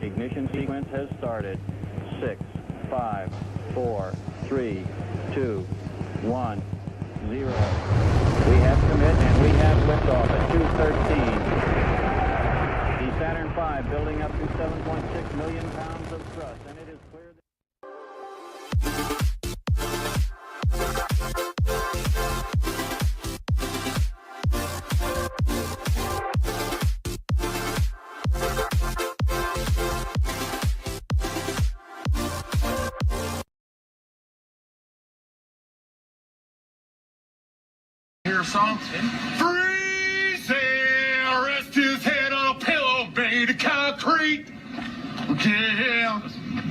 Ignition sequence has started. 6, 5, 4, 3, 2, 1, 0. We have commit and we have liftoff at 2:13. The Saturn V building up to 7.6 million pounds of thrust, and it is clear that hear a song? Freezing, rest his head on a pillow made of concrete. Yeah.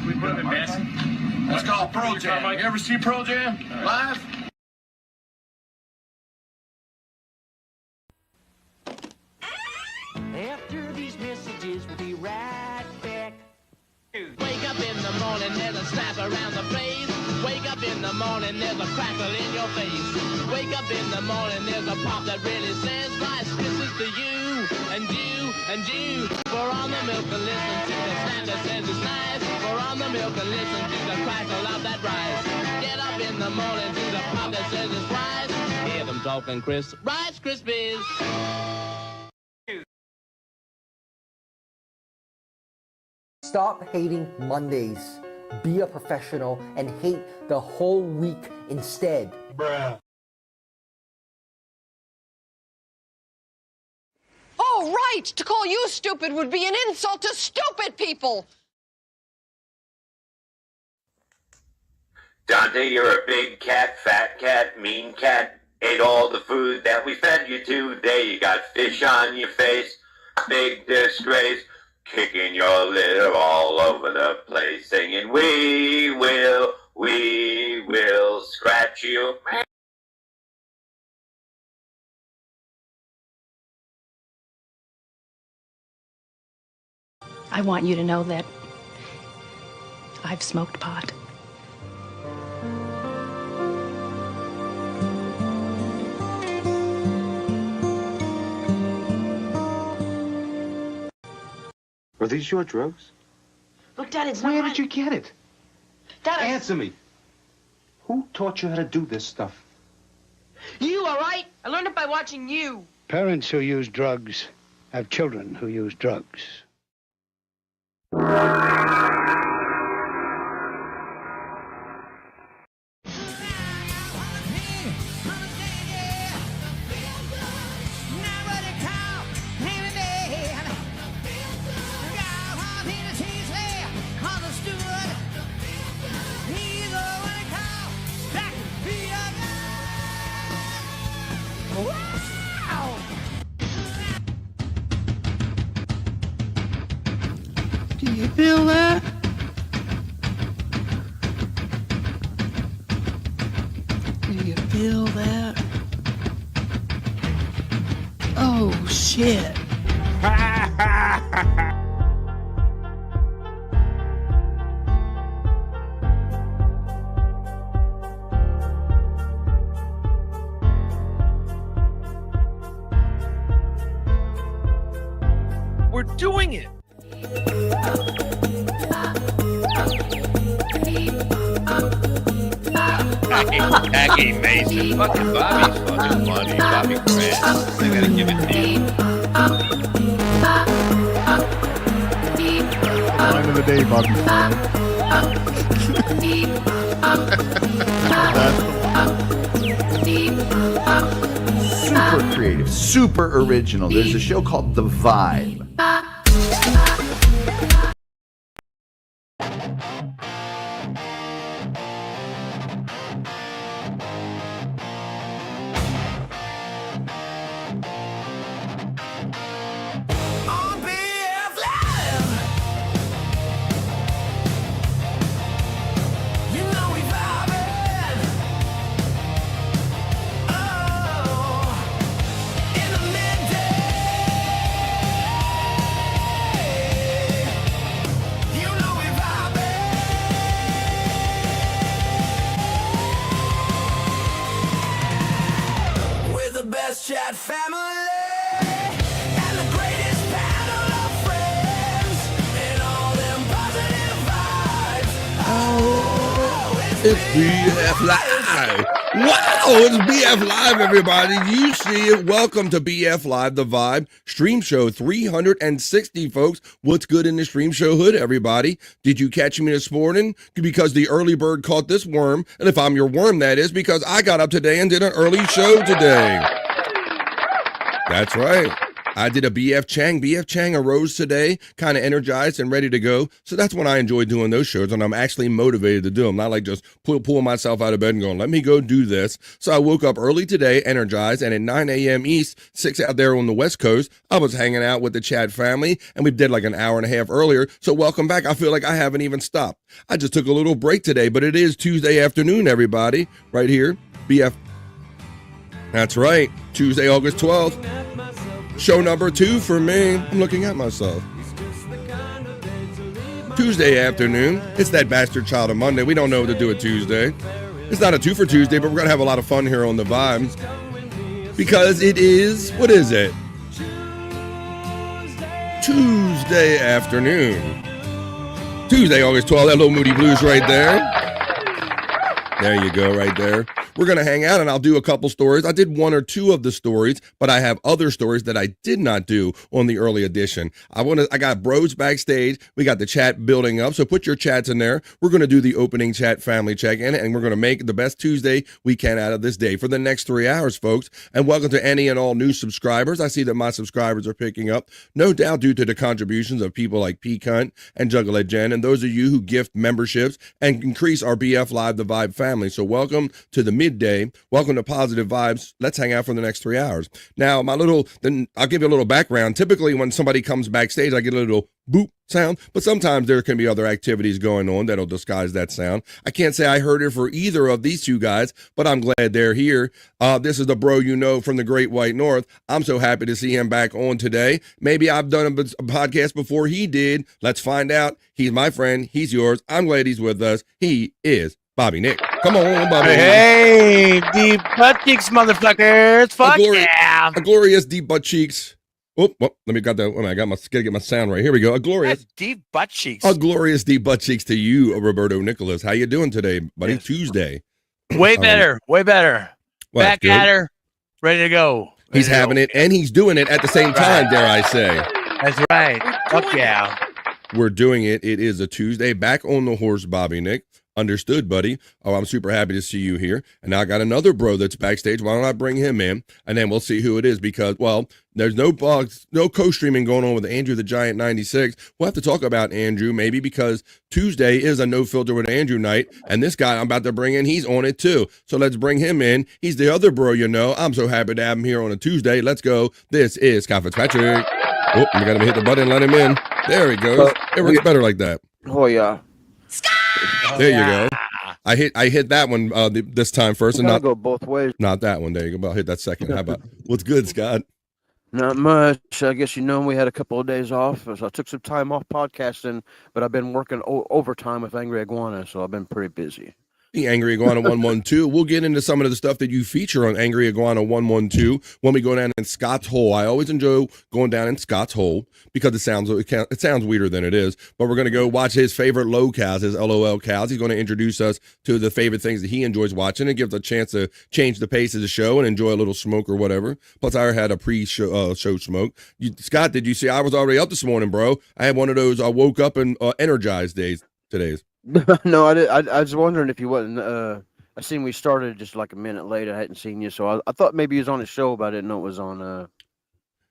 We put him in Massey. That's called Pearl Jam. You ever see Pearl Jam live? After these messages, we'll be right back. Wake up in the morning, there's a slap around the face. Wake up in the morning, there's a crackle in your face. Wake up in the morning, there's a pop that really says, Rice kisses to you, and you, and you. We're on the milk and listen to the snap that says it's nice. We're on the milk and listen to the crackle of that rice. Get up in the morning to the pop that says it's rice. Hear them talking crisp, Rice Krispies. Stop hating Mondays. Be a professional and hate the whole week instead. Bruh. Oh, right! To call you stupid would be an insult to stupid people! Dante, you're a big cat, fat cat, mean cat. Ate all the food that we fed you today. You got fish on your face, big disgrace. Kicking your litter all over the place, singing, we will scratch you. I want you to know that I've smoked pot. Are these your drugs? Look, Dad, it's Where not did you get it? Dad, Answer me. Who taught you how to do this stuff? You, all right? I learned it by watching you. Parents who use drugs have children who use drugs. Do you feel that? Do you feel that? Oh, shit. We're doing it. Jackie Mason. Fucking Bobby's fucking funny. Bobby Grant. I gotta give it to you. Line of the day, Bobby Super creative, super original. There's a show called The Vibe. It's BF Live. Wow, it's BF Live, everybody. You see it. Welcome to BF Live, the Vibe Stream Show 360, folks. What's good in the Stream Show hood, everybody? Did you catch me this morning? Because the early bird caught this worm. And if I'm your worm, that is because I got up today and did an early show today. That's right. I did a BF Chang. BF Chang arose today, kind of energized and ready to go. So that's when I enjoy doing those shows, and I'm actually motivated to do them. Not like just pulling myself out of bed and going, let me go do this. So I woke up early today, energized, and at 9 a.m. East, 6 out there on the West Coast, I was hanging out with the Chat family, and we did like an hour and a half earlier. So welcome back. I feel like I haven't even stopped. I just took a little break today, but it is Tuesday afternoon, everybody, right here. BF. That's right. Tuesday, August 12th. Show number 2 for me. I'm looking at myself. Tuesday afternoon. It's that bastard child of Monday. We don't know what to do with Tuesday. It's not a 2 for Tuesday, but we're going to have a lot of fun here on the Vibe. Because it is, what is it? Tuesday afternoon. Tuesday, August 12th. That little Moody Blues right there. There you go, right there. We're going to hang out and I'll do a couple stories. I did 1 or 2 of the stories, but I have other stories that I did not do on the early edition. I got bros backstage. We got the chat building up. So put your chats in there. We're going to do the opening chat family check-in and we're going to make the best Tuesday we can out of this day for the next 3 hours, folks. And welcome to any and all new subscribers. I see that my subscribers are picking up, no doubt due to the contributions of people like P Cunt and Juggalette Jen and those of you who gift memberships and increase our BF Live, the Vibe family. So welcome to the midday. Welcome to Positive Vibes. Let's hang out for the next 3 hours. Now, then I'll give you a little background. Typically, when somebody comes backstage, I get a little boop sound, but sometimes there can be other activities going on that'll disguise that sound. I can't say I heard it for either of these 2 guys, but I'm glad they're here. This is the bro you know from the Great White North. I'm so happy to see him back on today. Maybe I've done a podcast before he did. Let's find out. He's my friend. He's yours. I'm glad he's with us. He is Bobby Nick. Come on, Bobby. Hey, deep butt cheeks, motherfuckers. Fuck yeah. A glorious deep butt cheeks. Oh, well, let me got that. I gotta get my sound right. Here we go. A glorious deep butt cheeks. A glorious deep butt cheeks to you, Roberto Nicholas. How you doing today, buddy? Yes. Tuesday. Way better. Way better. Well, back at her. Ready to go. He's having it and he's doing it at the same time, dare I say. That's right. Fuck yeah. We're doing it. It is a Tuesday. Back on the horse, Bobby Nick. Understood, buddy. Oh, I'm super happy to see you here. And now I got another bro that's backstage. Why don't I bring him in? And then we'll see who it is because, well, there's no co-streaming going on with Andrew the Giant 96. We'll have to talk about Andrew maybe because Tuesday is a no filter with Andrew night. And this guy I'm about to bring in, he's on it too. So let's bring him in. He's the other bro you know. I'm so happy to have him here on a Tuesday. Let's go. This is Scott Fitzpatrick. Oh, you got to hit the button and let him in. There he goes. It works better like that. Oh, yeah. There you go. I hit that one this time first, and not go both ways. Not that one. There you go. I'll hit that second. How about what's good, Scott? Not much. I guess we had a couple of days off, so I took some time off podcasting, but I've been working overtime with Angry Iguana, so I've been pretty busy. The Angry Iguana 112. We'll get into some of the stuff that you feature on Angry Iguana 112 when we go down in Scott's Hole. I always enjoy going down in Scott's Hole because it sounds weirder than it is. But we're going to go watch his favorite low cows, his LOL cows. He's going to introduce us to the favorite things that he enjoys watching and gives us a chance to change the pace of the show and enjoy a little smoke or whatever. Plus, I had a pre-show smoke. Scott, did you see? I was already up this morning, bro. I had one of those I woke up and energized days today's. No, I did. I was wondering if you wasn't. I seen we started just like a minute late. I hadn't seen you, so I thought maybe you was on a show, but I didn't know it was on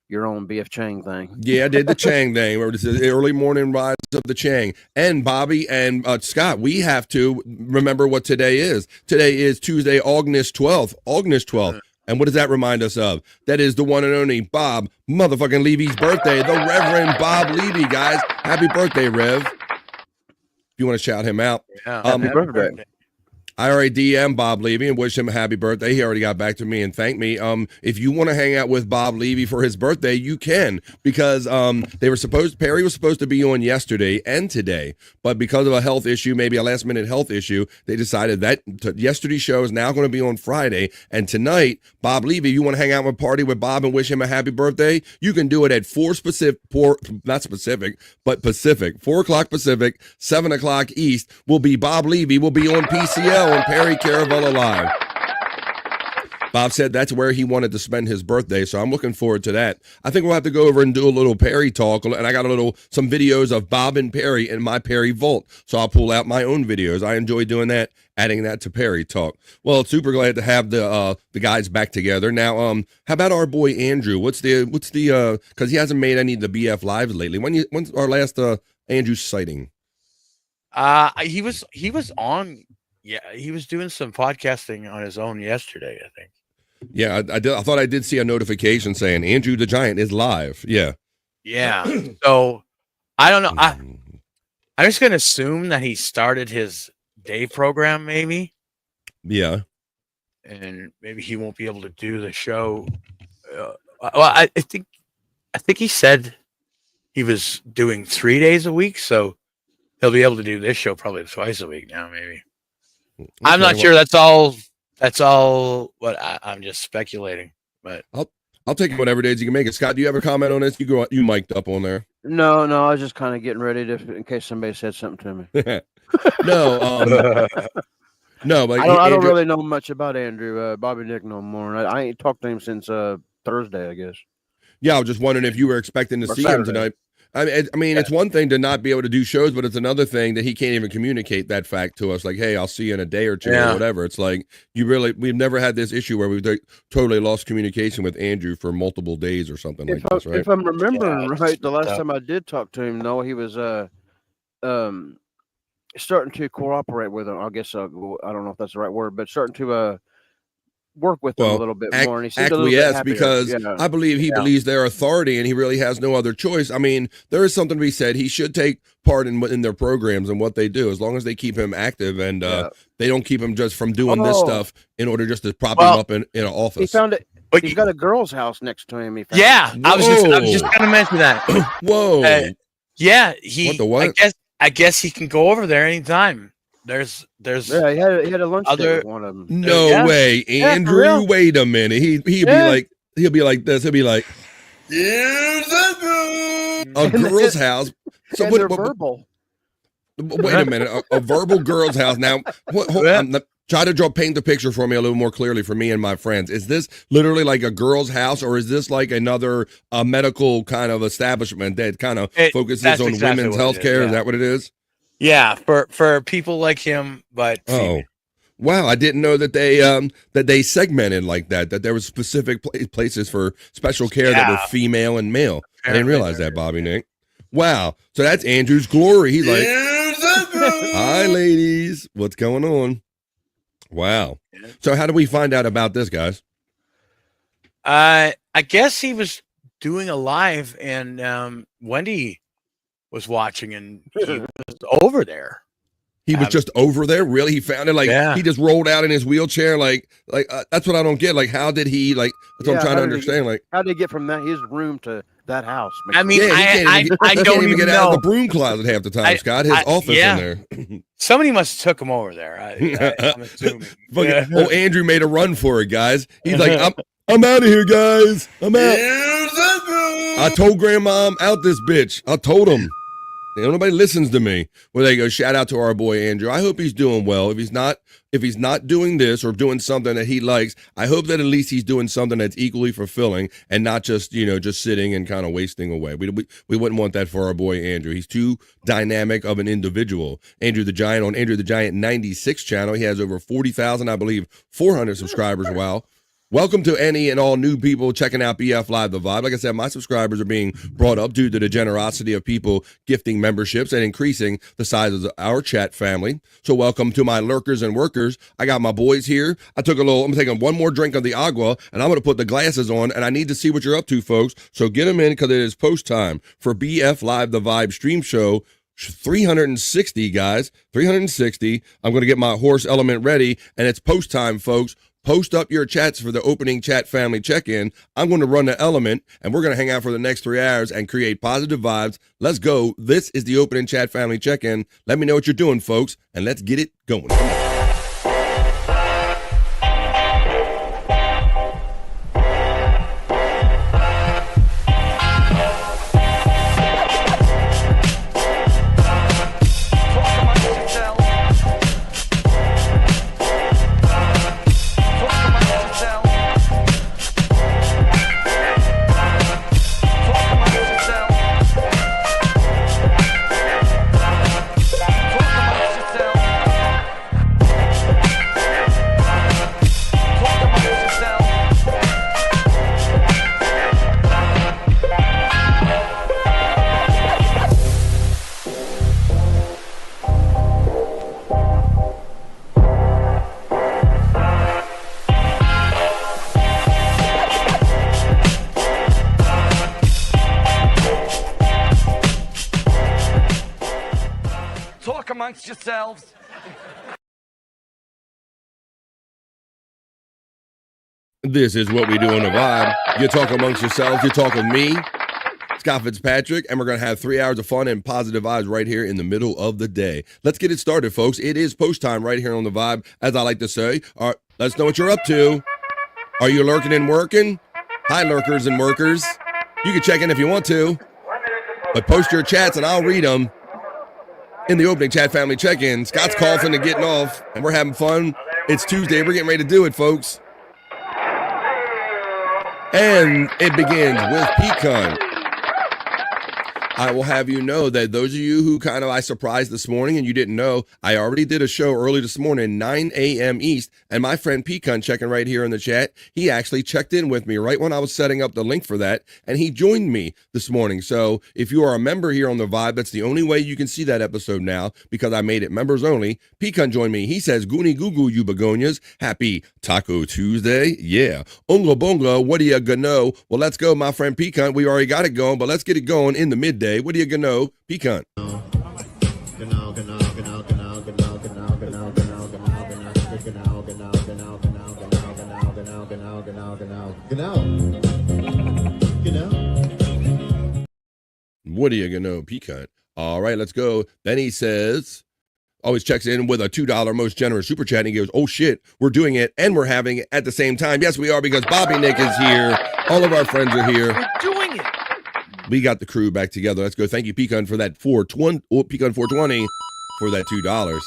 your own BF Chang thing. Yeah, I did the Chang thing. It's the early morning rise of the Chang. And Bobby and Scott, we have to remember what today is. Today is Tuesday, August 12th. August 12th. And what does that remind us of? That is the one and only Bob motherfucking Levy's birthday. The Reverend Bob Levy, guys. Happy birthday, Rev. If you want to shout him out. Yeah, happy birthday. I already DM Bob Levy and wish him a happy birthday. He already got back to me and thanked me. If you want to hang out with Bob Levy for his birthday, you can, because Perry was supposed to be on yesterday and today, but because of a health issue, maybe a last minute health issue, they decided that yesterday's show is now going to be on Friday. And tonight, Bob Levy, you want to hang out with party with Bob and wish him a happy birthday? You can do it at 4 o'clock Pacific, 7 o'clock East will be Bob Levy will be on PCL. Hotel on Perry Caravello Live. Bob said that's where he wanted to spend his birthday, so I'm looking forward to that. I think we'll have to go over and do a little Perry talk, and I got some videos of Bob and Perry in my Perry vault, so I'll pull out my own videos. I enjoy doing that, adding that to Perry talk. Well, super glad to have the guys back together. Now, how about our boy Andrew? What's the because he hasn't made any of the BF lives lately. When's our last Andrew sighting? He was on. Yeah, he was doing some podcasting on his own yesterday, I think. Yeah, I did. I thought I did see a notification saying Andrew the Giant is live. Yeah. Yeah. So I don't know. I'm just gonna assume that he started his day program, maybe. Yeah. And maybe he won't be able to do the show. Well, I think he said he was doing 3 days a week, so he'll be able to do this show probably twice a week now, maybe. Okay, I'm not sure. That's all. What I'm just speculating, but I'll take whatever days you can make it. Scott, do you have a comment on this? You mic'd up on there. No, I was just kind of getting ready in case somebody said something to me. No, no, but I don't really know much about Andrew, Bobby Nick no more. I ain't talked to him since Thursday, I guess. Yeah, I was just wondering if you were expecting to see him tonight. I mean, it's one thing to not be able to do shows, but it's another thing that he can't even communicate that fact to us. Like, hey, I'll see you in a day or two or whatever. It's like we've never had this issue where we've totally lost communication with Andrew for multiple days or something like this, right? If I'm remembering right, the last time I did talk to him, he was starting to cooperate with him. I guess I don't know if that's the right word, but starting to work with them a little bit more, and he seemed a little bit happier, because I believe he believes their authority, and he really has no other choice. I mean, there is something to be said. He should take part in their programs and what they do, as long as they keep him active and they don't keep him just from doing this stuff in order just to prop him up in an office. He found it. He's got a girl's house next to him. I was just gonna mention that. Whoa. What? I guess he can go over there anytime. There's he had a lunch date with one of them. No way, Andrew. Wait a minute. He'll be like this. He'll be like, here's a girl's house. So what? Verbal. Wait a minute. A verbal girl's house. Now, try to paint the picture for me a little more clearly for me and my friends. Is this literally like a girl's house, or is this like another medical kind of establishment that kind of focuses on women's health care? Is that what it is? Yeah, for people like him, but wow, I didn't know that they segmented like that. That there was specific places for special care that were female and male. I didn't realize that, Bobby Nick. Wow, so that's Andrew's glory. He's like, "Hi, ladies, what's going on?" Wow. So how do we find out about this, guys? I guess he was doing a live, and Wendy was watching, and he was over there. He was just over there? Really? He found it he just rolled out in his wheelchair? Like that's what I don't get. Like, how did he, that's what I'm trying to understand. How did he get from his room to that house? I mean, I don't even get out of the broom closet half the time, Scott. His office in there. Somebody must have took him over there. I'm assuming. Oh, Andrew made a run for it, guys. He's like, I'm out of here, guys. I'm out. I told Grandma I'm out this bitch. I told him. Nobody listens to me. Well, there you go. Shout out to our boy Andrew. I hope he's doing well. If he's not doing this or doing something that he likes, I hope that at least he's doing something that's equally fulfilling and not just just sitting and kind of wasting away. We wouldn't want that for our boy Andrew. He's too dynamic of an individual. Andrew the Giant on Andrew the Giant 96 channel. He has over 40,000, I believe, 400 subscribers. Wow. Welcome to any and all new people checking out BF Live The Vibe. Like I said, my subscribers are being brought up due to the generosity of people gifting memberships and increasing the size of our chat family. So welcome to my lurkers and workers. I got my boys here. I'm taking one more drink of the agua, and I'm going to put the glasses on, and I need to see what you're up to, folks. So get them in, because it is post time for BF Live The Vibe stream show 360, guys. 360. I'm going to get my horse element ready, and it's post time, folks. Post up your chats for the opening chat family check-in. I'm going to run the element, and we're going to hang out for the next 3 hours and create positive vibes. Let's go. This is the opening chat family check-in. Let me know what you're doing, folks, and let's get it going. amongst yourselves. This is what we do on the vibe. You talk amongst yourselves. You talk with me, Scott Fitzpatrick, and we're going to have 3 hours of fun and positive vibes right here in the middle of the day. Let's get it started, folks. It is post time right here on the vibe, as I like to say. All right, let's know what you're up to. Are you lurking and working? Hi, lurkers and workers. You can check in if you want to, but post your chats and I'll read them in the opening chat family check-in. Scott's coughing and getting off, and we're having fun. It's Tuesday. We're getting ready to do it, folks. And it begins with Pecan. I will have you know that those of you who I surprised this morning and you didn't know, I already did a show early this morning, 9 a.m. East, and my friend Pecan checking right here in the chat, he actually checked in with me right when I was setting up the link for that, and he joined me this morning. So if you are a member here on the Vibe, that's the only way you can see that episode now, because I made it members only. Pecan joined me. He says, Goonie Goo Goo, you begonias. Happy Taco Tuesday. Yeah. Unga Bunga, what do you gonna know? Well, let's go, my friend Pecan. We already got it going, but let's get it going in the midday. What are you gonna know, Pecan? What are you gonna know, Pecan? All right, let's go. Then he says, always checks in with a $2 most generous super chat, and he goes, oh shit, we're doing it and we're having it at the same time. Yes, we are, because Bobby Nick is here. All of our friends are here. We're doing it. We got the crew back together. Let's go. Thank you, Pecan, for that Pecan 420 for that $2.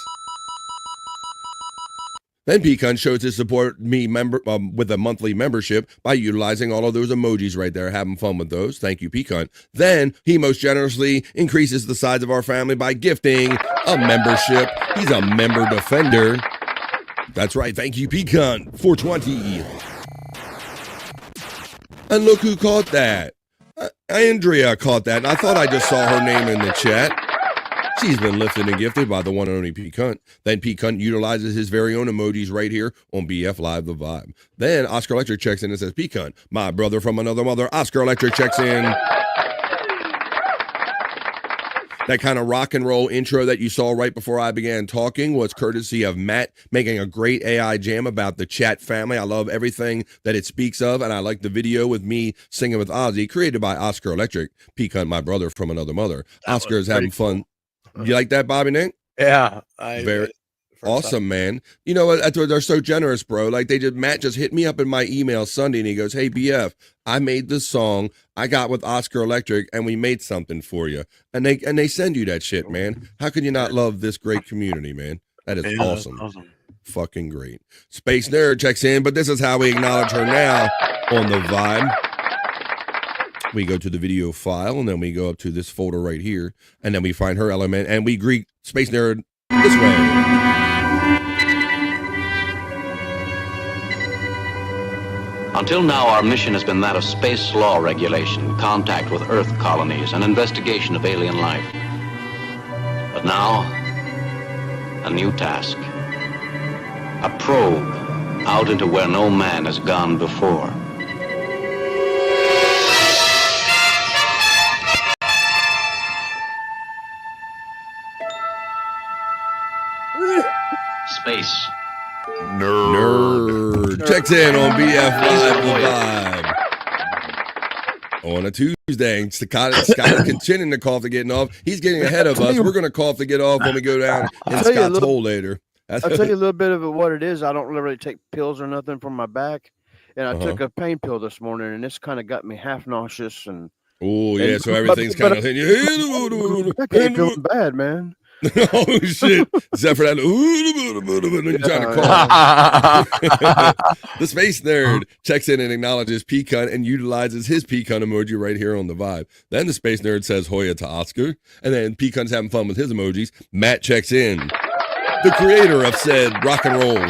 Then Pecan shows his support me with a monthly membership by utilizing all of those emojis right there, having fun with those. Thank you, Pecan. Then he most generously increases the size of our family by gifting a membership. He's a member defender. That's right. Thank you, Pecan 420. And look who caught that. Andrea caught that, and I thought I just saw her name in the chat. She's been lifted and gifted by the one and only Pecan. Then Pecan utilizes his very own emojis right here on BF Live The Vibe. Then Oscar Electric checks in and says, Pecan, my brother from another mother. Oscar Electric checks in. That kind of rock and roll intro that you saw right before I began talking was courtesy of Matt making a great AI jam about the chat family. I love everything that it speaks of, and I like the video with me singing with Ozzy, created by Oscar Electric. Pecan, my brother from another mother. Oscar is having fun. You like that, Bobby Nick? Yeah. Very awesome, man. You know what? They're so generous, bro. Like Matt just hit me up in my email Sunday, and he goes, hey, BF, I made this song I got with Oscar Electric, and we made something for you. And they send you that shit, man. How can you not love this great community, man? That is awesome. Fucking great. Space Nerd checks in, but this is how we acknowledge her now on the Vibe. We go to the video file, and then we go up to this folder right here, and then we find her element, and we greet Space Nerd this way. Until now, our mission has been that of space law regulation, contact with Earth colonies, and investigation of alien life. But now, a new task. A probe out into where no man has gone before. Space. Nerd checks in on BF Live The Vibe on a Tuesday. And Scott is continuing to cough to getting off. He's getting ahead of us. We're going to cough to get off when we go down in Scott's hole later. I'll tell you a little bit of what it is. I don't really take pills or nothing for my back, and I took a pain pill this morning, and this kind of got me half nauseous and. Oh yeah, so everything's kind of hitting you. I can't feel bad, man. Oh shit! Except for that, you're trying to call. The Space Nerd checks in and acknowledges Pecan and utilizes his Pecan emoji right here on the Vibe. Then the Space Nerd says Hoya to Oscar, and then Pecan's having fun with his emojis. Matt checks in, the creator of said rock and roll.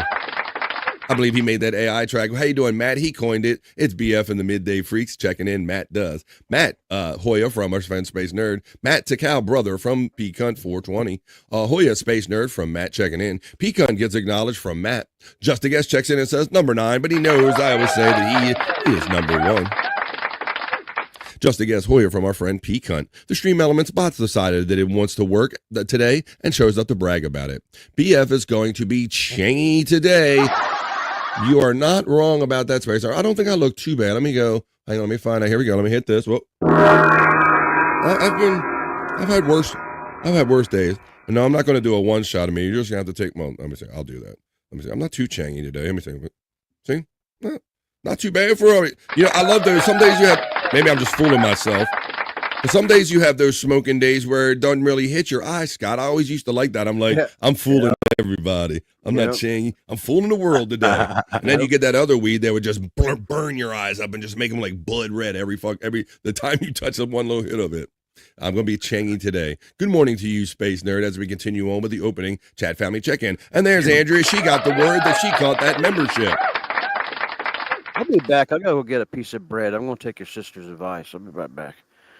I believe he made that AI track. How you doing, Matt? He coined it. It's BF and the Midday Freaks checking in. Matt does. Matt Hoya from our friend Space Nerd. Matt Takal, brother from Pecan 420. Hoya Space Nerd from Matt checking in. Pecan gets acknowledged from Matt. Just a Guest checks in and says number 9, but he knows I always say that he is number 1. Just a guess, Hoyer from our friend P Cunt. The Stream Elements bot decided that it wants to work today and shows up to brag about it. BF is going to be changy today. You are not wrong about that, Spacer. I don't think I look too bad. Let me go. Hang on, let me find out. Here we go. Let me hit this. Whoa. I've had worse days. No, I'm not going to do a one shot of me. You're just going to have to take, well, let me see. I'll do that. Let me see. I'm not too changy today. Let me see. See? Not too bad for all. I love those. Some days you have, maybe I'm just fooling myself. But some days you have those smoking days where it doesn't really hit your eye, Scott. I always used to like that. I'm like, I'm fooling everybody. I'm not changy. I'm fooling the world today. And then you get that other weed that would just burn your eyes up and just make them like blood red every the time you touch one little hit of it. I'm going to be changy today. Good morning to you, Space Nerd, as we continue on with the opening chat family check-in. And there's Andrea. She got the word that she caught that membership. I'll be back. I got to go get a piece of bread. I'm going to take your sister's advice. I'll be right back.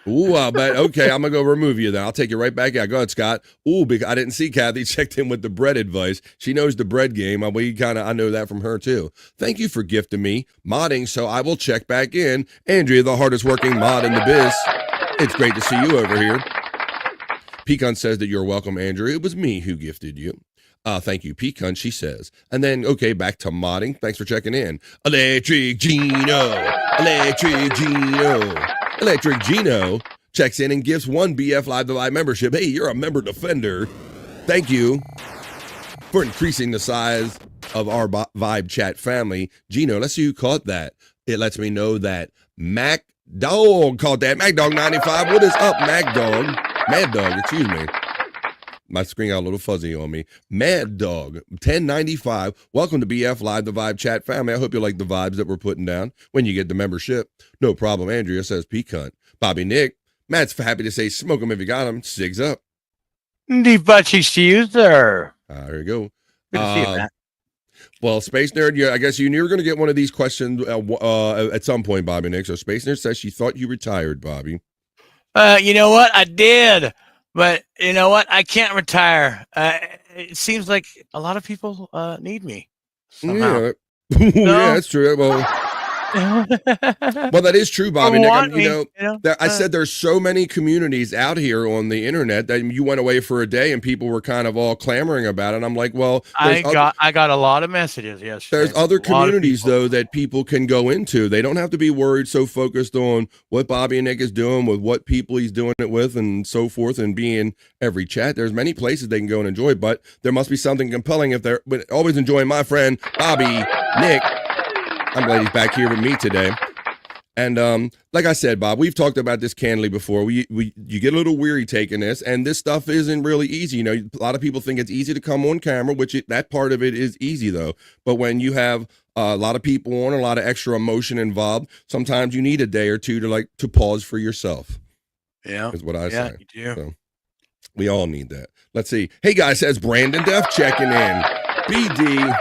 Ooh, I'll bet. Okay, I'm going to go remove you then. I'll take you right back out. Go ahead, Scott. Ooh, I didn't see Kathy checked in with the bread advice. She knows the bread game. I know that from her, too. Thank you for gifting me modding, so I will check back in. Andrea, the hardest working mod in the biz. It's great to see you over here. Pecan says that you're welcome, Andrea. It was me who gifted you. Thank you, Pecan, she says. And then, okay, back to modding. Thanks for checking in. Electric Gino checks in and gives one BF Live the Live membership. Hey, you're a member defender. Thank you for increasing the size of our Vibe Chat family. Gino, let's see who caught that. It lets me know that Mac Dog caught that. Mac Dog 95. What is up, Mac Dog? Mad Dog, excuse me. My screen got a little fuzzy on me. Mad Dog 1095. Welcome to BF Live, the Vibe Chat family. I hope you like the vibes that we're putting down when you get the membership. No problem, Andrea says Pecan. Bobby Nick. Matt's happy to say smoke them if you got them. Sigs up. Deep butt cheeks to you, sir. There you go. Good to see you, Matt. Well, Space Nerd, I guess you knew you were going to get one of these questions at some point, Bobby Nick. So Space Nerd says she thought you retired, Bobby. You know what? I did. But you know what? I can't retire. It seems like a lot of people need me. Somehow. Yeah. Yeah, that's true. Well, that is true, Bobby Nick. I said there's so many communities out here on the internet that you went away for a day and people were kind of all clamoring about it. I'm like, well, I got a lot of messages. Yes, there's other communities though that people can go into. They don't have to be worried, so focused on what Bobby and Nick is doing with what people he's doing it with and so forth, and being every chat. There's many places they can go and enjoy, but there must be something compelling if they're always enjoying my friend Bobby Nick. I'm glad he's back here with me today. And like I said, Bob, we've talked about this candidly before. You get a little weary taking this, and this stuff isn't really easy. A lot of people think it's easy to come on camera, which that part of it is easy, though. But when you have a lot of people on, a lot of extra emotion involved, sometimes you need a day or two to pause for yourself. Yeah, is what I say. You do. So, we all need that. Let's see. Hey, guys, says Brandon Duff checking in. BD.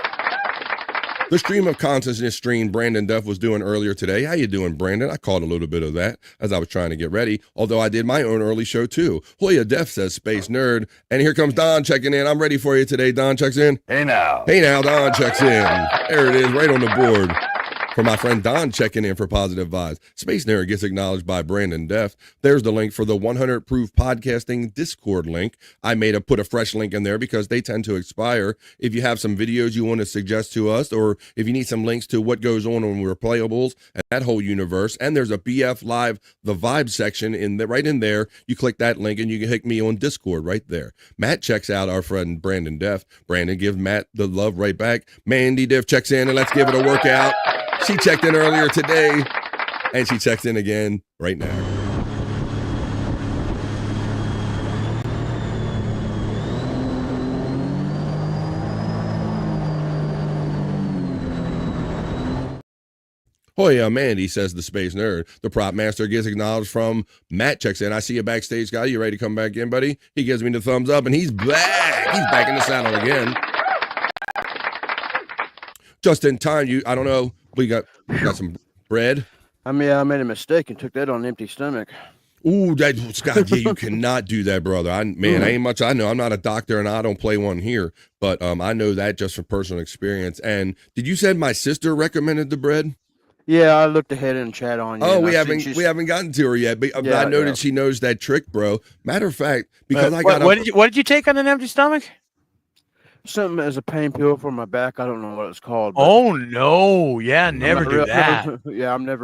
The stream of consciousness stream Brandon Duff was doing earlier today. How you doing, Brandon? I caught a little bit of that as I was trying to get ready, although I did my own early show too. Hoya Def says Space Nerd. And here comes Don checking in. I'm ready for you today. Don checks in. Hey now. Hey now, Don checks in. There it is, right on the board. For my friend Don checking in for positive vibes. Space Nerd gets acknowledged by Brandon Def. There's the link for the 100 Proof Podcasting Discord link. I put a fresh link in there because they tend to expire. If you have some videos you want to suggest to us, or if you need some links to what goes on we're playables and that whole universe, and there's a BF Live The Vibe section right in there. You click that link and you can hit me on Discord right there. Matt checks out our friend Brandon Def. Brandon gives Matt the love right back. Mandy Def checks in, and let's give it a workout. She checked in earlier today, and she checks in again right now. Oh yeah, Mandy, says the Space Nerd. The prop master gets acknowledged from Matt checks in. I see you backstage, guy. You ready to come back in, buddy? He gives me the thumbs up, and he's back. He's back in the saddle again. Just in time, I don't know. We got some bread. I made a mistake and took that on an empty stomach. Ooh, Scott, you cannot do that, brother. I ain't much I know. I'm not a doctor and I don't play one here, but I know that just from personal experience. And did you say my sister recommended the bread? Yeah, I looked ahead in chat on you. Oh, and we I seen haven't gotten to her yet, but Yeah, I know yeah. that she knows that trick, bro. Matter of fact, because I got what did you take on an empty stomach? something as a pain pill for my back. I don't know what it's called. But Oh no! Yeah, I'm never not do real- that. yeah, I'm not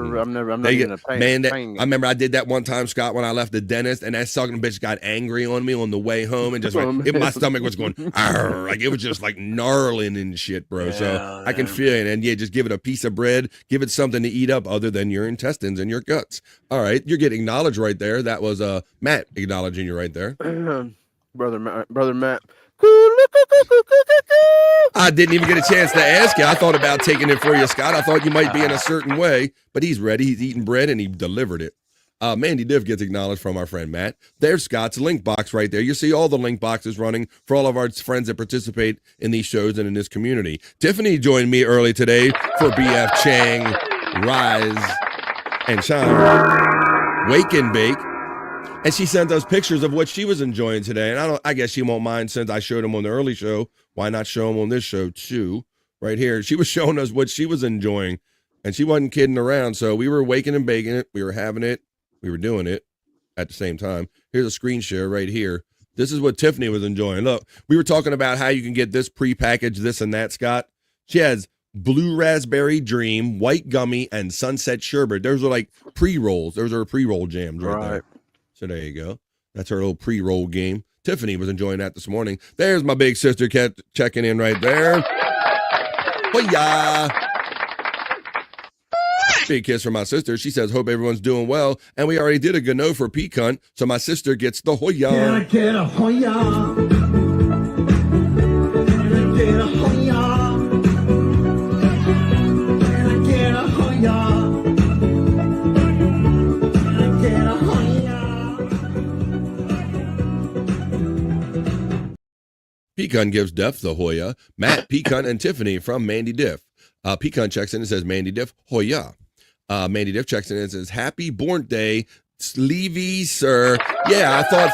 They even get- a pain. man, pain I remember I did that one time, Scott, when I left the dentist, and that sucking bitch got angry on me on the way home, and just my stomach was going, "Arr," like it was just like gnarling and shit, bro. So I can feel it, and yeah, just give it a piece of bread, give it something to eat up other than your intestines and your guts. All right, you're getting acknowledged right there. That was Matt acknowledging you right there. brother Matt. I didn't even get a chance to ask you. I thought about taking it for you, Scott. I thought you might be in a certain way, but he's ready. He's eating bread and he delivered it. Mandy Diff gets acknowledged from our friend Matt. There's Scott's link box right there. You see all the link boxes running for all of our friends that participate in these shows and in this community. Tiffany joined me early today for BF Chang, Rise, and Shine, Wake and Bake. And she sent us pictures of what she was enjoying today. And I guess she won't mind since I showed them on the early show. Why not show them on this show too? Right here. She was showing us what she was enjoying. And she wasn't kidding around. So we were waking and baking it. We were having it. We were doing it at the same time. Here's a screen share right here. This is what Tiffany was enjoying. Look, we were talking about how you can get this prepackaged, this and that, Scott. She has Blue Raspberry Dream, White Gummy, and Sunset Sherbet. Those are like pre-rolls. Those are pre-roll jams right there. So there you go. That's her little pre-roll game. Tiffany was enjoying that this morning. There's my big sister checking in right there. Hoya! Big kiss from my sister. She says, hope everyone's doing well. And we already did a gano for pecan, so my sister gets the Hoya. Can I get a Hoya? Can I get a Hoya? Can I get a Hoya? Pecan gives Diff the Hoya. Matt, Pecan, and Tiffany from Mandy Diff. Pecan checks in and says, Mandy Diff, Hoya. Mandy Diff checks in and says, happy born day, Sleevy, sir. Yeah, I thought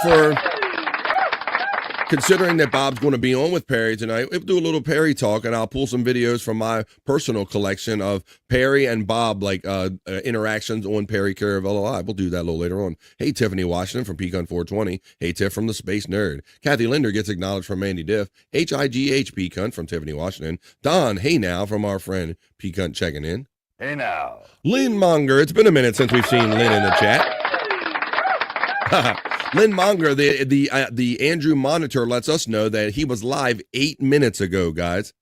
considering that Bob's going to be on with Perry tonight, we'll do a little Perry talk, and I'll pull some videos from my personal collection of Perry and Bob, like interactions on Perry Caravello Live. We'll do that a little later on. Hey, Tiffany Washington from Pecan 420. Hey, Tiff from the Space Nerd. Kathy Linder gets acknowledged from Mandy Diff. HIGH Pecan from Tiffany Washington. Don, hey now, from our friend Pecan checking in. Hey now. Lynn Monger. It's been a minute since we've seen Lynn in the chat. Lynn Monger, the Andrew Monitor lets us know that he was live 8 minutes ago, guys.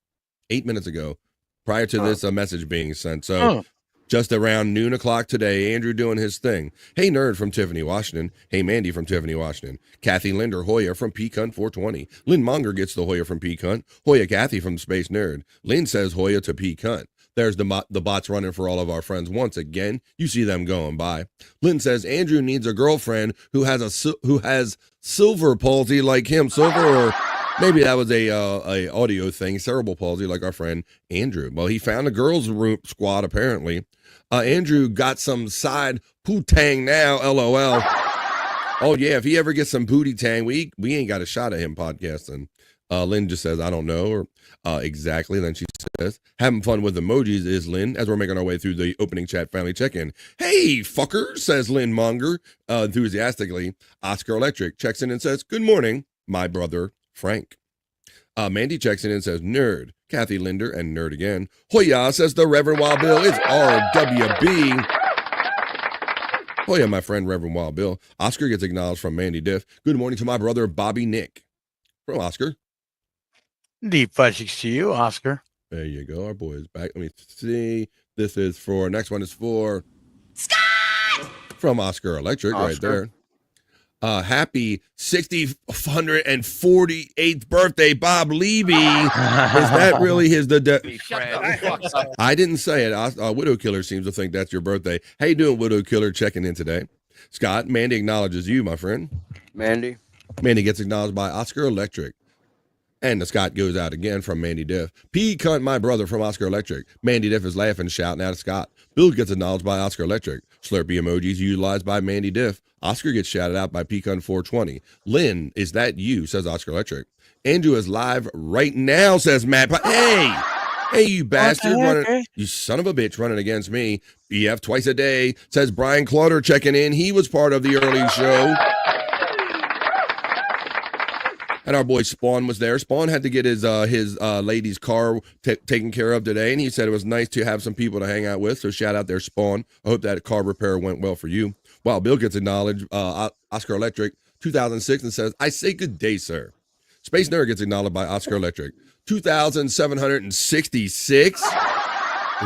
8 minutes ago, prior to this message being sent. So just around noon o'clock today, Andrew doing his thing. Hey, Nerd from Tiffany Washington. Hey, Mandy from Tiffany Washington. Kathy Linder Hoya from Pecan 420. Lynn Monger gets the Hoya from Pecan. Hoya Kathy from Space Nerd. Lynn says Hoya to Pecan. There's the bots running for all of our friends once again. You see them going by. Lynn says Andrew needs a girlfriend who has silver palsy like him. Silver, or maybe that was a audio thing. Cerebral palsy like our friend Andrew. Well, he found a girls' room squad apparently. Andrew got some side poo-tang now. LOL. Oh yeah, if he ever gets some booty tang, we ain't got a shot at him podcasting. Lynn just says, I don't know, or exactly. Then she says, having fun with emojis is Lynn, as we're making our way through the opening chat family check-in. Hey, fucker, says Lynn Monger, enthusiastically. Oscar Electric checks in and says, good morning, my brother, Frank. Mandy checks in and says, nerd. Kathy Linder and nerd again. Hoya, says the Reverend Wild Bill. It's RWB. Hoya, my friend, Reverend Wild Bill. Oscar gets acknowledged from Mandy Diff. Good morning to my brother, Bobby Nick. From Oscar. Deep fudgings to you, Oscar. There you go. Our boy is back. Let me see. This is for, next one is for Scott! From Oscar Electric right there. Happy 648th birthday, Bob Levy. Is that really his? I didn't say it. Widow Killer seems to think that's your birthday. How you doing, Widow Killer? Checking in today. Scott, Mandy acknowledges you, my friend. Mandy gets acknowledged by Oscar Electric. And the Scott goes out again from Mandy Diff. Cunt, my brother, from Oscar Electric. Mandy Diff is laughing, shouting out at Scott. Bill gets acknowledged by Oscar Electric. Slurpee emojis utilized by Mandy Diff. Oscar gets shouted out by Pecan 420. Lynn, is that you? Says Oscar Electric. Andrew is live right now, says Matt. Hey! Hey, you bastard, heck, running, you son of a bitch running against me. BF twice a day, says Brian Clutter checking in. He was part of the early show. And our boy Spawn was there. Spawn had to get his lady's car taken care of today, and he said it was nice to have some people to hang out with. So shout out there, Spawn. I hope that car repair went well for you. Wow, Bill gets acknowledged. Oscar Electric, 2006, and says, I say good day, sir. Space Nerd gets acknowledged by Oscar Electric, 2,766. Is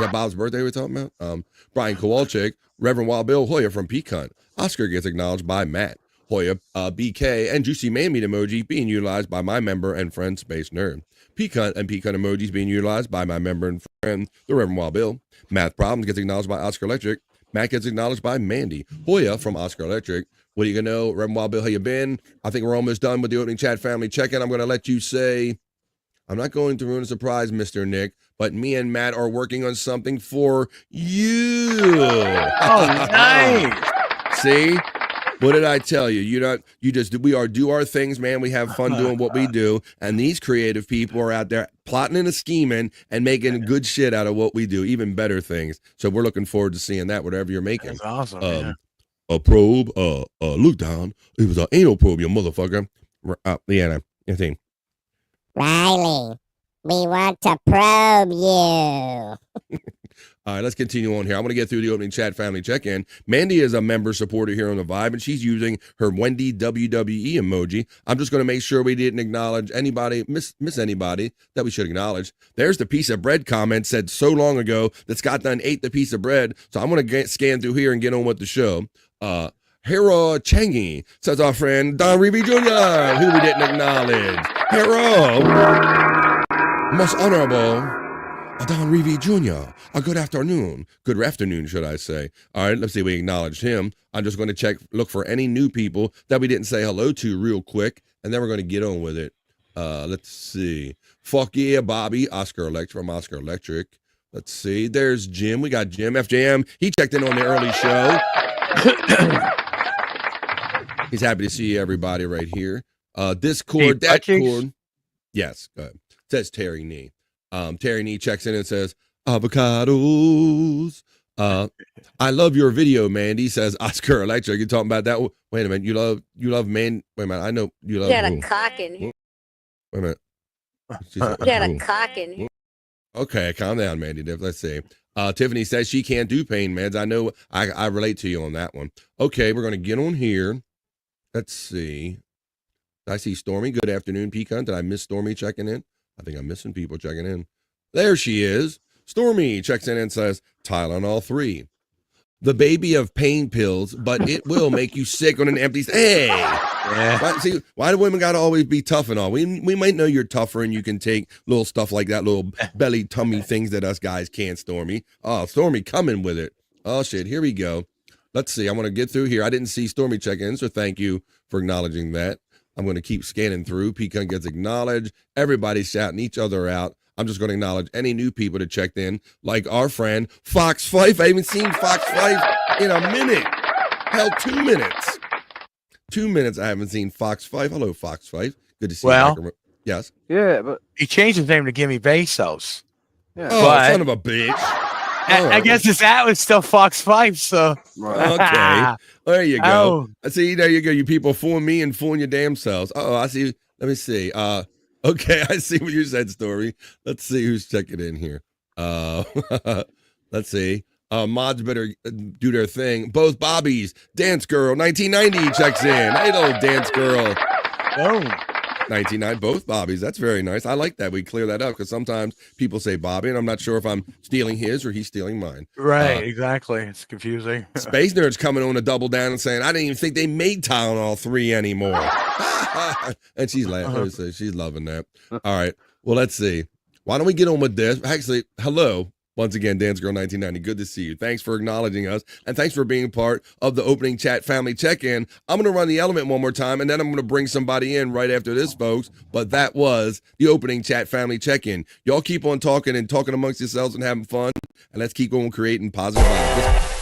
that Bob's birthday we're talking about? Brian Kowalczyk, Reverend Wild Bill Hoya from Peak Hunt. Oscar gets acknowledged by Matt Hoya, BK, and Juicy Man Meat emoji being utilized by my member and friend Space Nerd. Peak Hunt and Peak Hunt emojis being utilized by my member and friend, the Reverend Wild Bill. Math Problems gets acknowledged by Oscar Electric. Matt gets acknowledged by Mandy Hoya from Oscar Electric. What are you going to know? Reverend Wild Bill, how you been? I think we're almost done with the opening chat family check-in. I'm going to let you say, I'm not going to ruin a surprise, Mr. Nick, but me and Matt are working on something for you. Oh, nice. See? What did I tell you? We do our things, man. We have fun doing what we do. And these creative people are out there plotting and scheming and making good shit out of what we do, even better things. So we're looking forward to seeing that, whatever you're making. That's awesome, man. A probe, look down. It was an anal probe, you motherfucker. Yeah, I think. Riley, we want to probe you. All right, let's continue on here. I want to get through the opening chat family check-in. Mandy is a member supporter here on the Vibe, and she's using her Wendy WWE emoji. I'm just going to make sure we didn't acknowledge anybody, miss anybody that we should acknowledge. There's the piece of bread comment said so long ago that Scott Dunn ate the piece of bread. So I'm going to scan through here and get on with the show. Hero Changi, says our friend Don Reeve Jr., who we didn't acknowledge. Hero, most honorable Don Reeve Jr., good afternoon. Good afternoon, should I say. All right, let's see, we acknowledged him. I'm just going to look for any new people that we didn't say hello to real quick, and then we're going to get on with it. Let's see. Fuck yeah, Bobby, Oscar Electric from Oscar Electric. Let's see, there's Jim. We got Jim, FJM. He checked in on the early show. He's happy to see everybody right here. Discord, Discord. Yes, go ahead. Says Terry Nee. Terry Nee checks in and says, avocados. I love your video, Mandy, says Oscar Electric. You're talking about that. Wait a minute. You love man. Wait a minute. I know you love. You got a cock in here. Wait a minute. You got a cock in here. Okay, calm down, Mandy. Let's see. Tiffany says she can't do pain meds. I know I relate to you on that one. Okay, we're going to get on here. Let's see. I see Stormy. Good afternoon, Pecan. Did I miss Stormy checking in? I think I'm missing people checking in. There she is. Stormy checks in and says, Tylenol 3. The baby of pain pills, but it will make you sick on an empty... Hey! Yeah. Why do women got to always be tough and all? We might know you're tougher and you can take little stuff like that, little belly tummy things that us guys can't, Stormy. Oh, Stormy coming with it. Oh, shit. Here we go. Let's see. I want to get through here. I didn't see Stormy check in, so thank you for acknowledging that. I'm going to keep scanning through. Pecan gets acknowledged. Everybody's shouting each other out. I'm just going to acknowledge any new people that checked in, like our friend Fox Fife. I haven't seen Fox Fife in a minute. Hell, 2 minutes. 2 minutes I haven't seen Fox Fife. Hello, Fox Fife. Good to see you. Yes. Yeah, but he changed his name to Gimme Bezos. Yeah. Oh, son of a bitch. I guess his ad was still Fox Fife, so. Okay. There you go. I see, there you go. You people fooling me and fooling your damn selves. I see. Let me see. Okay, I see what you said, Story. Let's see who's checking in here. Let's see. Mods better do their thing. Both Bobbies. Dance Girl 1990 checks in. Hey, little Dance Girl. Oh. 99, both Bobbies. That's very nice. I like that. We clear that up because sometimes people say Bobby, and I'm not sure if I'm stealing his or he's stealing mine. Right, exactly. It's confusing. Space Nerd's coming on to double down and saying, I didn't even think they made Tylenol 3 anymore. And she's laughing. She's loving that. All right. Well, let's see. Why don't we get on with this? Actually, hello. Once again, Dance Girl 1990, good to see you. Thanks for acknowledging us, and thanks for being part of the opening chat family check-in. I'm going to run the element one more time, and then I'm going to bring somebody in right after this, folks. But that was the opening chat family check-in. Y'all keep on talking and talking amongst yourselves and having fun, and let's keep on creating positive vibes.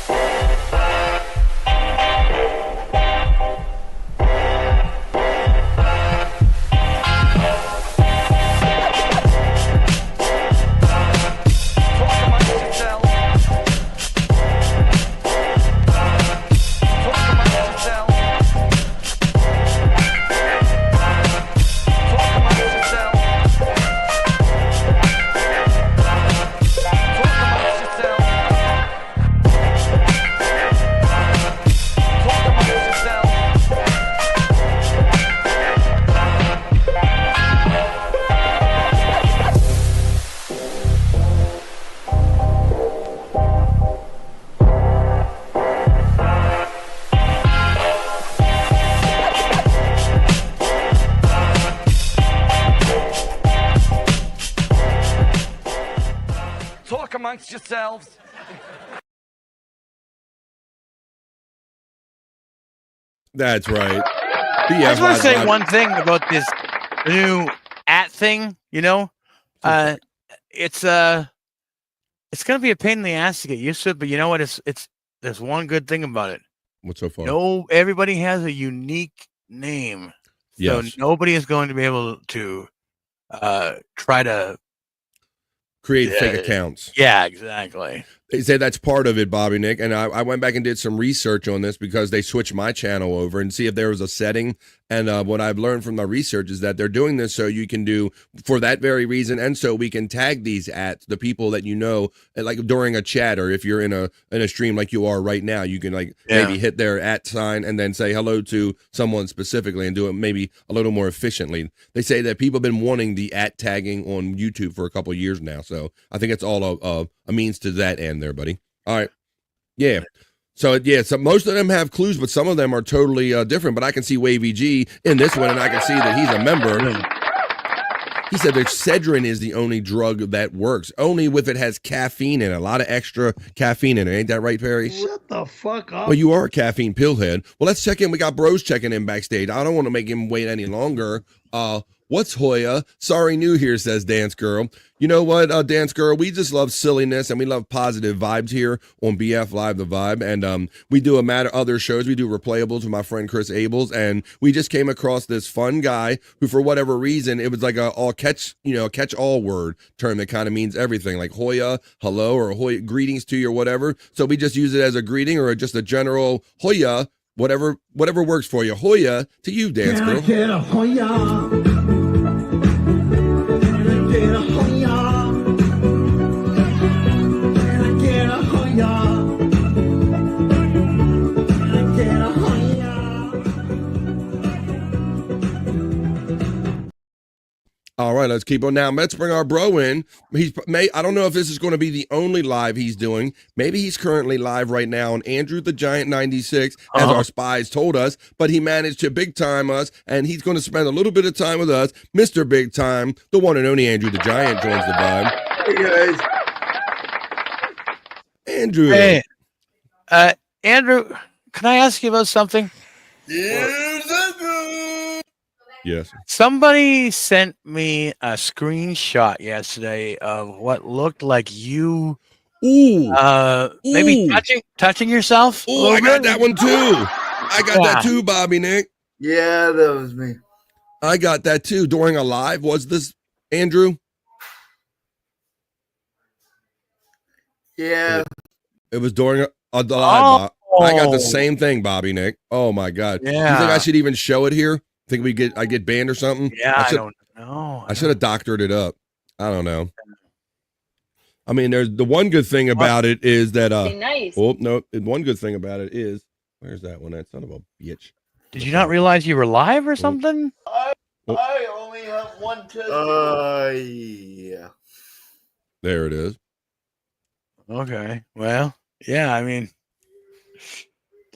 amongst yourselves. That's right. I just want to say one thing about this new thing. You know, it's going to be a pain in the ass to get used to it. But you know what? There's one good thing about it. What's so far? No, everybody has a unique name. So Yes. nobody is going to be able to try to create fake accounts. Yeah, exactly. They say that's part of it, Bobby Nick. And I went back and did some research on this because they switched my channel over and see if there was a setting. And what I've learned from the research is that they're doing this so you can do for that very reason. And so we can tag these at the people that you know, like during a chat, or if you're in a stream like you are right now, you can maybe hit their @ sign and then say hello to someone specifically and do it maybe a little more efficiently. They say that people have been wanting the @ tagging on YouTube for a couple of years now. So I think it's all a means to that end there, buddy. All right. Yeah. So most of them have clues, but some of them are totally different. But I can see Wavy G in this one, and I can see that he's a member. He said that Excedrin is the only drug that works, only if it has caffeine in it, a lot of extra caffeine in it. Ain't that right, Perry? Shut the fuck up. Well, you are a caffeine pillhead. Well, let's check in. We got Bros checking in backstage. I don't want to make him wait any longer. What's Hoya? Sorry, new here, says Dance Girl. You know what, Dance Girl? We just love silliness and we love positive vibes here on BF Live The Vibe. And we do other shows. We do replayables with my friend Chris Abels. And we just came across this fun guy who, for whatever reason, it was like a catch-all word term that kind of means everything, like Hoya, hello, or Hoya, greetings to you, or whatever. So we just use it as a greeting or just a general Hoya, whatever works for you. Hoya to you, Dance Girl. Get a Hoya. Get a Hoya. Get a Hoya. Get a Hoya. All right, let's keep on now. Let's bring our bro in. I don't know if this is going to be the only live he's doing. Maybe he's currently live right now on Andrew the Giant 96, as our spies told us, but he managed to big time us, and he's going to spend a little bit of time with us. Mr. Big Time, the one and only Andrew the Giant joins the vibe. Hey, guys. Andrew. Hey, Andrew, can I ask you about something? Yes. Somebody sent me a screenshot yesterday of what looked like you maybe touching yourself. Oh, I got that one too. I got that too, Bobby Nick. Yeah, that was me. I got that too. During a live, was this Andrew? Yeah. It was during a live. I got the same thing, Bobby Nick. Oh my God. Yeah. You think I should even show it here? Think I get banned or something? Yeah, I don't know. I should have doctored it up. I don't know. I mean, there's the one good thing about it is that nice. Oh no, one good thing about it is where's that one? That son of a bitch. Did you not realize you were live or something? I only have one test. Yeah. There it is. Okay. Well, yeah, I mean,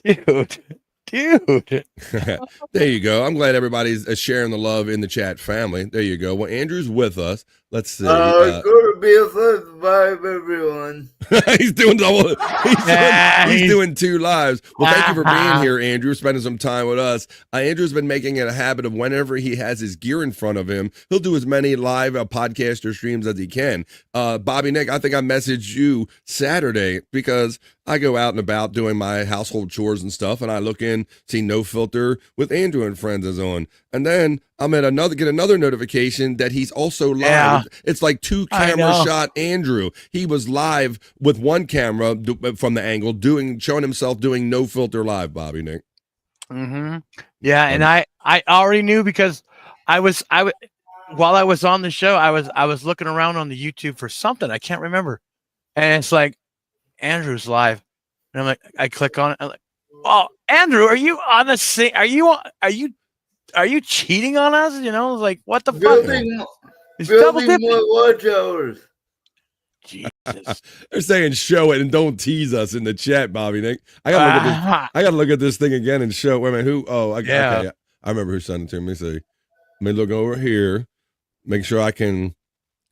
dude. There you go. I'm glad everybody's sharing the love in the chat family. There you go. Well, Andrew's with us. Let's see. It's going to be a first vibe, everyone. He's doing double. He's doing 2 lives. Well, thank you for being here, Andrew, spending some time with us. Andrew's been making it a habit of whenever he has his gear in front of him, he'll do as many live podcast or streams as he can. Bobby Nick, I think I messaged you Saturday because I go out and about doing my household chores and stuff, and I look in, see No Filter with Andrew and Friends is on. And then I'm at get another notification that he's also live. Yeah. It's like 2 camera shot Andrew. He was live with one camera from the angle showing himself doing No Filter live, Bobby Nick. Mm-hmm. Yeah, and I already knew because while I was on the show, I was looking around on the YouTube for something. I can't remember. And it's like Andrew's live. And I'm like, I click on it. I'm like, oh, Andrew, are you on the same? Are you cheating on us? You know, like what the fuck? It's double dipping. More watch hours. Jesus. They're saying show it and don't tease us in the chat, Bobby Nick. I gotta look at this thing again and show. Wait a minute, who? Oh, okay. I remember who sent it to me. Let me see. Let me look over here. Make sure I can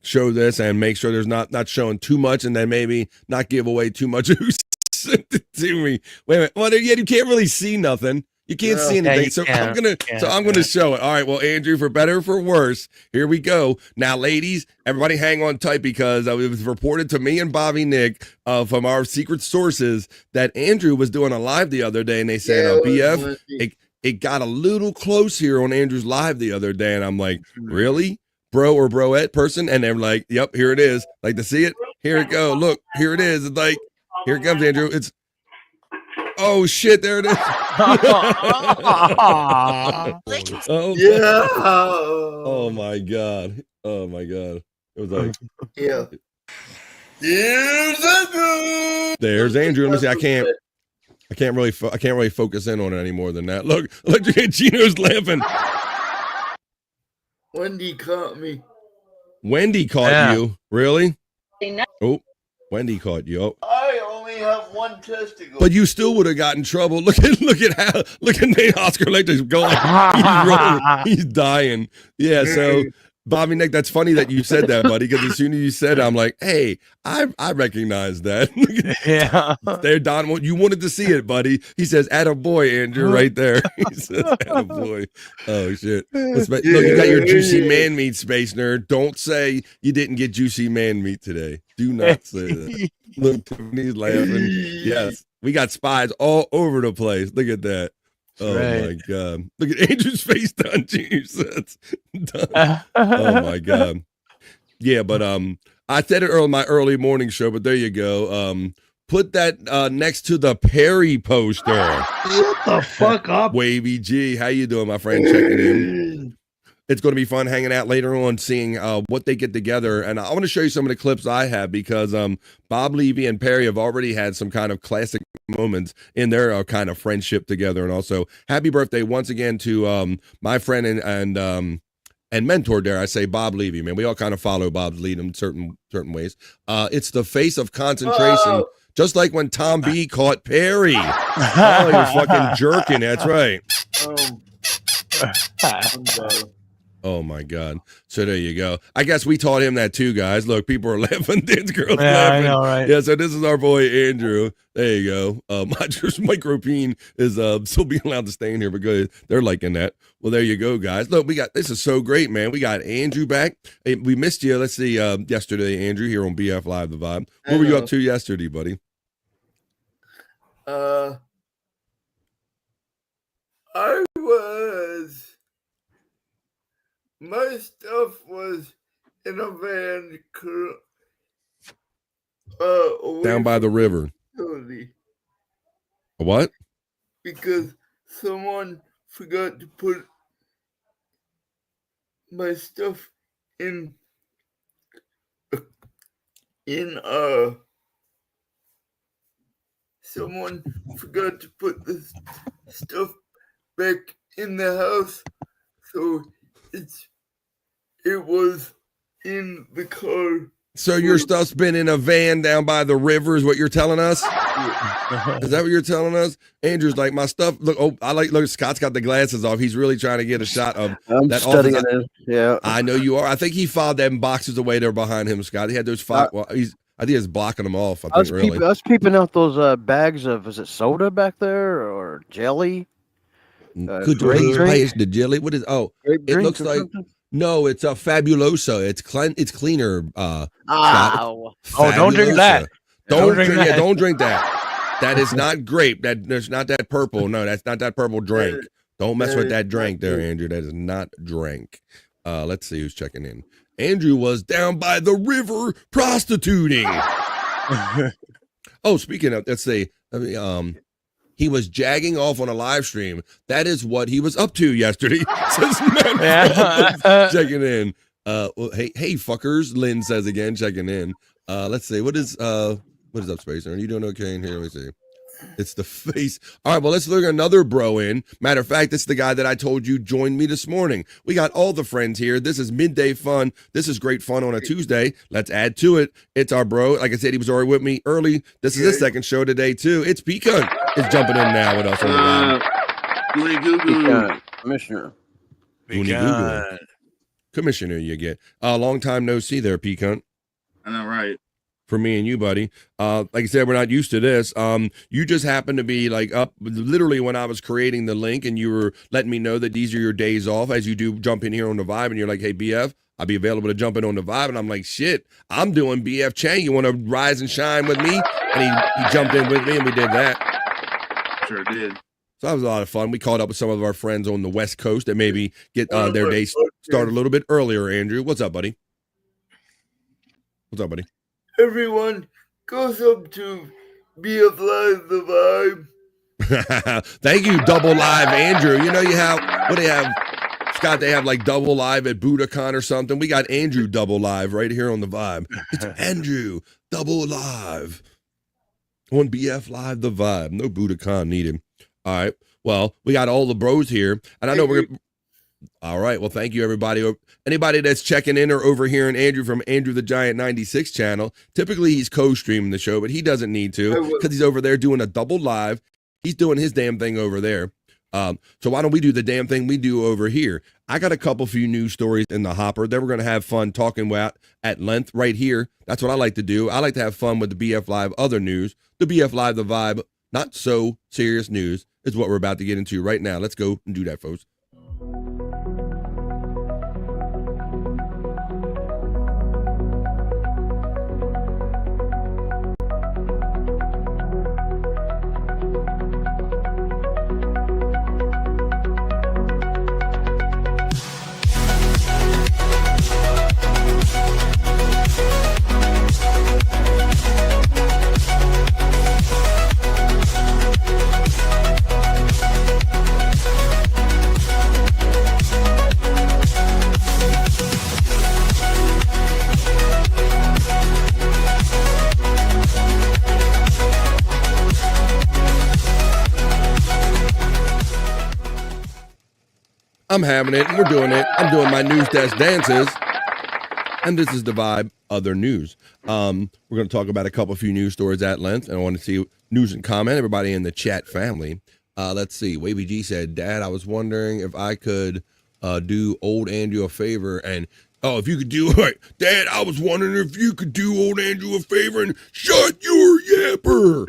show this and make sure there's not showing too much, and then maybe not give away too much who sent it to me. Wait a minute. Well, yeah, you can't really see nothing. You can't see anything, so I'm gonna show it. All right, well, Andrew, for better or for worse, here we go. Now, ladies, everybody hang on tight because it was reported to me and Bobby Nick from our secret sources that Andrew was doing a live the other day, and they said, BF, it got a little close here on Andrew's live the other day, and I'm like, really? Bro or broette person? And they're like, yep, here it is. Like to see it? Here it go. Look, here it is. It's like, here it comes, Andrew. It's oh shit, there it is. Oh yeah. Oh my god. Oh my god. It was like yeah. There's Andrew. Let me see. I can't really focus in on it any more than that. Look, Gino's laughing. Wendy caught me. Wendy caught you? Really? Oh, Wendy caught you. Oh. I only have one testicle. But you still would have gotten trouble. Look at Nate Oscar Lecter's going. He's rolling. He's dying. Yeah, so Bobby Nick, that's funny that you said that, buddy, because as soon as you said it, I'm like, hey, I recognize that. Yeah. There, Don, you wanted to see it, buddy. He says, attaboy, Andrew, right there. He says, attaboy. Oh, shit. Look, you got your juicy man meat, Space Nerd. Don't say you didn't get juicy man meat today. Do not say that. Look, he's laughing. Yes, we got spies all over the place. Look at that. Oh my god! Look at Andrew's face done. Jesus. Oh my god. Yeah, but I said it early in my early morning show, but there you go. Put that next to the Perry poster. Shut the fuck up. Wavy G, how you doing, my friend? Checking in. It's going to be fun hanging out later on, seeing what they get together. And I want to show you some of the clips I have because Bob Levy and Perry have already had some kind of classic moments in their kind of friendship together. And also, happy birthday once again to my friend and mentor, dare I say, Bob Levy. Man, we all kind of follow Bob's lead in certain ways. It's the face of concentration, just like when Tom B caught Perry. Oh, you're fucking jerking. That's right. Oh my god! So there you go. I guess we taught him that too, guys. Look, people are laughing. Dance girls laughing. I know, right? Yeah. So this is our boy Andrew. There you go. Micropene is still being allowed to stay in here, but good. They're liking that. Well, there you go, guys. Look, this is so great, man. We got Andrew back. Hey, we missed you. Let's see. Yesterday, Andrew here on BF Live the Vibe. What were you up to yesterday, buddy? I was. My stuff was in a van Down by the river. Facility. A what? Because someone forgot to put my stuff in someone forgot to put the stuff back in the house, so it was in the car. So your stuff's been in a van down by the river is what you're telling us? Is that what you're telling us? Andrew's like, my stuff, look, look, Scott's got the glasses off. He's really trying to get a shot of that studying it. Yeah. I know you are. I think he filed them boxes away there behind him, Scott. He had those five. I think he's blocking them off. I was peeping out those bags of, is it soda back there or jelly? Could you pass the jelly? What is? Oh, it looks like something? No, it's a Fabuloso. It's cleaner. Don't drink that. Don't drink that. That is not grape. There's not that purple. No, that's not that purple drink. Don't mess with that drink there, Andrew. That is not drink. Let's see who's checking in. Andrew was down by the river prostituting. Oh, speaking of, let's see. He was jagging off on a live stream. That is what he was up to yesterday. Says checking in. Well, hey, fuckers. Lynn says again, checking in. Let's see. What is up, Spacer? Are you doing okay in here? Let me see. It's the face. All right, well, let's look at another bro in. Matter of fact, this is the guy that I told you joined me this morning. We got all the friends here. This is midday fun. This is great fun on a Tuesday. Let's add to it. It's our bro. Like I said, he was already with me early. This is his second show today, too. It's Pecan. It's jumping in now with us on the line. Goonie Goo Goo. Commissioner. Goonie Goo Goo. commissioner you get. Long time no see there, Peacunt. I know, right? For me and you, buddy. Like I said, we're not used to this. You just happened to be like up literally when I was creating the link, and you were letting me know that these are your days off as you do jump in here on the Vibe, and you're like, hey, BF, I'll be available to jump in on the Vibe. And I'm like, shit, I'm doing BF Chang. You want to rise and shine with me? And he jumped in with me, and we did that. Sure did. So that was a lot of fun. We caught up with some of our friends on the West Coast that maybe get their day started a little bit earlier. Andrew, what's up, buddy? What's up, buddy? Everyone goes up to BF Live the Vibe. Thank you, Double Live Andrew. You know you have, what do they have? Scott, they have like Double Live at Budokan or something. We got Andrew Double Live right here on the Vibe. It's Andrew Double Live on BF Live the Vibe. No Budokan needed. All right. Well, we got all the bros here, and I know we're gonna. All right. Well, thank you, everybody. Anybody that's checking in or overhearing Andrew from Andrew the Giant 96 channel, typically he's co-streaming the show, but he doesn't need to because he's over there doing a double live. He's doing his damn thing over there. So why don't we do the damn thing we do over here? I got a few news stories in the hopper that we're going to have fun talking about at length right here. That's what I like to do. I like to have fun with the BF Live other news. The BF Live the Vibe, not so serious news is what we're about to get into right now. Let's go and do that, folks. I'm having it, and we're doing it. I'm doing my news desk dances, and this is the Vibe Other News. We're going to talk about a few news stories at length, and I want to see news and comment. Everybody in the chat family. Let's see. Wavy G said, Dad, I was wondering if I could do old Andrew a favor, and if you could do it. Dad, I was wondering if you could do old Andrew a favor and shut your yapper.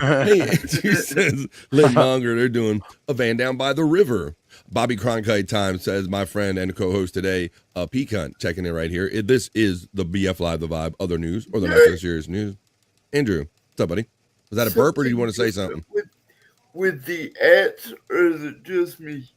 Hey, Andrew says, Lynn Monger, they're doing a van down by the river. Bobby Cronkite Time says, my friend and co-host today, Peacunt, checking in right here. This is the BF Live, the Vibe, other news, or the not so serious news. Andrew, what's up, buddy? Was that a burp, or do you want to say something? With the ads, or is it just me?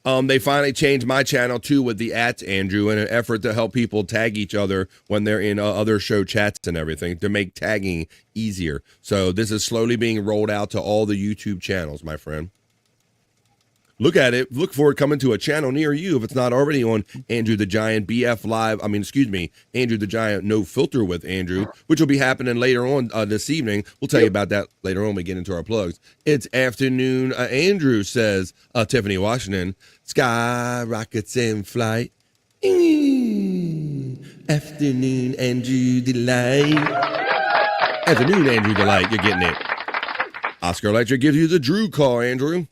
They finally changed my channel too with the @ Andrew in an effort to help people tag each other when they're in other show chats and everything to make tagging easier. So this is slowly being rolled out to all the YouTube channels, my friend. Look at it. Look for it coming to a channel near you if it's not already on Andrew the Giant BF Live. Andrew the Giant No Filter with Andrew, which will be happening later on this evening. We'll tell you about that later on when we get into our plugs. It's afternoon. Andrew says, Tiffany Washington, sky rockets in flight. Afternoon, Andrew Delight. Afternoon, Andrew Delight. You're getting it. Oscar Electric gives you the Drew call, Andrew.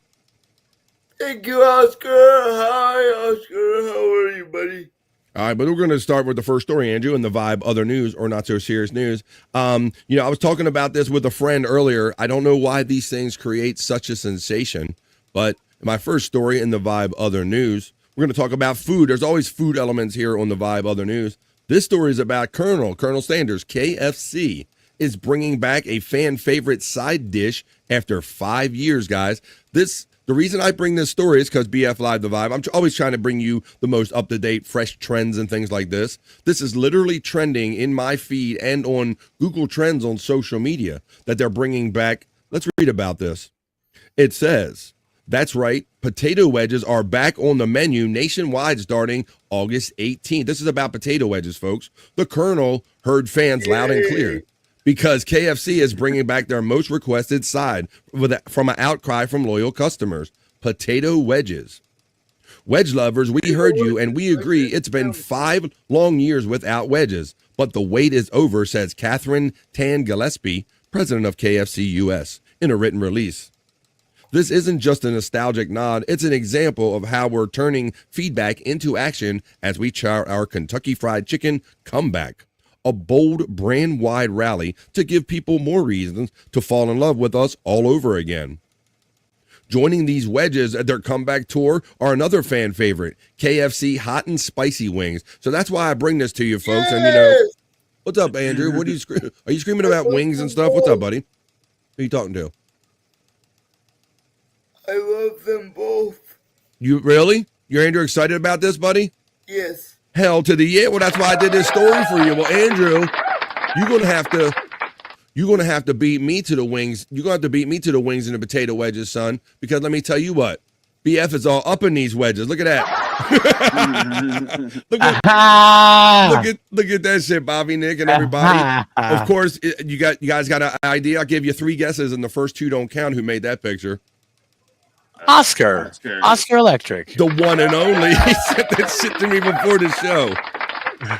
Thank you, Oscar. Hi, Oscar. How are you, buddy? All right, but we're going to start with the first story, Andrew, and the Vibe Other News, or not so serious news. I was talking about this with a friend earlier. I don't know why these things create such a sensation, but my first story in the Vibe Other News, we're going to talk about food. There's always food elements here on the Vibe Other News. This story is about Colonel Sanders, KFC, is bringing back a fan favorite side dish after 5 years, guys. The reason I bring this story is because BF Live the Vibe, I'm always trying to bring you the most up-to-date, fresh trends and things like this. This is literally trending in my feed and on Google Trends on social media that they're bringing back. Let's read about this. It says, that's right, potato wedges are back on the menu nationwide starting August 18th. This is about potato wedges, folks. The Colonel heard fans loud and clear, because KFC is bringing back their most requested side from an outcry from loyal customers, potato wedges. Wedge lovers, we heard you, and we agree it's been 5 long years without wedges, but the wait is over, says Catherine Tan Gillespie, president of KFC US, in a written release. This isn't just a nostalgic nod, it's an example of how we're turning feedback into action as we chart our Kentucky Fried Chicken comeback. A bold, brand-wide rally to give people more reasons to fall in love with us all over again. Joining these Wedges at their comeback tour are another fan favorite, KFC hot and spicy wings. So that's why I bring this to you folks. And what's up, Andrew? What are you screaming? Are you screaming about wings and stuff? What's up, buddy? Who are you talking to? I love them both. You really? You're Andrew excited about this, buddy? Yes. Hell to the yeah. Well, that's why I did this story for you. Well, Andrew, you're gonna have to beat me to the wings. You're gonna have to beat me to the wings and the potato wedges, son. Because let me tell you what, BF is all up in these wedges. Look at that. look at that shit, Bobby, Nick, and everybody. Of course, you guys got an idea. I'll give you 3 guesses, and the first 2 don't count. Who made that picture? Oscar Electric. The one and only. He said that shit to me before the show.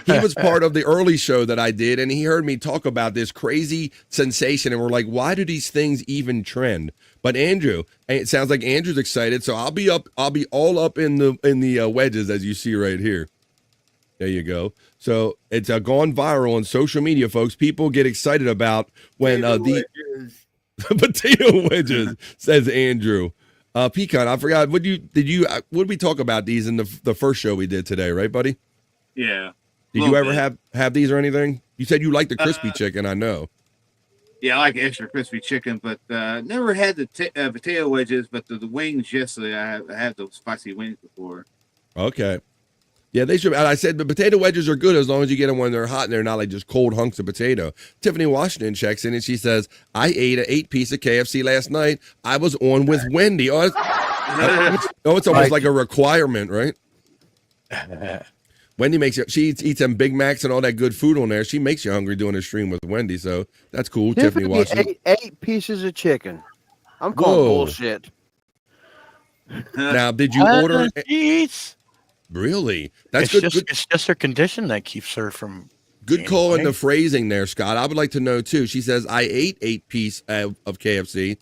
He was part of the early show that I did, and he heard me talk about this crazy sensation, and we're like, why do these things even trend? But Andrew, it sounds like Andrew's excited, so I'll be all up in the wedges, as you see right here. There you go. So it's gone viral on social media, folks. People get excited about when the potato wedges, says Andrew. Pecan, I forgot. What did we talk about these in the first show we did today, right, buddy? Yeah. Did you ever have these or anything? You said you like the crispy chicken, I know. Yeah, I like extra crispy chicken, but never had the potato wedges, but the wings, yes, I had those spicy wings before. Okay. Yeah, they should. And I said the potato wedges are good as long as you get them when they're hot and they're not like just cold hunks of potato. Tiffany Washington checks in and she says, I ate an 8-piece of KFC last night. I was on with Wendy. Oh, it's almost like a requirement, right? Wendy she eats them Big Macs and all that good food on there. She makes you hungry doing a stream with Wendy, so that's cool. Tiffany Washington. 8 pieces of chicken. I'm calling bullshit. Now, did you order? Really? That's good. It's just her condition that keeps her from. Good call in the phrasing there, Scott. I would like to know too. She says, "I ate 8 pieces of KFC."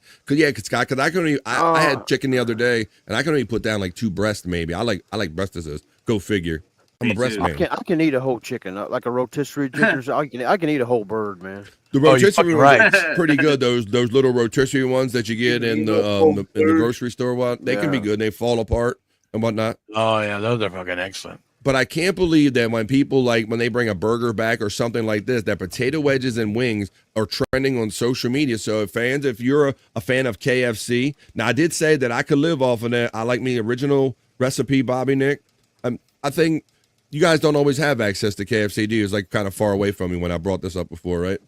Scott, because I had chicken the other day, and I can only put down like 2 breasts, maybe. I like breasts. Go figure. I'm a breast man. I can eat a whole chicken, like a rotisserie chicken. I can eat a whole bird, man. The rotisserie ones are pretty good. Those little rotisserie ones that you get in the grocery store. They can be good. They fall apart and whatnot. Oh yeah, those are fucking excellent. But I can't believe that when people when they bring a burger back or something like this, that potato wedges and wings are trending on social media. So if you're a fan of KFC, now I did say that I could live off of that. I like me original recipe, Bobby, Nick. I think you guys don't always have access to KFC, do you? It's like kind of far away from me when I brought this up before, right?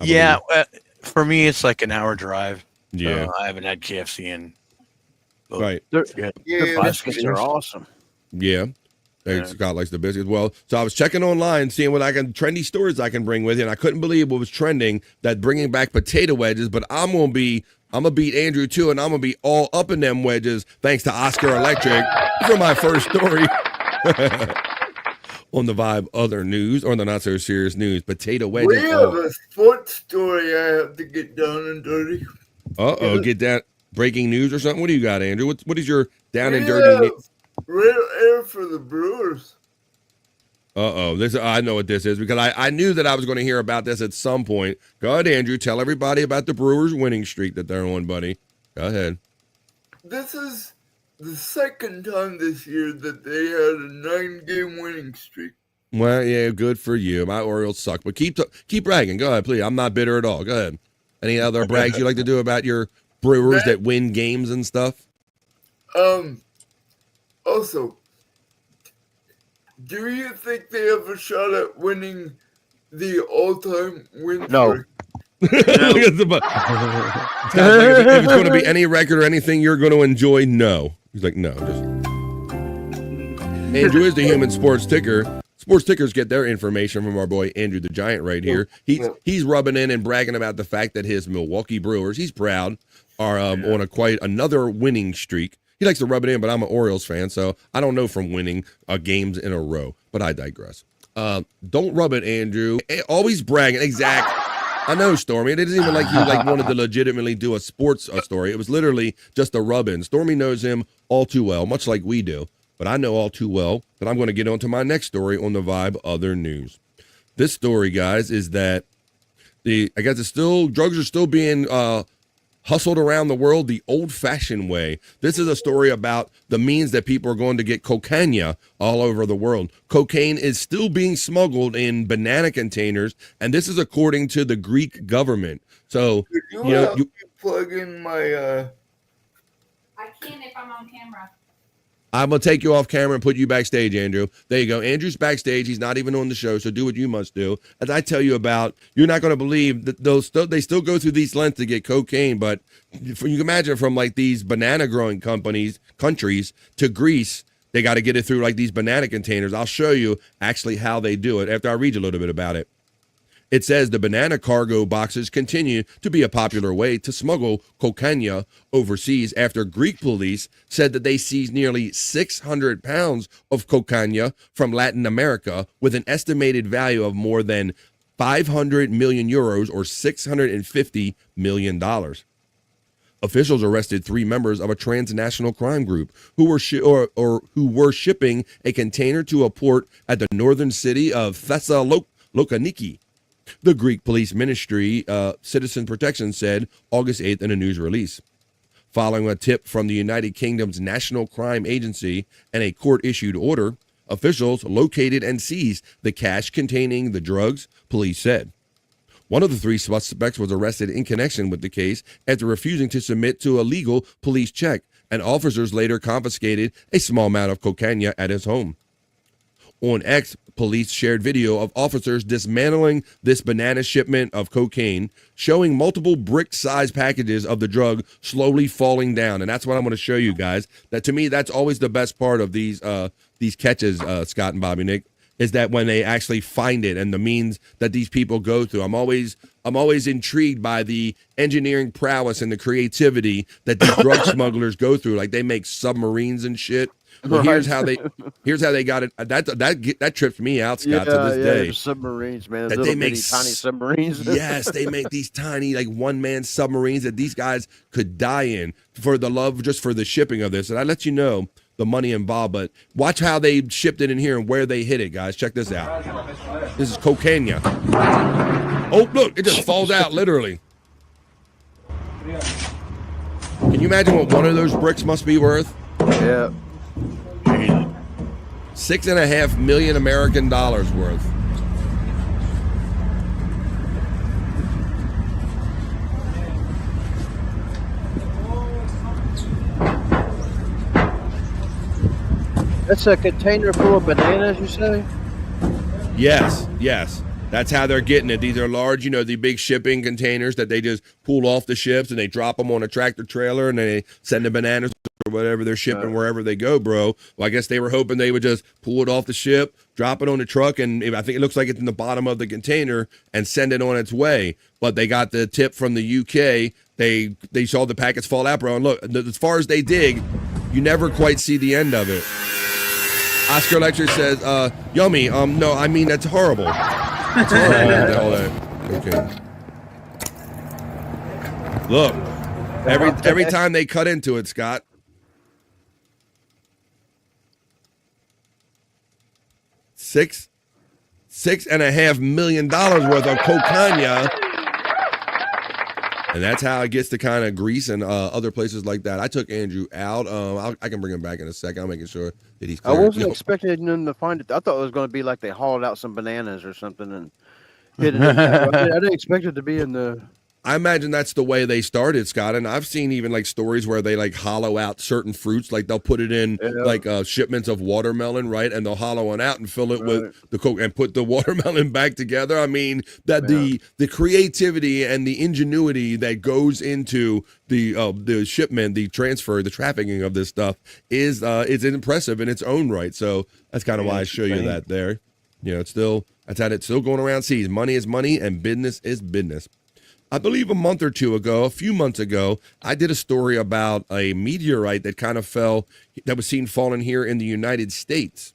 Yeah, for me, it's like an hour drive. Yeah. I haven't had KFC in. Right. Their biscuits are awesome. Yeah. Scott likes the biscuits. Well, so I was checking online, seeing what trendy stories I can bring with you, and I couldn't believe what was trending, that bringing back potato wedges, but I'm going to beat Andrew too, and I'm going to be all up in them wedges thanks to Oscar Electric for my first story. On the Vibe other news, or the not so serious news, potato wedges. We have a sports story I have to get down and dirty. Get that breaking news or something? What do you got, Andrew? What is your down and dirty news? Real air for the Brewers. I know what this is because I knew that I was going to hear about this at some point. Go ahead, Andrew. Tell everybody about the Brewers winning streak that they're on, buddy. Go ahead. This is the second time this year that they had a 9-game winning streak. Well, yeah, good for you. My Orioles suck, but keep bragging. Go ahead, please. I'm not bitter at all. Go ahead. Any other brags you like to do about your Brewers that win games and stuff? Also, do you think they have a shot at winning the all-time win streak? No. If it's going to be any record or anything you're going to enjoy, no. He's like, no. Andrew is the human sports ticker. Sports tickers get their information from our boy Andrew the Giant right here. He's rubbing in and bragging about the fact that his Milwaukee Brewers, he's proud, are on quite another winning streak. He likes to rub it in, but I'm an Orioles fan, so I don't know from winning games in a row. But I digress. Don't rub it, Andrew. Always bragging. Exact. I know, Stormy. It isn't even like he like wanted to legitimately do a sports story. It was literally just a rub-in. Stormy knows him all too well, much like we do. But I know all too well that I'm going to get on to my next story on the Vibe Other News. This story, guys, is that drugs are still being hustled around the world the old-fashioned way. This is a story about the means that people are going to get cocaine all over the world. Cocaine is still being smuggled in banana containers, and this is according to the Greek government. So, you plug in my. I can if I'm on camera. I'm going to take you off camera and put you backstage, Andrew. There you go. Andrew's backstage. He's not even on the show, so do what you must do. As I tell you about, you're not going to believe that they still go through these lengths to get cocaine, but you can imagine from like these banana growing countries to Greece, they got to get it through like these banana containers. I'll show you actually how they do it after I read you a little bit about it. It says the banana cargo boxes continue to be a popular way to smuggle cocaine overseas after Greek police said that they seized nearly 600 pounds of cocaine from Latin America with an estimated value of more than 500 million euros or $650 million. Officials arrested 3 members of a transnational crime group who were shipping a container to a port at the northern city of Thessaloniki. The Greek Police Ministry Citizen Protection said August 8th in a news release. Following a tip from the United Kingdom's National Crime Agency and a court-issued order, officials located and seized the cache containing the drugs, police said. One of the 3 suspects was arrested in connection with the case after refusing to submit to a legal police check, and officers later confiscated a small amount of cocaine at his home. On X, police shared video of officers dismantling this banana shipment of cocaine, showing multiple brick-sized packages of the drug slowly falling down. And that's what I'm going to show you guys. That to me, that's always the best part of these catches, Scott and Bobby Nick, is that when they actually find it and the means that these people go through. I'm always intrigued by the engineering prowess and the creativity that these drug smugglers go through. Like they make submarines and shit. Well, here's how they got it. That trips me out, Scott, to this day. Submarines, man. That they make tiny submarines. Yes, they make these tiny, like one-man submarines that these guys could die in for the love, just for the shipping of this. And I let you know the money involved, but watch how they shipped it in here and where they hit it, guys. Check this out. This is cocaine. Oh, look, it just falls out, literally. Can you imagine what one of those bricks must be worth? Yeah. $6.5 million American dollars worth. That's a container full of bananas, you say? Yes. That's how they're getting it. These are large, the big shipping containers that they just pull off the ships and they drop them on a tractor trailer and they send the bananas or whatever they're shipping wherever they go, bro. Well, I guess they were hoping they would just pull it off the ship, drop it on the truck, and I think it looks like it's in the bottom of the container and send it on its way. But they got the tip from the UK. They saw the packets fall out, bro. And look, as far as they dig, you never quite see the end of it. Oscar Lecter says, yummy. No, I mean, that's horrible. That's horrible. All that. Okay. Look, every time they cut into it, Scott. $6.5 million worth of cocaine. And that's how it gets to kind of Greece and other places like that. I took Andrew out. I can bring him back in a second. I'm making sure that he's clear. I wasn't expecting them to find it. I thought it was going to be like they hauled out some bananas or something and hid it. I didn't expect it to be in the... I imagine that's the way they started, Scott. And I've seen even like stories where they like hollow out certain fruits. Like they'll put it in like shipments of watermelon, right? And they'll hollow one out and fill it with the coke and put the watermelon back together. I mean, that the creativity and the ingenuity that goes into the shipment, the transfer, the trafficking of this stuff is it's impressive in its own right. So that's kind of why I show you that there. It's still, that's how it's still going around seas. Money is money and business is business. I believe a few months ago, I did a story about a meteorite that kind of that was seen falling here in the United States.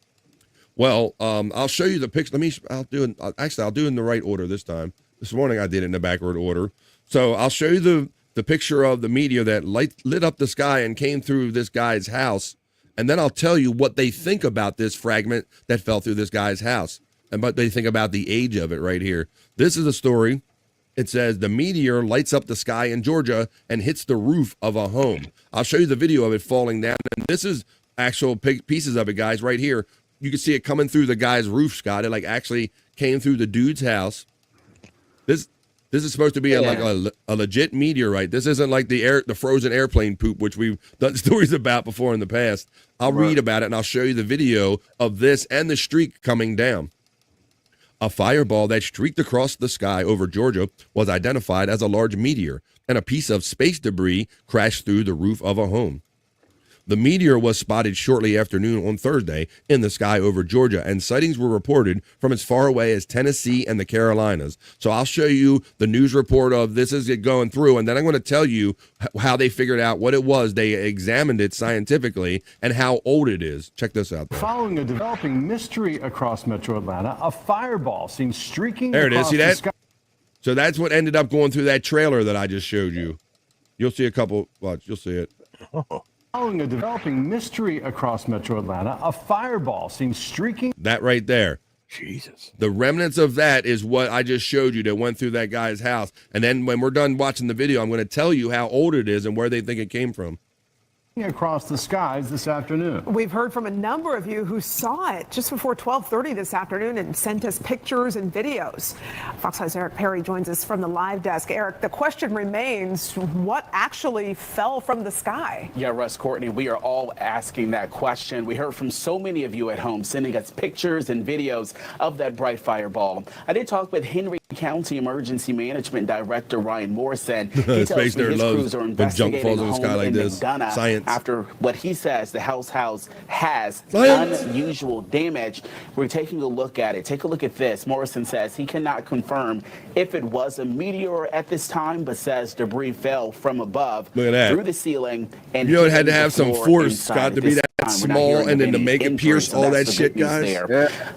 Well, I'll show you the picture. I'll do it in the right order this time. This morning I did it in the backward order. So I'll show you the picture of the meteor that lit up the sky and came through this guy's house. And then I'll tell you what they think about this fragment that fell through this guy's house and what they think about the age of it right here. This is a story. It says the meteor lights up the sky in Georgia and hits the roof of a home. I'll show you the video of it falling down. And this is actual pieces of it, guys, right here. You can see it coming through the guy's roof, Scott. It like actually came through the dude's house. This is supposed to be a legit meteorite. This isn't like the frozen airplane poop, which we've done stories about before in the past. I'll read about it and I'll show you the video of this and the streak coming down. A fireball that streaked across the sky over Georgia was identified as a large meteor, and a piece of space debris crashed through the roof of a home. The meteor was spotted shortly after noon on Thursday in the sky over Georgia, and sightings were reported from as far away as Tennessee and the Carolinas. So I'll show you the news report of this as it going through, and then I'm going to tell you how they figured out what it was. They examined it scientifically and how old it is. Check this out. Following a developing mystery across metro Atlanta, a fireball seen streaking there it is. across See the that? sky. So that's what ended up going through that trailer that I just showed you. You'll see a couple. Watch, you'll see it. Following a developing mystery across metro Atlanta, a fireball seen streaking. That right there. Jesus. The remnants of that is what I just showed you that went through that guy's house. And then when we're done watching the video, I'm going to tell you how old it is and where they think it came from. Across the skies this afternoon. We've heard from a number of you who saw it just before 12:30 this afternoon and sent us pictures and videos. Fox News' Eric Perry joins us from the live desk. Eric, the question remains, what actually fell from the sky? Yeah, Russ, Courtney, we are all asking that question. We heard from so many of you at home sending us pictures and videos of that bright fireball. I did talk with Henry County Emergency Management Director Ryan Morrison. He tells me his crews are investigating a home in McDonough Science. after what he says the house has unusual damage. We're taking a look at it. Take a look at this. Morrison says he cannot confirm if it was a meteor at this time, but says debris fell from above through the ceiling. And you know, it had to have some force, Scott, to be that small and then to make it pierce all that shit, guys.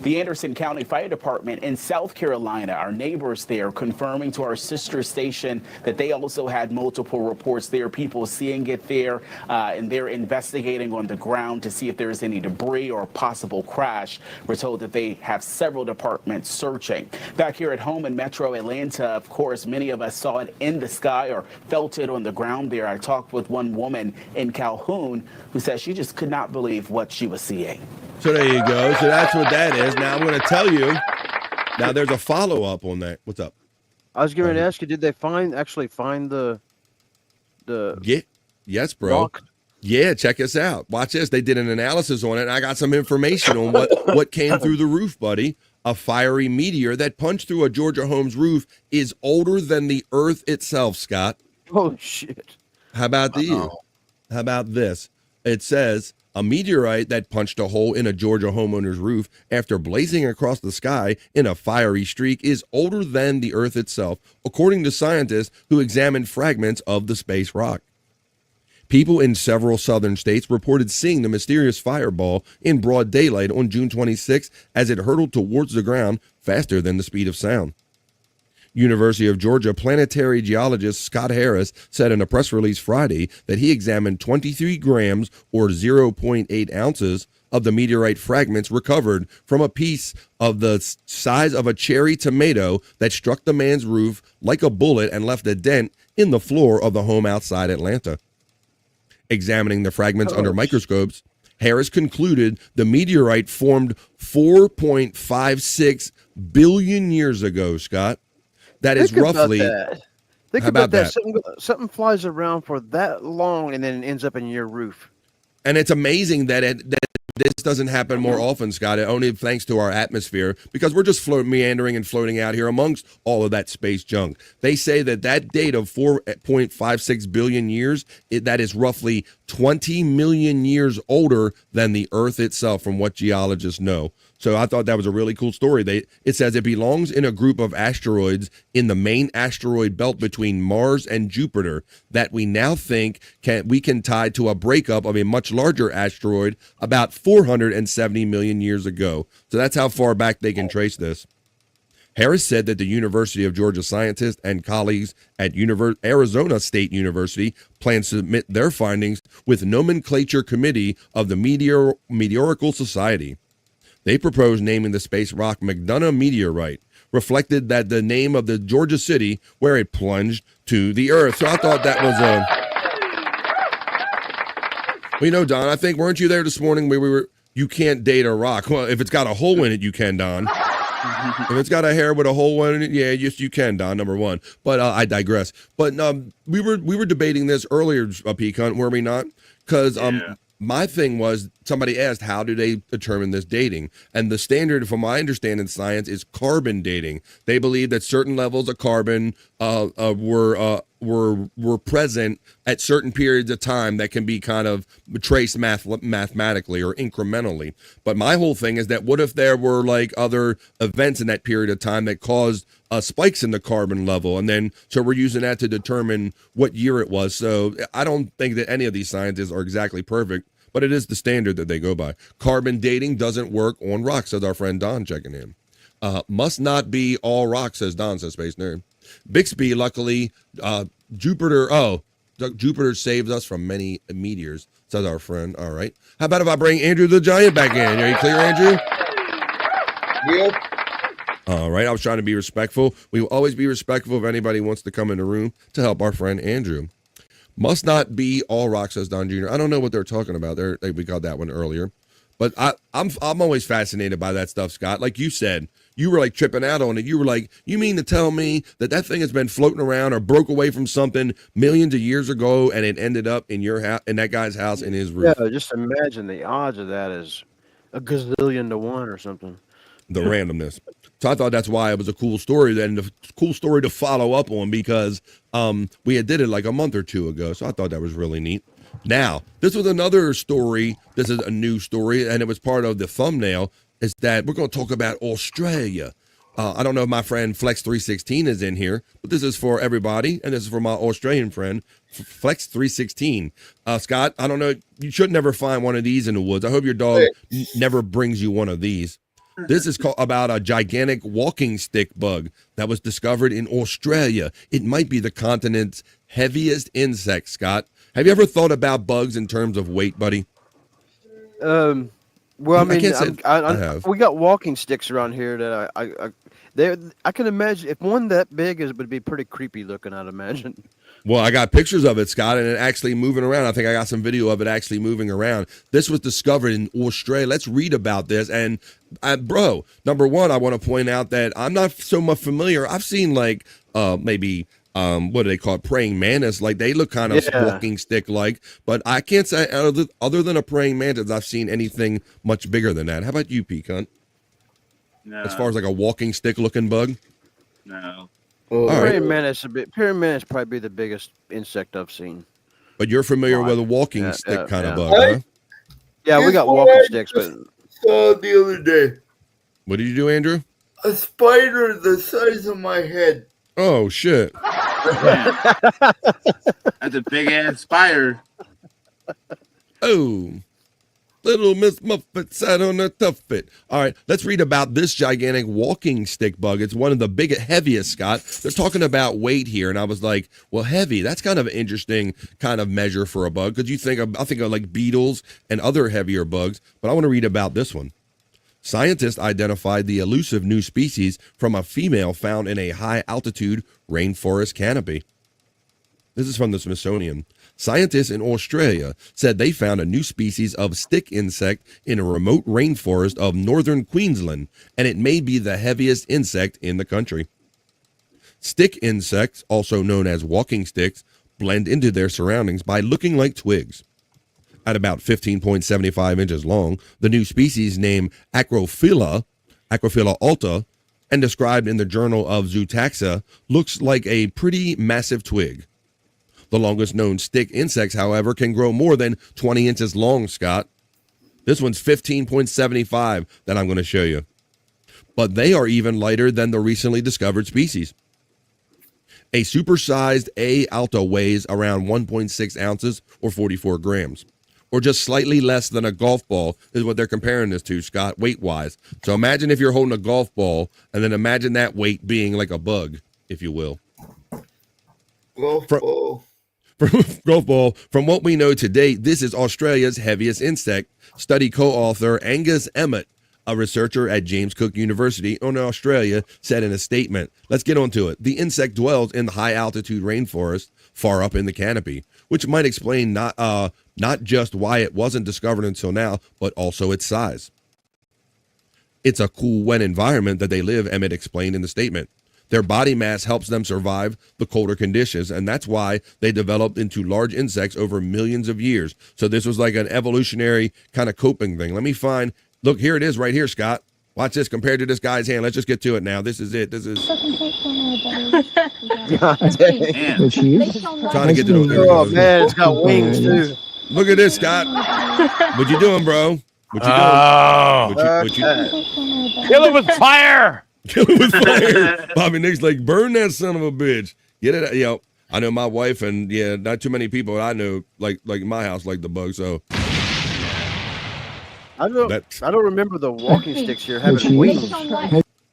The Anderson County Fire Department in South Carolina, our neighbors there, confirming to our sister station that they also had multiple reports there, people seeing it there, and they're investigating on the ground to see if there's any debris or possible crash. We're told that they have several departments searching. Back here at home in Metro Atlanta, of course, many of us saw it in the sky or felt it on the ground there. I talked with one woman in Calhoun who says she just could not believe what she was seeing. So there you go. So that's what that is. Now I'm going to tell you. Now there's a follow-up on that. What's up? I was going to ask you, did they actually find the yes, bro. rock? Yeah, check us out. Watch this. They did an analysis on it, and I got some information on what came through the roof, buddy. A fiery meteor that punched through a Georgia home's roof is older than the Earth itself, Scott. Oh, shit. How about these? How about this? It says a meteorite that punched a hole in a Georgia homeowner's roof after blazing across the sky in a fiery streak is older than the Earth itself, according to scientists who examined fragments of the space rock. People in several southern states reported seeing the mysterious fireball in broad daylight on June 26 as it hurtled towards the ground faster than the speed of sound. University of Georgia planetary geologist Scott Harris said in a press release Friday that he examined 23 grams or 0.8 ounces of the meteorite fragments recovered from a piece of the size of a cherry tomato that struck the man's roof like a bullet and left a dent in the floor of the home outside Atlanta. Examining the fragments under microscopes, Harris concluded the meteorite formed 4.56 billion years ago, Scott. That is roughly. Think about that. Something flies around for that long and then it ends up in your roof. And it's amazing that this doesn't happen more often, Scott, only thanks to our atmosphere, because we're just meandering and floating out here amongst all of that space junk. They say that date of 4.56 billion years, that is roughly 20 million years older than the Earth itself, from what geologists know. So I thought that was a really cool story. It says it belongs in a group of asteroids in the main asteroid belt between Mars and Jupiter that we now think we can tie to a breakup of a much larger asteroid about 470 million years ago. So that's how far back they can trace this. Harris said that the University of Georgia scientists and colleagues at Arizona State University plan to submit their findings with nomenclature committee of the Meteorical Society. They proposed naming the space rock McDonough meteorite, reflected that the name of the Georgia city where it plunged to the earth. So I thought that was well, you know, Don, I think, weren't you there this morning where we were, you can't date a rock. Well, if it's got a hole in it, you can, Don. If it's got a hair with a hole in it, yeah, yes, you can, Don, number one. But I digress. But we were debating this earlier, Pecan, were we not? Because my thing was, somebody asked, how do they determine this dating? And the standard, from my understanding, science is carbon dating. They believe that certain levels of carbon were present at certain periods of time that can be kind of traced mathematically or incrementally. But my whole thing is that what if there were like other events in that period of time that caused spikes in the carbon level, and then so we're using that to determine what year it was. So I don't think that any of these scientists are exactly perfect, but it is the standard that they go by. Carbon dating doesn't work on rocks, says our friend Don checking in. Must not be all rocks, says Don, says Space Nerd. Bixby, luckily, Jupiter saves us from many meteors, says our friend. All right. How about if I bring Andrew the Giant back in? Are you clear, Andrew? Yep. All right. I was trying to be respectful. We will always be respectful if anybody wants to come in the room to help our friend Andrew. Must not be all rocks, says Don Jr. I don't know what they're talking about. We got that one earlier. But I'm always fascinated by that stuff, Scott. Like you said, you were like tripping out on it. You were like, you mean to tell me that thing has been floating around or broke away from something millions of years ago and it ended up in your house, in that guy's house, in his roof? Yeah, just imagine the odds of that is a gazillion to one or something. The randomness. So I thought that's why it was a cool story, and a cool story to follow up on, because we had did it like a month or two ago. So I thought that was really neat. Now, this was another story. This is a new story, and it was part of the thumbnail, is that we're going to talk about Australia. I don't know if my friend Flex316 is in here, but this is for everybody, and this is for my Australian friend, Flex316. Scott, I don't know. You should never find one of these in the woods. I hope your dog never brings you one of these. This is about a gigantic walking stick bug that was discovered in Australia. It might be the continent's heaviest insect, Scott. Have you ever thought about bugs in terms of weight, buddy? Well, I mean, I have. We got walking sticks around here that I can imagine if one that big would be pretty creepy looking, I'd imagine. Well, I got pictures of it, Scott, and it actually moving around. I think I got some video of it actually moving around. This was discovered in Australia. Let's read about this. And bro, number one, I want to point out that I'm not so much familiar. I've seen like maybe what do they call it? Praying mantis. Like they look kind of walking stick like, but I can't say other than a praying mantis, I've seen anything much bigger than that. How about you, Pecan? No. As far as like a walking stick looking bug? No. Praying mantis probably be the biggest insect I've seen. But you're familiar with a walking stick kind of bug, huh? Yeah, we got walking sticks, but saw the other day. What did you do, Andrew? A spider the size of my head. Oh shit! That's a big ass spider. Oh, little Miss Muffet sat on a tuffet. All right, let's read about this gigantic walking stick bug. It's one of the biggest, heaviest, Scott. They're talking about weight here, and I was like, well, heavy. That's kind of an interesting kind of measure for a bug, because I think of like beetles and other heavier bugs, but I want to read about this one. Scientists identified the elusive new species from a female found in a high-altitude rainforest canopy. This is from the Smithsonian. Scientists in Australia said they found a new species of stick insect in a remote rainforest of northern Queensland, and it may be the heaviest insect in the country. Stick insects, also known as walking sticks, blend into their surroundings by looking like twigs. At about 15.75 inches long, the new species, named Acrophila alta, and described in the Journal of Zootaxa, looks like a pretty massive twig. The longest known stick insects, however, can grow more than 20 inches long, Scott. This one's 15.75 that I'm going to show you. But they are even lighter than the recently discovered species. A supersized A. alta weighs around 1.6 ounces or 44 grams. or just slightly less than a golf ball is what they're comparing this to, Scott, weight-wise. So imagine if you're holding a golf ball, and then imagine that weight being like a bug, if you will. Golf ball. Golf ball. From what we know to date, this is Australia's heaviest insect. Study co-author Angus Emmett, a researcher at James Cook University in Australia, said in a statement. Let's get on to it. The insect dwells in the high-altitude rainforest far up in the canopy, which might explain not just why it wasn't discovered until now, but also its size. It's a cool, wet environment that they live, Emmett explained in the statement. Their body mass helps them survive the colder conditions, and that's why they developed into large insects over millions of years. So this was like an evolutionary kind of coping thing. Let me find, look, here it is right here, Scott. Watch this compared to this guy's hand. Let's just get to it now. This is it. This is. Trying to get to the. Oh, man, it's got wings, too. Look at this, Scott. What you doing, bro? What you doing? What you Kill it with fire. Kill it with fire. Bobby Nick's like, burn that son of a bitch. Get it out. You know, I know my wife and not too many people I know like in my house like the bug. So I don't remember the walking sticks here having wings.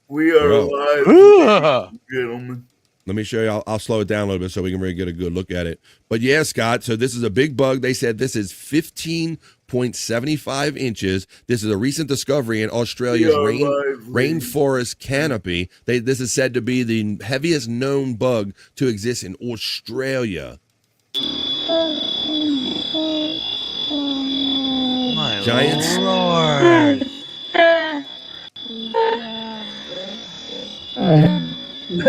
We are alive, gentlemen. Let me show you. I'll slow it down a little bit so we can really get a good look at it. But yeah, Scott, so this is a big bug. They said this is 15.75 inches. This is a recent discovery in Australia's rainforest canopy. This is said to be the heaviest known bug to exist in Australia. My Giants. Lord.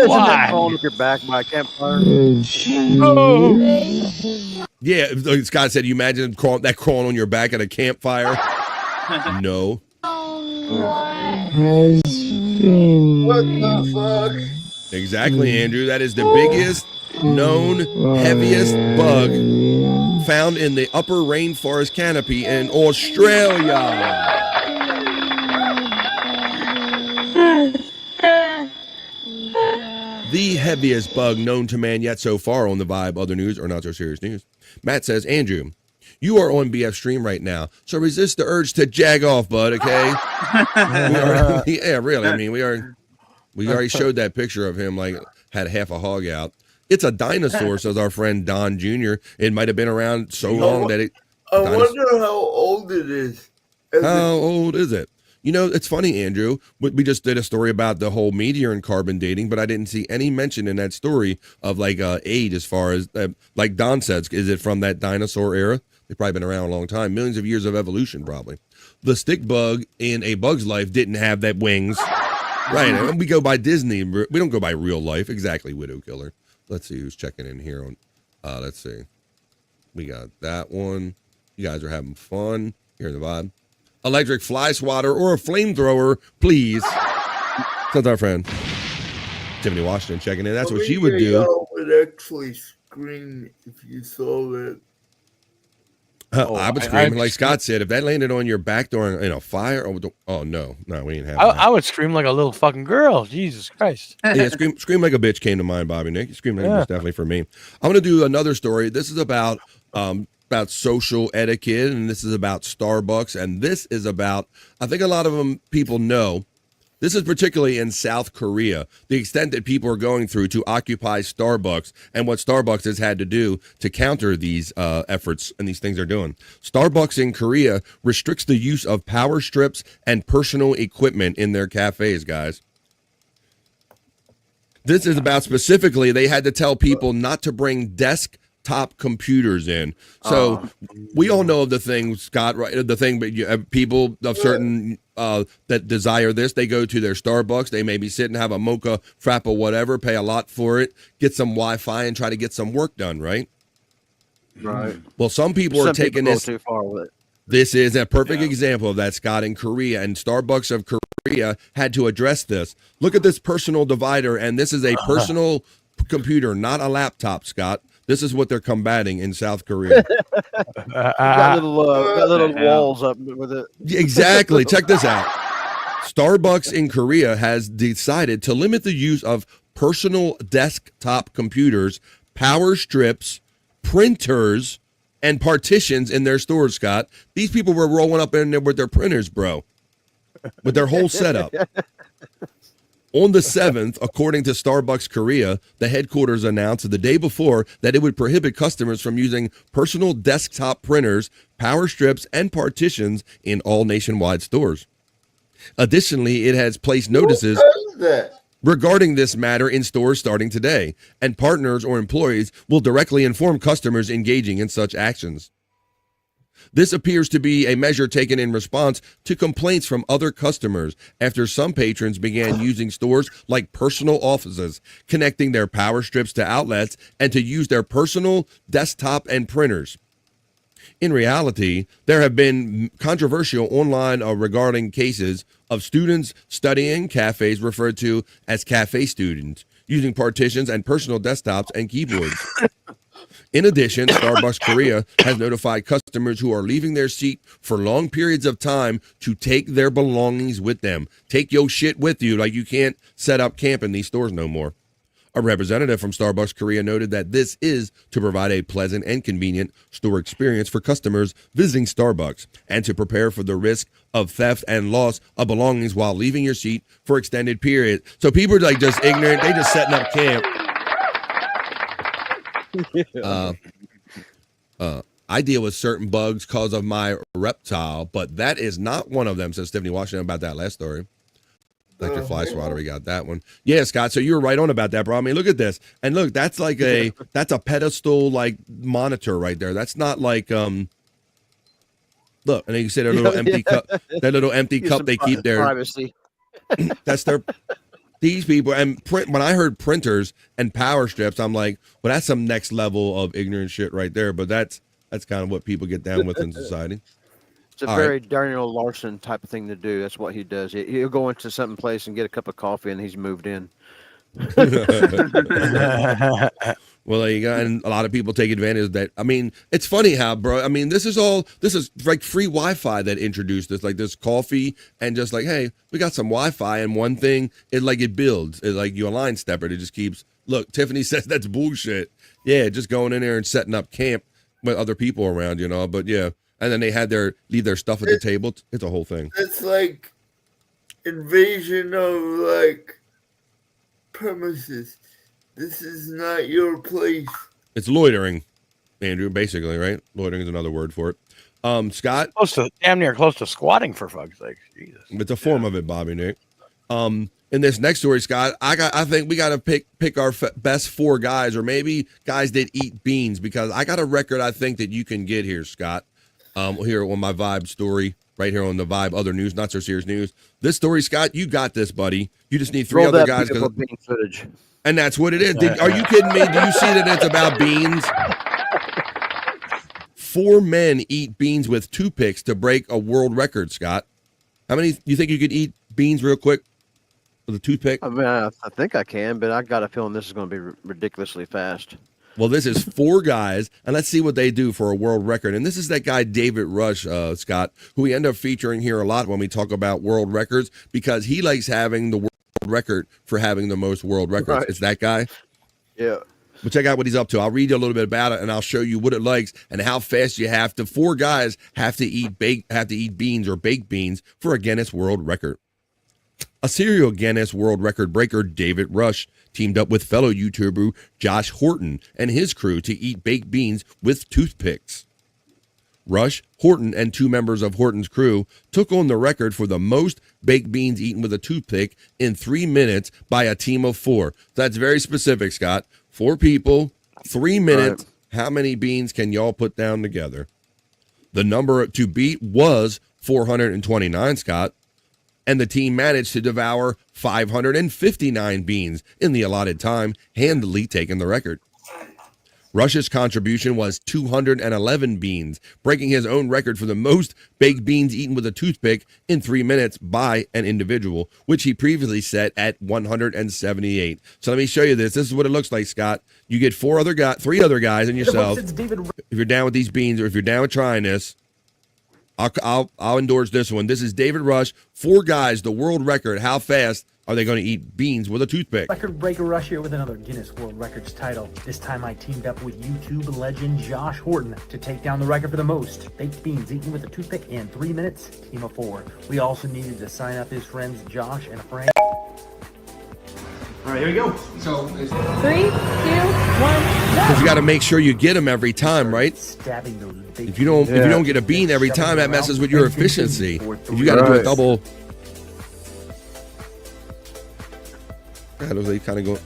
Why? Crawling up your back by a campfire. Yeah, like Scott said, you imagine crawling on your back at a campfire? No. What the fuck? Exactly, Andrew. That is the biggest known, heaviest bug found in the upper rainforest canopy in Australia. The heaviest bug known to man yet so far on the Vibe, other news or not so serious news. Matt says, Andrew, you are on BF stream right now, so resist the urge to jag off, bud, okay? Yeah, really. I mean, we already showed that picture of him, like, had half a hog out. It's a dinosaur, says our friend Don Jr. It might have been around so long that it... I wonder how old it is. How old is it? You know, it's funny, Andrew. We just did a story about the whole meteor and carbon dating, but I didn't see any mention in that story of like age as far as, like Don says, is it from that dinosaur era? They've probably been around a long time. Millions of years of evolution, probably. The stick bug in A Bug's Life didn't have that wings. Right. And we go by Disney. We don't go by real life. Exactly, Widow Killer. Let's see who's checking in here. Let's see. We got that one. You guys are having fun. Hearing the vibe. Electric fly swatter or a flamethrower, please. That's our friend Tiffany Washington checking in. That's what she would do. I would actually scream if you saw that. I would scream, like Scott said, if that landed on your back door in a fire. Oh no, we ain't having that. I would scream like a little fucking girl. Jesus Christ. Yeah, scream like a bitch came to mind, Bobby Nick. You scream like a bitch, definitely for me. I'm gonna do another story. This is about social etiquette, and this is about Starbucks, and this is about, I think a lot of people know, this is particularly in South Korea, the extent that people are going through to occupy Starbucks and what Starbucks has had to do to counter these efforts and these things they're doing. Starbucks in Korea restricts the use of power strips and personal equipment in their cafes, guys. This is about specifically, they had to tell people not to bring desktop computers in. So we all know of the thing, Scott, right? The thing, but people of certain that desire this, they go to their Starbucks, they maybe sit and have a mocha frappa or whatever, pay a lot for it, get some Wi-Fi and try to get some work done, right? Right. Well, some people are taking this too far with it. This is a perfect example of that, Scott, in Korea, and Starbucks of Korea had to address this. Look at this personal divider, and this is a personal computer, not a laptop, Scott. This is what they're combating in South Korea. Got little walls up with it. Exactly. Check this out. Starbucks in Korea has decided to limit the use of personal desktop computers, power strips, printers, and partitions in their stores, Scott. These people were rolling up in there with their printers, bro, with their whole setup. On the 7th, according to Starbucks Korea, the headquarters announced the day before that it would prohibit customers from using personal desktop printers, power strips, and partitions in all nationwide stores. Additionally, it has placed notices regarding this matter in stores starting today, and partners or employees will directly inform customers engaging in such actions. This appears to be a measure taken in response to complaints from other customers after some patrons began using stores like personal offices, connecting their power strips to outlets, and to use their personal desktop and printers. In reality, there have been controversial online regarding cases of students studying cafes referred to as cafe students, using partitions and personal desktops and keyboards. In addition, Starbucks Korea has notified customers who are leaving their seat for long periods of time to take their belongings with them. Take your shit with you, like you can't set up camp in these stores no more. A representative from Starbucks Korea noted that this is to provide a pleasant and convenient store experience for customers visiting Starbucks and to prepare for the risk of theft and loss of belongings while leaving your seat for extended periods. So people are like just ignorant. They just setting up camp. I deal with certain bugs because of my reptile, but that is not one of them, says Stephanie Washington about that last story. Electric fly swatter, we got that one. Yeah, Scott, so you were right on about that, bro. I mean, look at this. And look, that's like that's a pedestal like monitor right there. That's not like look, and then you see that little empty cup, that little empty cup they keep there. Privacy. That's their these people, and when I heard printers and power strips, I'm like, well, that's some next level of ignorant shit right there. But that's kind of what people get down with in society. It's a very Daniel Larson type of thing to do. That's what he does. He'll go into some place and get a cup of coffee, and he's moved in. Well, there you go. And a lot of people take advantage of that. I mean, it's funny how, bro, I mean, this is like free Wi-Fi that introduced this, like this coffee and just like, hey, we got some Wi-Fi, and one thing, it builds. It's like you a line stepper. It just keeps, look, Tiffany says that's bullshit. Yeah, just going in there and setting up camp with other people around, you know, but yeah. And then they had leave their stuff at the table. It's a whole thing. It's like invasion of like premises. This is not your place. It's loitering, Andrew, basically, right? Loitering is another word for it. Scott? Damn near close to squatting, for fuck's sake. Jesus. It's a form of it, Bobby Nick. In this next story, Scott, I think we got to pick our best 4 guys, or maybe guys that eat beans, because I got a record I think that you can get here, Scott. Here on my Vibe story, right here on the Vibe Other News, Not So Serious News. This story, Scott, you got this, buddy. You just need 3 other guys. Bean footage. And that's what it is. Are you kidding me? Do you see that it's about beans? 4 men eat beans with toothpicks to break a world record, Scott. How many you think you could eat beans real quick with a toothpick? I mean, I think I can, but I got a feeling this is going to be ridiculously fast. Well, this is 4 guys, and let's see what they do for a world record. And this is that guy, David Rush, Scott, who we end up featuring here a lot when we talk about world records, because he likes having the world record for having the most world records. Right. It's that guy. Yeah. But check out what he's up to. I'll read you a little bit about it, and I'll show you what it likes and how fast you have to. 4 guys have to eat beans or baked beans for a Guinness World Record. A serial Guinness World Record breaker, David Rush, teamed up with fellow YouTuber Josh Horton and his crew to eat baked beans with toothpicks. Rush, Horton, and 2 members of Horton's crew took on the record for the most baked beans eaten with a toothpick in 3 minutes by a team of 4. That's very specific, Scott. 4 people, 3 minutes. Right. How many beans can y'all put down together? The number to beat was 429, Scott. And the team managed to devour 559 beans in the allotted time, handily taking the record. Rush's contribution was 211 beans, breaking his own record for the most baked beans eaten with a toothpick in 3 minutes by an individual, which he previously set at 178. So let me show you this. This is what it looks like, Scott. You get 3 other guys and yourself. If you're down with these beans, or if you're down with trying this, I'll endorse this one. This is David Rush, 4 guys, the world record. How fast are they going to eat beans with a toothpick? Record breaker rush here with another Guinness World Records title. This time I teamed up with YouTube legend Josh Horton to take down the record for the most baked beans eaten with a toothpick in 3 minutes. Team of 4. We also needed to sign up his friends Josh and Frank. All right, here we go. So, 3, 2, 1. Because you got to make sure you get them every time, right? Stabbing those If you don't get a bean every time, that messes with your efficiency. If you got to do a double. He kind of go.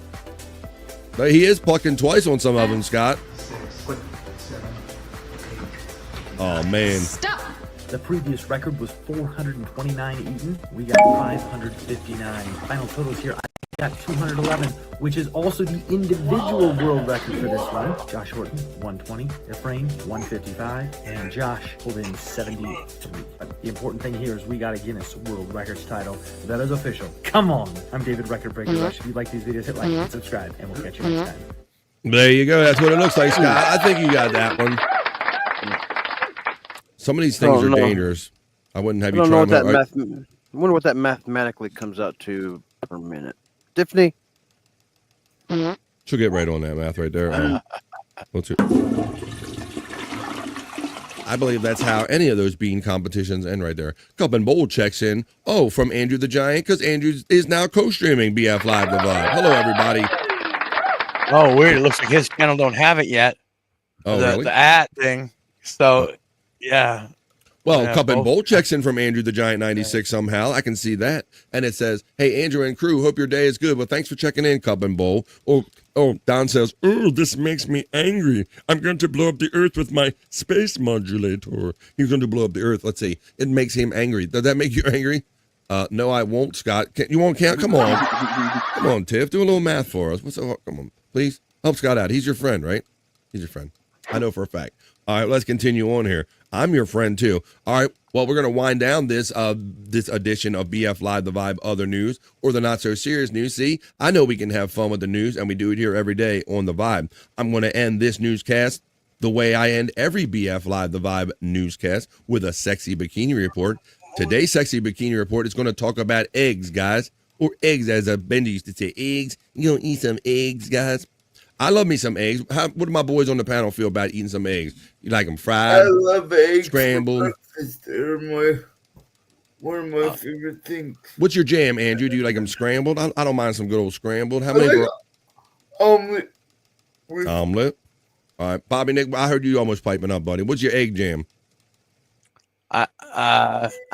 But he is plucking twice on some of them, Scott. Oh man. Stop. The previous record was 429 eaten. We got 559. Final totals here. I got 211, which is also the individual world record for this one. Josh Horton, 120. Ephraim, 155. And Josh pulled in 73. But the important thing here is we got a Guinness World Records title. That is official. Come on. I'm David Record Breaker Rush. If you like these videos, hit like and subscribe, and we'll catch you next time. There you go. That's what it looks like, Scott. I think you got that one. Some of these things are dangerous. I wouldn't have you try them. I wonder what that mathematically comes out to per minute. Tiffany? She'll get right on that math right there. I believe that's how any of those bean competitions end right there. Cup and Bowl checks in. Oh, from Andrew the Giant, because Andrew is now co-streaming BF Live the Vibe. Hello, everybody. Oh, weird. It looks like his channel don't have it yet. Oh, really? The at thing. So, yeah. Well, Yeah, Cup and both. Bowl checks in from Andrew the Giant 96 somehow. I can see that. And it says, hey, Andrew and crew, hope your day is good. Well, thanks for checking in, Cup and Bowl. Oh, Don says, oh, this makes me angry. I'm going to blow up the earth with my space modulator. He's going to blow up the earth. Let's see. It makes him angry. Does that make you angry? No, I won't, Scott. You won't count? Come on. Come on, Tiff. Do a little math for us. What's so? Come on, please. Help Scott out. He's your friend, right? He's your friend. I know for a fact. All right, let's continue on here. I'm your friend too. All right, well, we're going to wind down this edition of BF Live, the Vibe, other news, or the not so serious news. See, I know we can have fun with the news, and we do it here every day on the Vibe. I'm going to end this newscast the way I end every BF Live, the Vibe newscast, with a sexy bikini report. Today's sexy bikini report is going to talk about eggs, guys, or eggs, as Benji used to say. Eggs. You gonna eat some eggs, guys? I love me some eggs. What do my boys on the panel feel about eating some eggs? You like them fried? I love eggs. Scrambled? They're one of my favorite things. What's your jam, Andrew? Do you like them scrambled? I don't mind some good old scrambled. How many? Like omelet. Omelet. All right, Bobby Nick. I heard you almost piping up, buddy. What's your egg jam? I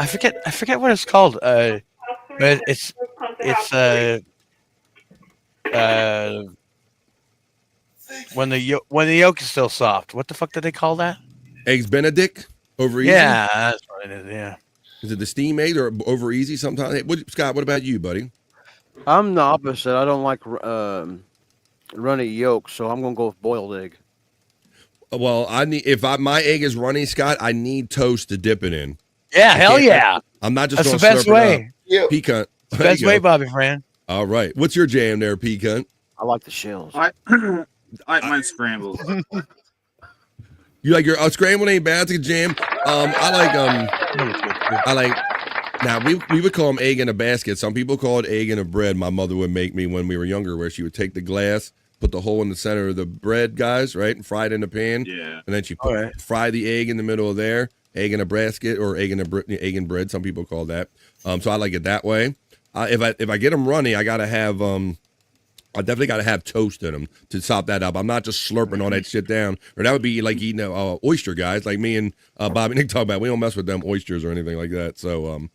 forget what it's called. But it's when the yolk is still soft. What the fuck did they call that? Eggs Benedict over easy. Yeah, that's what it is. Yeah. Is it the steam egg or over easy sometimes? Hey, Scott, what about you, buddy? I'm the opposite. I don't like runny yolk, so I'm gonna go with boiled egg. Well, my egg is runny, Scott, I need toast to dip it in. Yeah, hell yeah. I'm not just That's going the to best way. Yeah. Pecan. It's the best way, Bobby Fran. All right. What's your jam there, Pecan? I like the shells. I like mine scrambled. You like your scrambled ain't bad. It's a jam. I like. Now we would call them egg in a basket. Some people call it egg in a bread. My mother would make me when we were younger, where she would take the glass, put the hole in the center of the bread, guys, right, and fry it in the pan. Yeah. And then she fry the egg in the middle of there. Egg in a basket or egg in bread. Some people call that. So I like it that way. If I get them runny, I gotta have I definitely gotta have toast in them to sop that up. I'm not just slurping all that shit down, or that would be like eating a oyster, guys. Like me and Bobby Nick talk about. We don't mess with them oysters or anything like that. So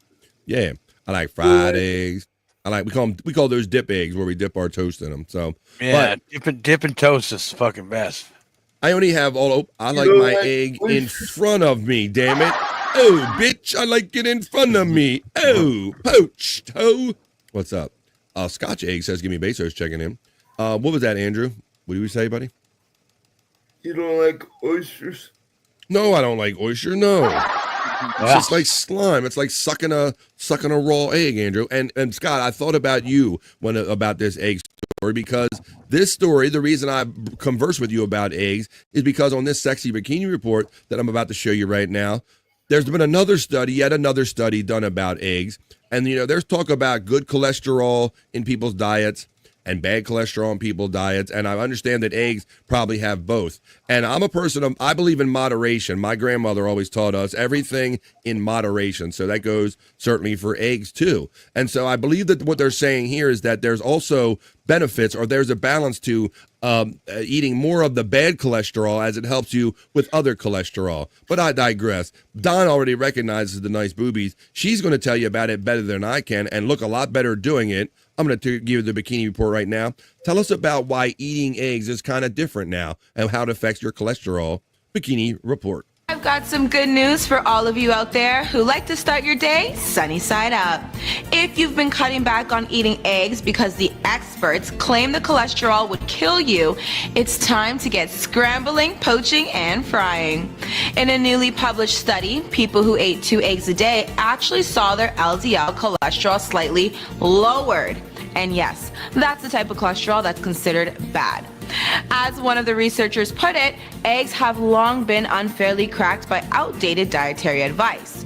yeah, I like fried eggs. We call those dip eggs where we dip our toast in them. So yeah, dipping toast is the fucking best. I only have I like my egg in front of me, damn it. Oh, bitch, I like it in front of me. Oh, poached. Oh. What's up? Scotch Egg says, give me Bezos checking in. What was that, Andrew? What did we say, buddy? You don't like oysters? No, I don't like oyster. No. It's just like slime. It's like sucking a raw egg, Andrew. And Scott, I thought about you about this egg story, because this story, the reason I converse with you about eggs is because on this sexy bikini report that I'm about to show you right now, there's been yet another study done about eggs. And, there's talk about good cholesterol in people's diets and bad cholesterol in people's diets. And I understand that eggs probably have both. And I'm a person I believe in moderation. My grandmother always taught us everything in moderation. So that goes certainly for eggs too. And so I believe that what they're saying here is that there's also benefits, or there's a balance to eating more of the bad cholesterol as it helps you with other cholesterol. But I digress. Dawn already recognizes the nice boobies. She's going to tell you about it better than I can and look a lot better doing it. I'm going to give you the Bikini Report right now. Tell us about why eating eggs is kind of different now and how it affects your cholesterol. Bikini Report. I've got some good news for all of you out there who like to start your day sunny side up. If you've been cutting back on eating eggs because the experts claim the cholesterol would kill you, it's time to get scrambling, poaching, and frying. In a newly published study, people who ate 2 eggs a day actually saw their LDL cholesterol slightly lowered. And yes, that's the type of cholesterol that's considered bad. As one of the researchers put it, eggs have long been unfairly cracked by outdated dietary advice.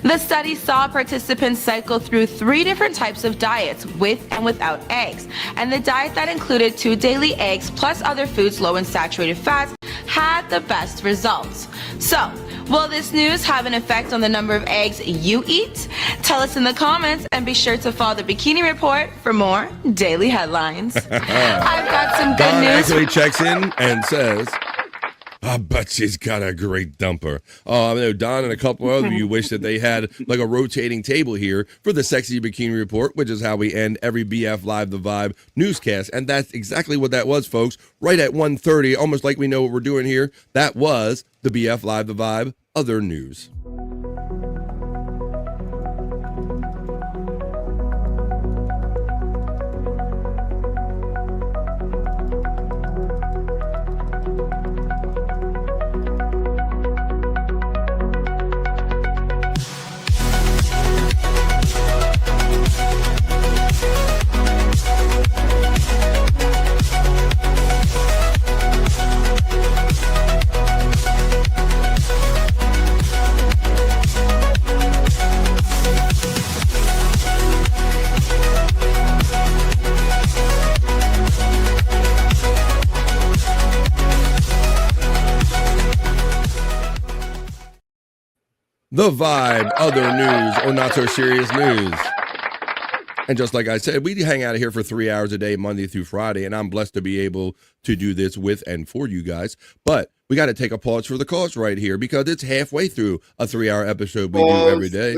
The study saw participants cycle through 3 different types of diets with and without eggs, and the diet that included 2 daily eggs plus other foods low in saturated fats had the best results. So, will this news have an effect on the number of eggs you eat? Tell us in the comments, and be sure to follow the Bikini Report for more daily headlines. I've got some good Don news. actually checks in and says, I bet she's got a great dumper. Oh, I know Don and a couple other of you wish that they had like a rotating table here for the Sexy Bikini Report, which is how we end every BF Live the Vibe newscast. And that's exactly what that was, folks. Right at 1:30, almost like we know what we're doing here. That was the BF Live the Vibe Other News. The Vibe, other news, or not so serious news. And just like I said, we hang out here for 3 hours a day, Monday through Friday, and I'm blessed to be able to do this with and for you guys. But we got to take a pause for the cause right here because it's halfway through a 3-hour episode we do every day.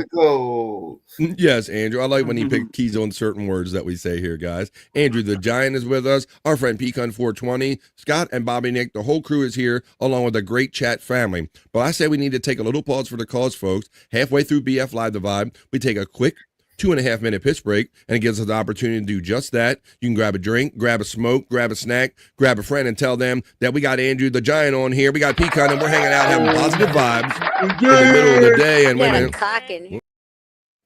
Yes, Andrew. I like when he picked keys on certain words that we say here, guys. Andrew the Giant is with us. Our friend Pecan420, Scott and Bobby Nick. The whole crew is here along with a great chat family. But I say we need to take a little pause for the cause, folks. Halfway through BF Live the Vibe, we take a quick 2.5-minute piss break, and it gives us the opportunity to do just that. You can grab a drink, grab a smoke, grab a snack, grab a friend, and tell them that we got Andrew the Giant on here. We got Pecan, and we're hanging out having positive vibes in the middle of the day. And we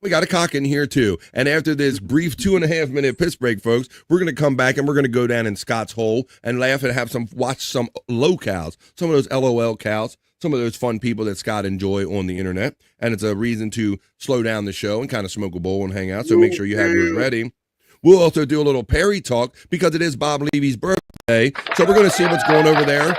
got a cock in here too. And after this brief 2.5-minute piss break, folks, we're going to come back and we're going to go down in Scott's hole and laugh and watch some locals, some of those LOL cows, some of those fun people that Scott enjoy on the internet. And it's a reason to slow down the show and kind of smoke a bowl and hang out. So make sure you have yours ready. We'll also do a little Perry talk because it is Bob Levy's birthday. So we're going to see what's going over there.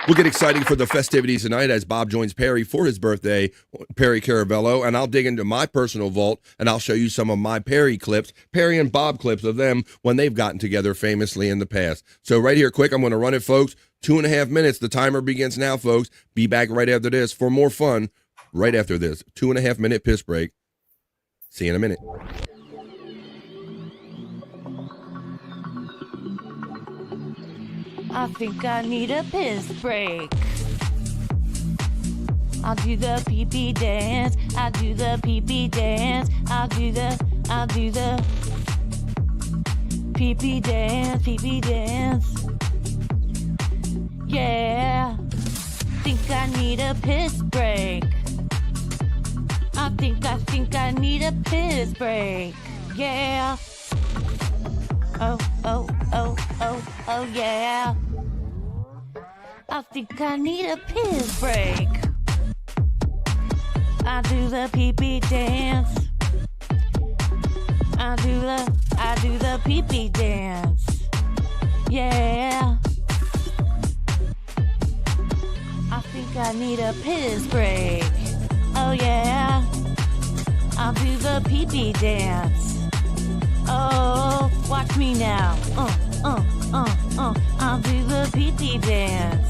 We'll get excited for the festivities tonight as Bob joins Perry for his birthday, Perry Caravello, and I'll dig into my personal vault and I'll show you some of my Perry clips, Perry and Bob clips of them when they've gotten together famously in the past. So right here, quick, I'm going to run it, folks. 2.5 minutes. The timer begins now, folks. Be back right after this for more fun right after this. 2.5-minute piss break. See you in a minute. I think I need a piss break. I'll do the pee-pee dance. I'll do the pee-pee dance. I'll do the pee-pee dance, pee-pee dance. Yeah. Think I need a piss break. I think I need a piss break. Yeah. Oh, yeah. I think I need a piss break. I do the pee-pee dance. I do the pee-pee dance. Yeah. I think I need a piss break. Oh yeah. I'll do the pee-pee dance. Oh, watch me now. I'll do the pee-pee dance.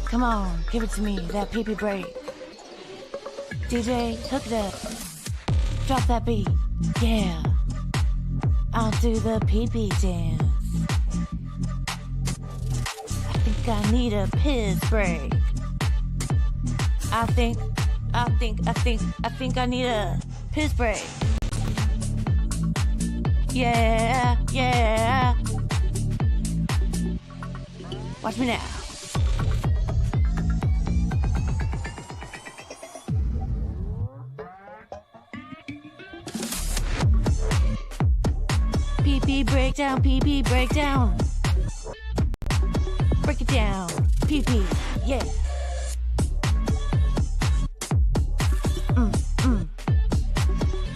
Come on, give it to me, that pee-pee break. DJ, hook it up. Drop that beat. Yeah. I'll do the pee-pee dance. I think I need a piss break. I think I need a piss break. Yeah, yeah. Watch me now. Pee-pee breakdown, pee-pee breakdown. Break it down, pee-pee, yeah.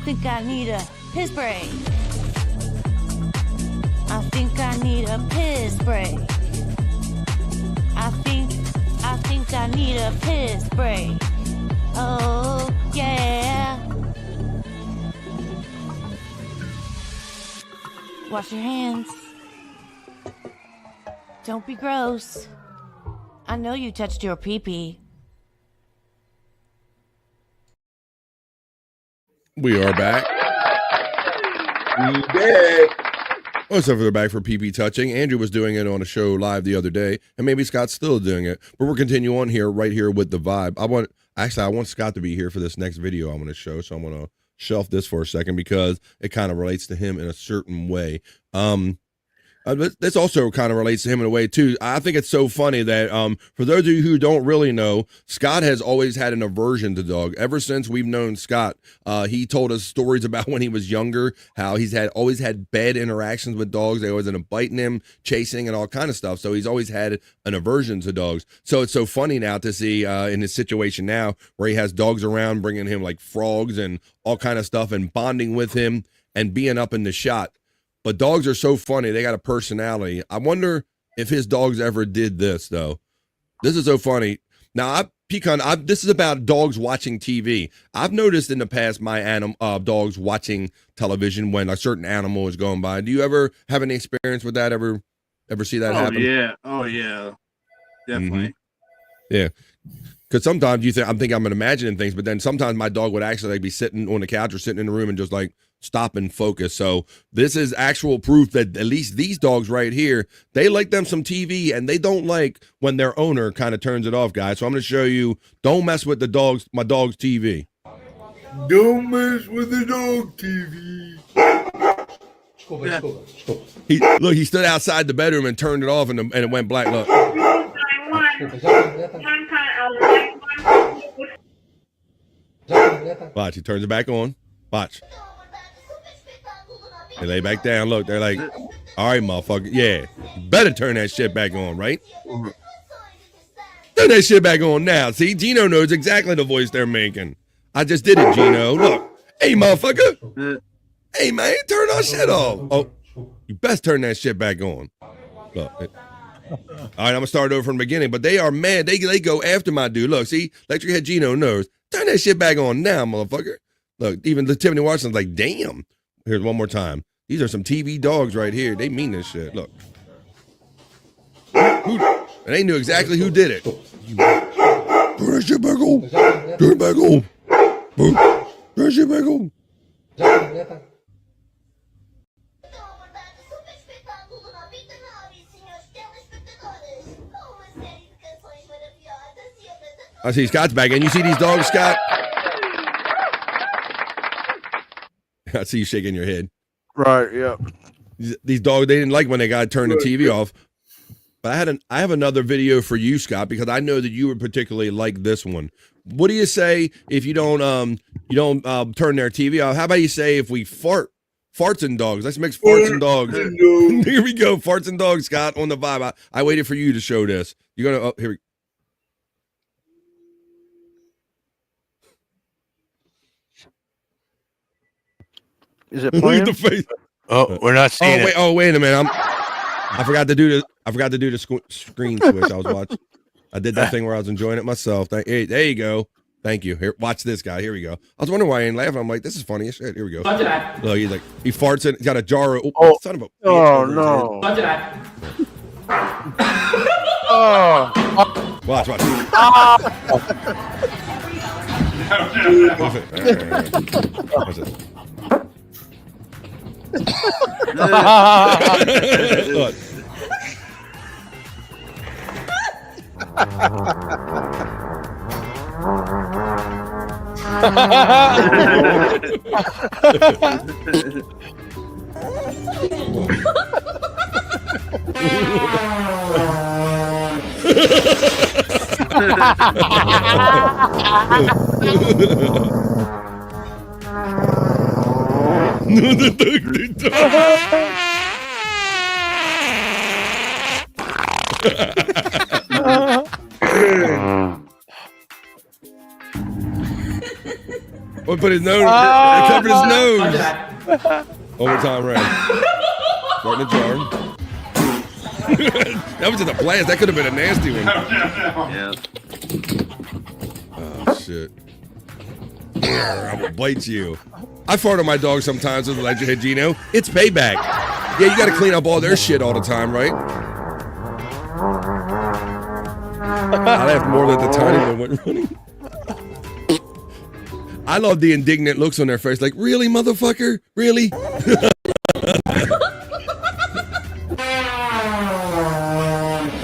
Think I need a piss break. I think I need a piss break. I think I need a piss break. Oh, yeah. Wash your hands. Don't be gross. I know you touched your pee-pee. We are back. We back. Well, except for they're back for PP touching. Andrew was doing it on a show live the other day, and maybe Scott's still doing it. But we're continuing on here, right here with the vibe. I want Scott to be here for this next video I'm going to show, so I'm going to shelf this for a second because it kind of relates to him in a certain way. This also kind of relates to him in a way too. I think it's so funny that for those of you who don't really know, Scott has always had an aversion to dog. Ever since we've known Scott, he told us stories about when he was younger, how he's always had bad interactions with dogs. They always end up biting him, chasing, and all kind of stuff. So he's always had an aversion to dogs. So it's so funny now to see in his situation now where he has dogs around, bringing him like frogs and all kind of stuff and bonding with him and being up in the shot. But dogs are so funny. They got a personality. I wonder if his dogs ever did this, though. This is so funny. Now, this is about dogs watching TV. I've noticed in the past my dogs watching television when a certain animal is going by. Do you ever have any experience with that? Ever see that happen? Yeah. Oh, yeah. Definitely. Mm-hmm. Yeah. Because sometimes you think I'm imagining things, but then sometimes my dog would actually like be sitting on the couch or sitting in the room and just like stop and focus. So this is actual proof that at least these dogs right here, they like them some TV and they don't like when their owner kind of turns it off, guys. So I'm going to show you, don't mess with my dog's TV. Don't mess with the dog TV. He stood outside the bedroom and turned it off and it went black. Look. Watch, he turns it back on. Watch. They lay back down. Look, they're like, all right, motherfucker. Yeah, you better turn that shit back on, right? Turn that shit back on now. See, Gino knows exactly the voice they're making. I just did it, Gino. Look. Hey, motherfucker. Hey, man, turn our shit off. Oh, you best turn that shit back on. Look. All right, I'm going to start over from the beginning, but they are mad. They go after my dude. Look, see, Electric Head Gino knows. Turn that shit back on now, motherfucker. Look, even the Tiffany Watson's like, damn. Here's one more time. These are some TV dogs right here. They mean this shit. Look. And they knew exactly who did it. Turn that shit back on. Turn it back on. Turn that shit back on. I see Scott's back in. You see these dogs, Scott? I see you shaking your head. Right, yeah. These dogs, they didn't like when they got to turn the TV off. But I have another video for you, Scott, because I know that you would particularly like this one. What do you say if you don't turn their TV off? How about you say if we fart Farts and dogs. Let's mix farts and dogs. Here we go. Farts and dogs, Scott, on the vibe. I waited for you to show this. You're going to, here we Is it Look playing? at the face. Oh, we're not seeing it. Wait a minute. I forgot to do the screen switch. I was watching. I did that thing where I was enjoying it myself. Hey, there you go. Thank you. Here, watch this guy. Here we go. I was wondering why he ain't laughing. I'm like, this is funny as shit. Here we go. Look, he's like, he farts in. He's got a jar of. Son of a. Oh no. Watch. Watch this. Look. What put his nose? Covered his nose. One more time, Ray. Start in the jar. That was just a blast. That could have been a nasty one. Yeah. Oh shit. I will bite you. I fart on my dog sometimes with like, hey, Gino, it's payback. Yeah, you got to clean up all their shit all the time, right? I laughed more than the tiny one went running. I love the indignant looks on their face, like, really, motherfucker? Really?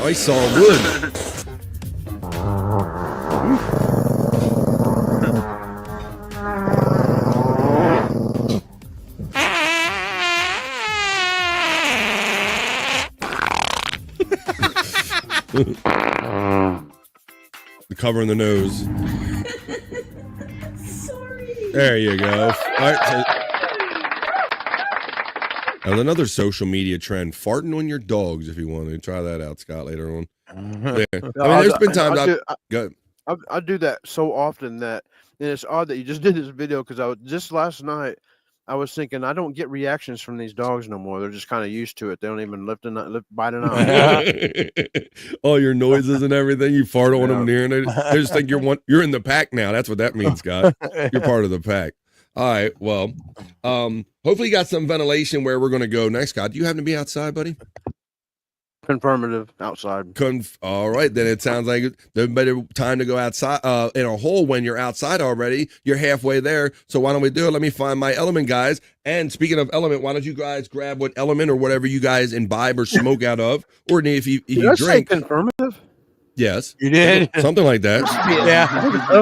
I saw wood. The cover in the nose. There you go. All right, so, and another social media trend: farting on your dogs. If you want to try that out, Scott, later on. Yeah. I mean, there's been times I do that so often that, and it's odd that you just did this video because I was just last night. I was thinking I don't get reactions from these dogs no more. They're just kind of used to it. They don't even bite an eye. All your noises and everything, you fart on them near, and they just think you're in the pack now. That's what that means, Scott. You're part of the pack. All right. Well, hopefully you got some ventilation where we're going to go next. Scott, do you happen to be outside, buddy? Confirmative. Outside. All right, then it sounds like the better time to go outside in a hole when you're outside already. You're halfway there, so why don't we do it? Let me find my element, guys. And speaking of element, why don't you guys grab what element or whatever you guys imbibe or smoke out of, or if you drink. Confirmative. Yes, you did something like that. Yeah,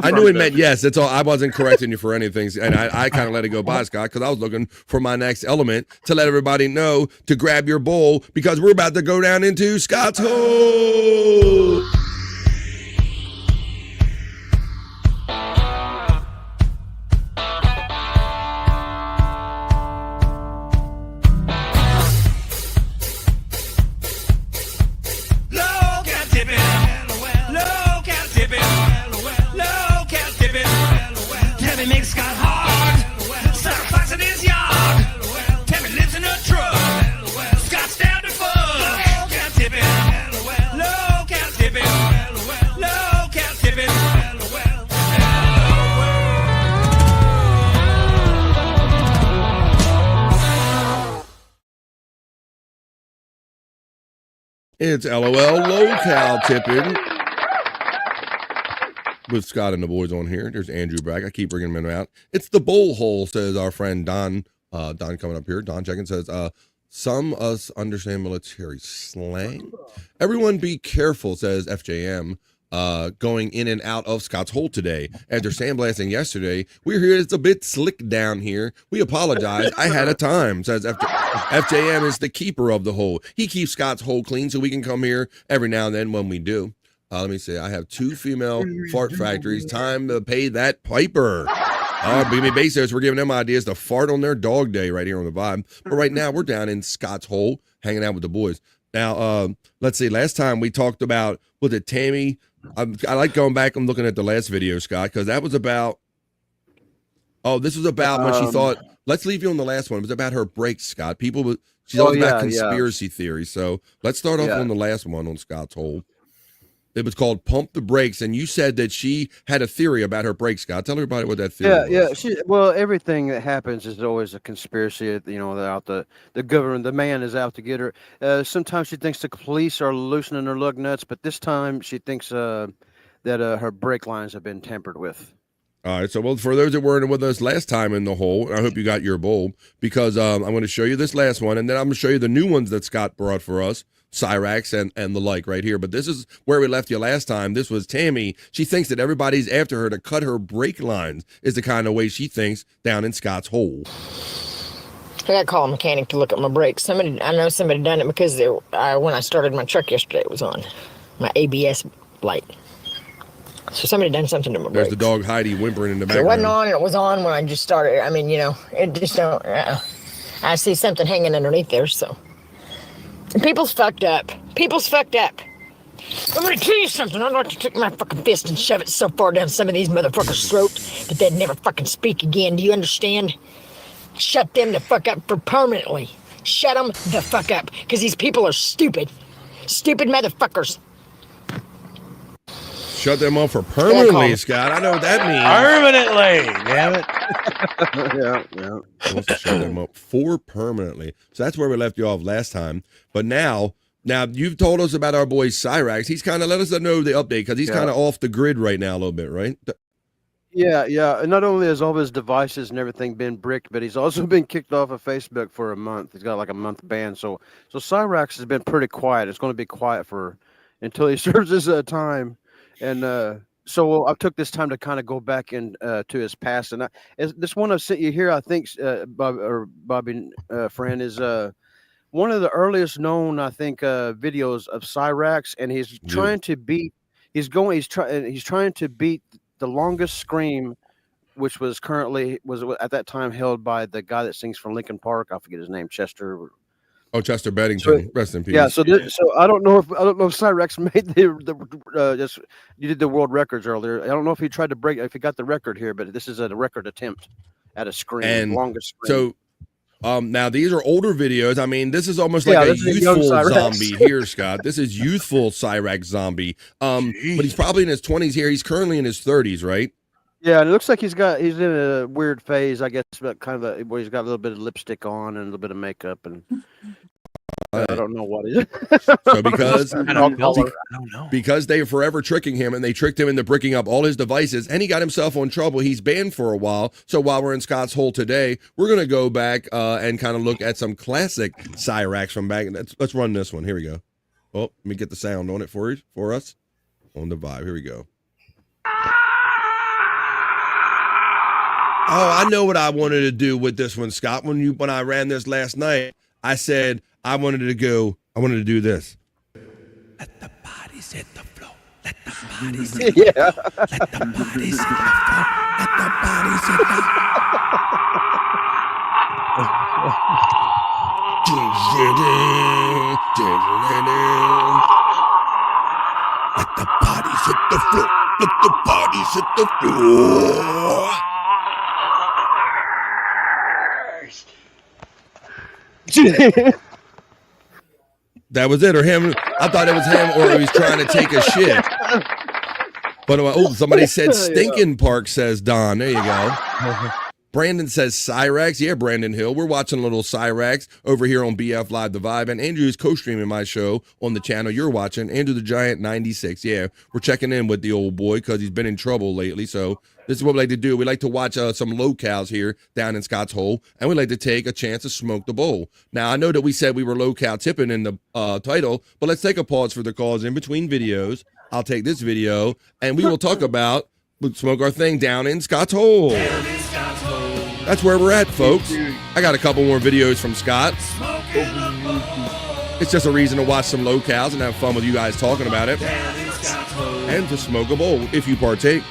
I knew it meant yes. That's all. I wasn't correcting you for anything, and I kind of let it go by, Scott, because I was looking for my next element to let everybody know to grab your bowl because we're about to go down into Scott's hole. It's LOL Local Tipping with Scott and the boys on here. There's Andrew Bragg. I keep bringing him out. It's the bowl hole, says our friend Don. Don coming up here. Don checking says, some us understand military slang. Everyone be careful, says FJM. Going in and out of Scott's hole today. After sandblasting yesterday, we're here. It's a bit slick down here. We apologize. I had a time, says FJM is the keeper of the hole. He keeps Scott's hole clean so we can come here every now and then when we do. Let me see. I have 2 female fart factories. Time to pay that piper. All right, Bikini Basos, we're giving them ideas to fart on their dog day right here on the Vibe. But right now, we're down in Scott's Hole, hanging out with the boys. Now, let's see. Last time we talked about, was it Tammy? I like going back and looking at the last video, Scott, because that was about, this was about when she thought, let's leave you on the last one. It was about her brakes, Scott. She's always about conspiracy theories. So let's start off on the last one on Scott's Hole. It was called Pump the Brakes, and you said that she had a theory about her brakes, Scott. Tell everybody what that theory was. Yeah. Well, everything that happens is always a conspiracy. You know, the government, the man is out to get her. Sometimes she thinks the police are loosening her lug nuts, but this time she thinks that her brake lines have been tampered with. All right, so well, for those that weren't with us last time in the hole, I hope you got your bowl, because I'm going to show you this last one, and then I'm going to show you the new ones that Scott brought for us. Cyrax and the like right here. But this is where we left you last time. This was Tammy. She thinks that everybody's after her to cut her brake lines is the kind of way she thinks down in Scott's Hole. I got to call a mechanic to look at my brakes. I know somebody done it because when I started my truck yesterday, it was on my ABS light. So somebody done something to my brakes. There's the dog Heidi whimpering in the background. It wasn't on, and it was on when I just started. I mean, it just don't. I see something hanging underneath there, so. And people's fucked up. I'm gonna tell you something. I'd like to take my fucking fist and shove it so far down some of these motherfuckers' throat that they'd never fucking speak again. Do you understand? Shut them the fuck up for permanently. Shut them the fuck up. Because these people are stupid. Stupid motherfuckers. Shut them up for permanently, Scott. I know what that means. Permanently, damn it. Yeah. Wants to shut them up for permanently. So that's where we left you off last time. But now you've told us about our boy Cyrax. He's kind of let us know the update because he's kind of off the grid right now a little bit, right? Yeah. And not only has all his devices and everything been bricked, but he's also been kicked off of Facebook for a month. He's got like a month ban. So Cyrax has been pretty quiet. It's going to be quiet until he serves his time. And so I took this time to kind of go back to his past. And this one I've sent you here, I think, Bobby, friend, is one of the earliest known, I think, videos of Cyrax. And he's trying to beat. He's trying to beat the longest scream, which was at that time held by the guy that sings from Linkin Park. I forget his name, Chester. Oh, Chester Bennington, rest in peace. Yeah, so I don't know if Cyrax made you did the world records earlier. I don't know if he tried to if he got the record here, but this is a record attempt at a scream, longest scream. So, now these are older videos. I mean, this is almost like a youthful zombie here, Scott. This is youthful Cyrax zombie. But he's probably in his 20s here. He's currently in his 30s, right? Yeah, and it looks like he's in a weird phase, I guess, but where he's got a little bit of lipstick on and a little bit of makeup, and I don't know what it is. So because they are forever tricking him, and they tricked him into bricking up all his devices, and he got himself on trouble. He's banned for a while. So while we're in Scott's Hole today, we're gonna go back and kind of look at some classic Cyrax from back. Let's run this one. Here we go. Oh, let me get the sound on it for us on the Vibe. Here we go. Oh, I know what I wanted to do with this one, Scott. When I ran this last night, I said I wanted to do this. Let the bodies hit the floor. Let the bodies hit the floor. Let the bodies hit the floor. Let the bodies hit the Let the bodies hit the floor. Let the bodies hit the floor. That was it, or him. I thought it was him, or he was trying to take a shit. But somebody said Stinking Park, says Don. There you go. Brandon says Cyrax. Yeah, Brandon Hill. We're watching a little Cyrax over here on BF Live The Vibe. And Andrew is co-streaming my show on the channel you're watching, Andrew the Giant 96. Yeah, we're checking in with the old boy because he's been in trouble lately. So this is what we like to do. We like to watch some locales here down in Scott's Hole, and we like to take a chance to smoke the bowl. Now, I know that we said we were local tipping in the title, but let's take a pause for the calls in between videos. I'll take this video, and we will talk about, we'll smoke our thing down in Scott's Hole. That's where we're at, folks. I got a couple more videos from Scott. It's just a reason to watch some locales and have fun with you guys talking about it. And to smoke a bowl if you partake.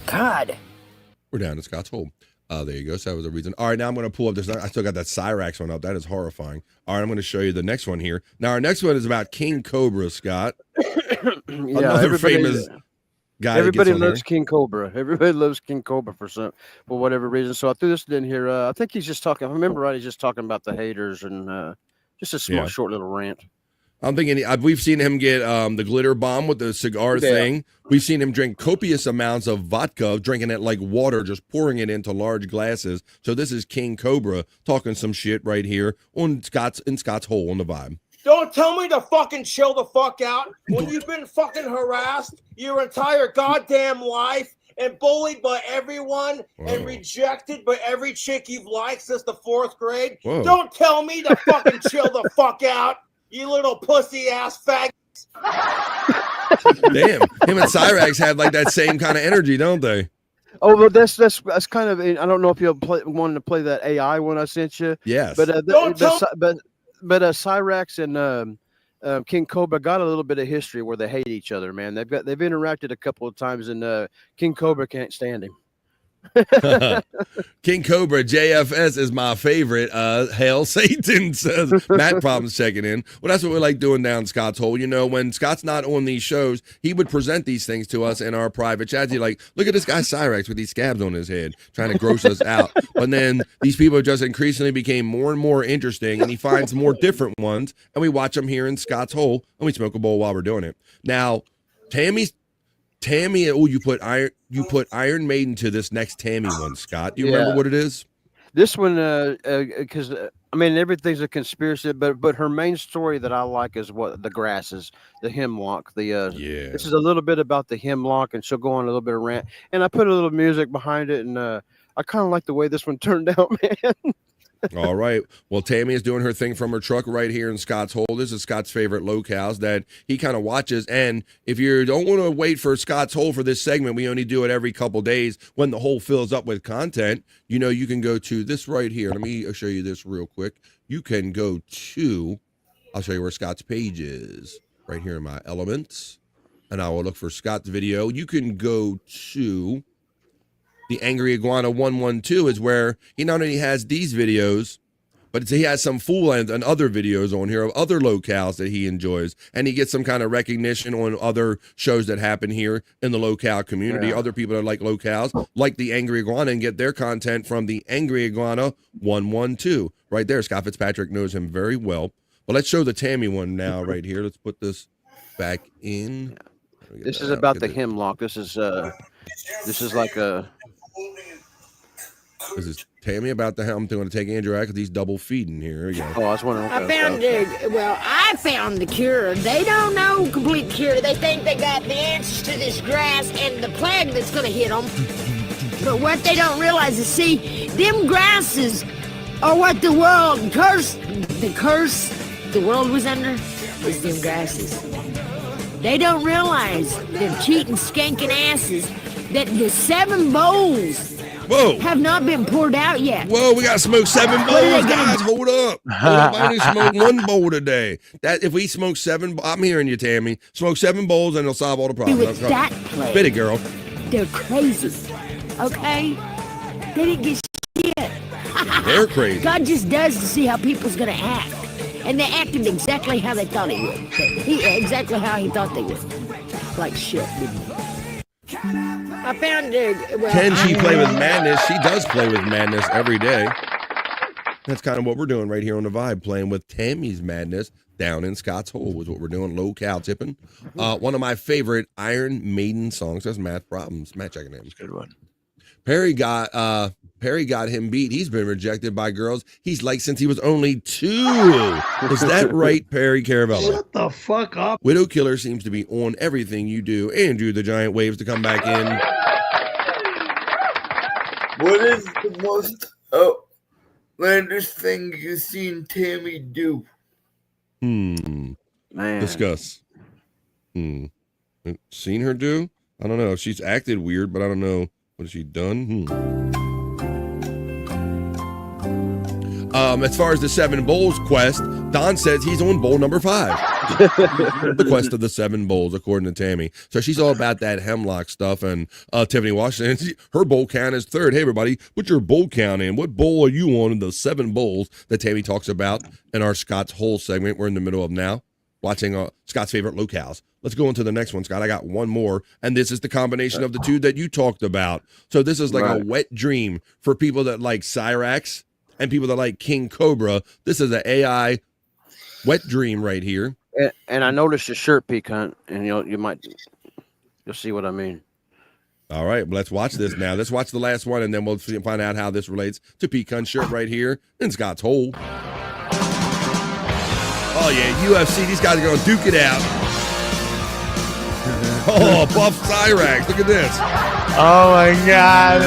God. We're down to Scott's Hole. There you go. So that was a reason. All right, now I'm going to pull up this. I still got that Cyrax one up. That is horrifying. All right, I'm going to show you the next one here. Now, our next one is about King Cobra, Scott. Another famous guy. Everybody loves King Cobra. Everybody loves King Cobra for whatever reason. So I threw this in here. I think he's just talking. If I remember right, he's just talking about the haters and just a small, short little rant. I'm thinking we've seen him get the glitter bomb with the cigar thing. We've seen him drink copious amounts of vodka, drinking it like water, just pouring it into large glasses. So this is King Cobra talking some shit right here on Scott's Hole on the Vibe. Don't tell me to fucking chill the fuck out when you've been fucking harassed your entire goddamn life and bullied by everyone and rejected by every chick you've liked since the 4th grade. Whoa. Don't tell me to fucking chill the fuck out, you little pussy ass faggots. Damn, him and Cyrax had like that same kind of energy, don't they? Oh, well, that's kind of. I don't know if you'll wanted to play that AI one I sent you. Yes, but Cyrax and King Cobra got a little bit of history where they hate each other. Man, they've interacted a couple of times, and King Cobra can't stand him. King Cobra JFS is my favorite. Hail Satan, says Matt. Problems checking in. Well, that's what we like doing down Scott's Hole. You know, when Scott's not on these shows, he would present these things to us in our private chats. He's like, look at this guy Cyrax with these scabs on his head, trying to gross us out. But then these people just increasingly became more and more interesting, and he finds more different ones, and we watch them here in Scott's Hole, and we smoke a bowl while we're doing it. Now, Tammy, you put Iron Maiden to this next Tammy one, Scott. Do you remember what it is? This one, because I mean everything's a conspiracy, but her main story that I like is what the grasses, the hemlock. This is a little bit about the hemlock, and she'll go on a little bit of rant, and I put a little music behind it, and I kind of like the way this one turned out, man. All right. Well, Tammy is doing her thing from her truck right here in Scott's Hole. This is Scott's favorite locales that he kind of watches. And if you don't want to wait for Scott's Hole for this segment, we only do it every couple days when the hole fills up with content. You know, you can go to this right here. Let me show you this real quick. You can go to, I'll show you where Scott's page is. Right here in my elements. And I will look for Scott's video. You can go to the Angry Iguana 112 is where he not only has these videos, but he has some full and other videos on here of other locales that he enjoys. And he gets some kind of recognition on other shows that happen here in the locale community. Other people that like locales, like the Angry Iguana, and get their content from the Angry Iguana 112. Right there, Scott Fitzpatrick knows him very well. But let's show the Tammy one now right here. Let's put this back in. This is about the hemlock. This is like a... This is Tammy about the I'm going to take Andrew out because he's double feeding here. Oh, I was wondering. I found the cure. They don't know complete cure. They think they got the answers to this grass and the plague that's going to hit them. But what they don't realize is, see, them grasses are what the world the curse the world was under is them grasses. They don't realize, them cheating, skanking asses, that the 7 bowls have not been poured out yet. Whoa, we got to smoke 7 bowls, guys. Hold up. I only smoked 1 bowl today. That if we smoke 7, I'm hearing you, Tammy. Smoke 7 bowls and it'll solve all the problems. With that play, spit it, girl. They're crazy. Okay? They didn't get shit. They're crazy. God just does to see how people's gonna act. And they acted exactly how they thought he would. Exactly how he thought they would. Like shit, didn't he? I found it. Can she play with madness? She does play with madness every day. That's kind of what we're doing right here on the Vibe, playing with Tammy's madness down in Scott's Hole is what we're doing. Low-cal tipping. One of my favorite Iron Maiden songs. That's Matt Problems. Matt checking in. Good one. Perry got him beat. He's been rejected by girls he's liked since he was only 2. Is that right, Perry Caravello? Shut the fuck up. Widow Killer seems to be on everything you do. Andrew the Giant Waves to come back in. What is the most outlandish thing you've seen Tammy do? Man. Discuss. Seen her do? I don't know. She's acted weird, but I don't know. What has she done? As far as the 7 bowls quest, Don says he's on bowl number 5. The quest of the 7 bowls, according to Tammy. So she's all about that hemlock stuff. And Tiffany Washington, her bowl count is 3rd. Hey, everybody, put your bowl count in. What bowl are you on in the 7 bowls that Tammy talks about in our Scott's Hole segment we're in the middle of now, watching Scott's favorite locales. Let's go into the next one, Scott. I got one more, and this is the combination of the 2 that you talked about. So this is like a wet dream for people that like Cyrax and people that like King Cobra. This is an AI wet dream right here. And I noticed your shirt, Pecan, and you'll see what I mean. All right, well, let's watch this now. Let's watch the last one, and then we'll find out how this relates to Pecan's shirt right here in Scott's Hole. Oh yeah, UFC. These guys are gonna duke it out. Oh, Buff Cyrax. Look at this. Oh my God.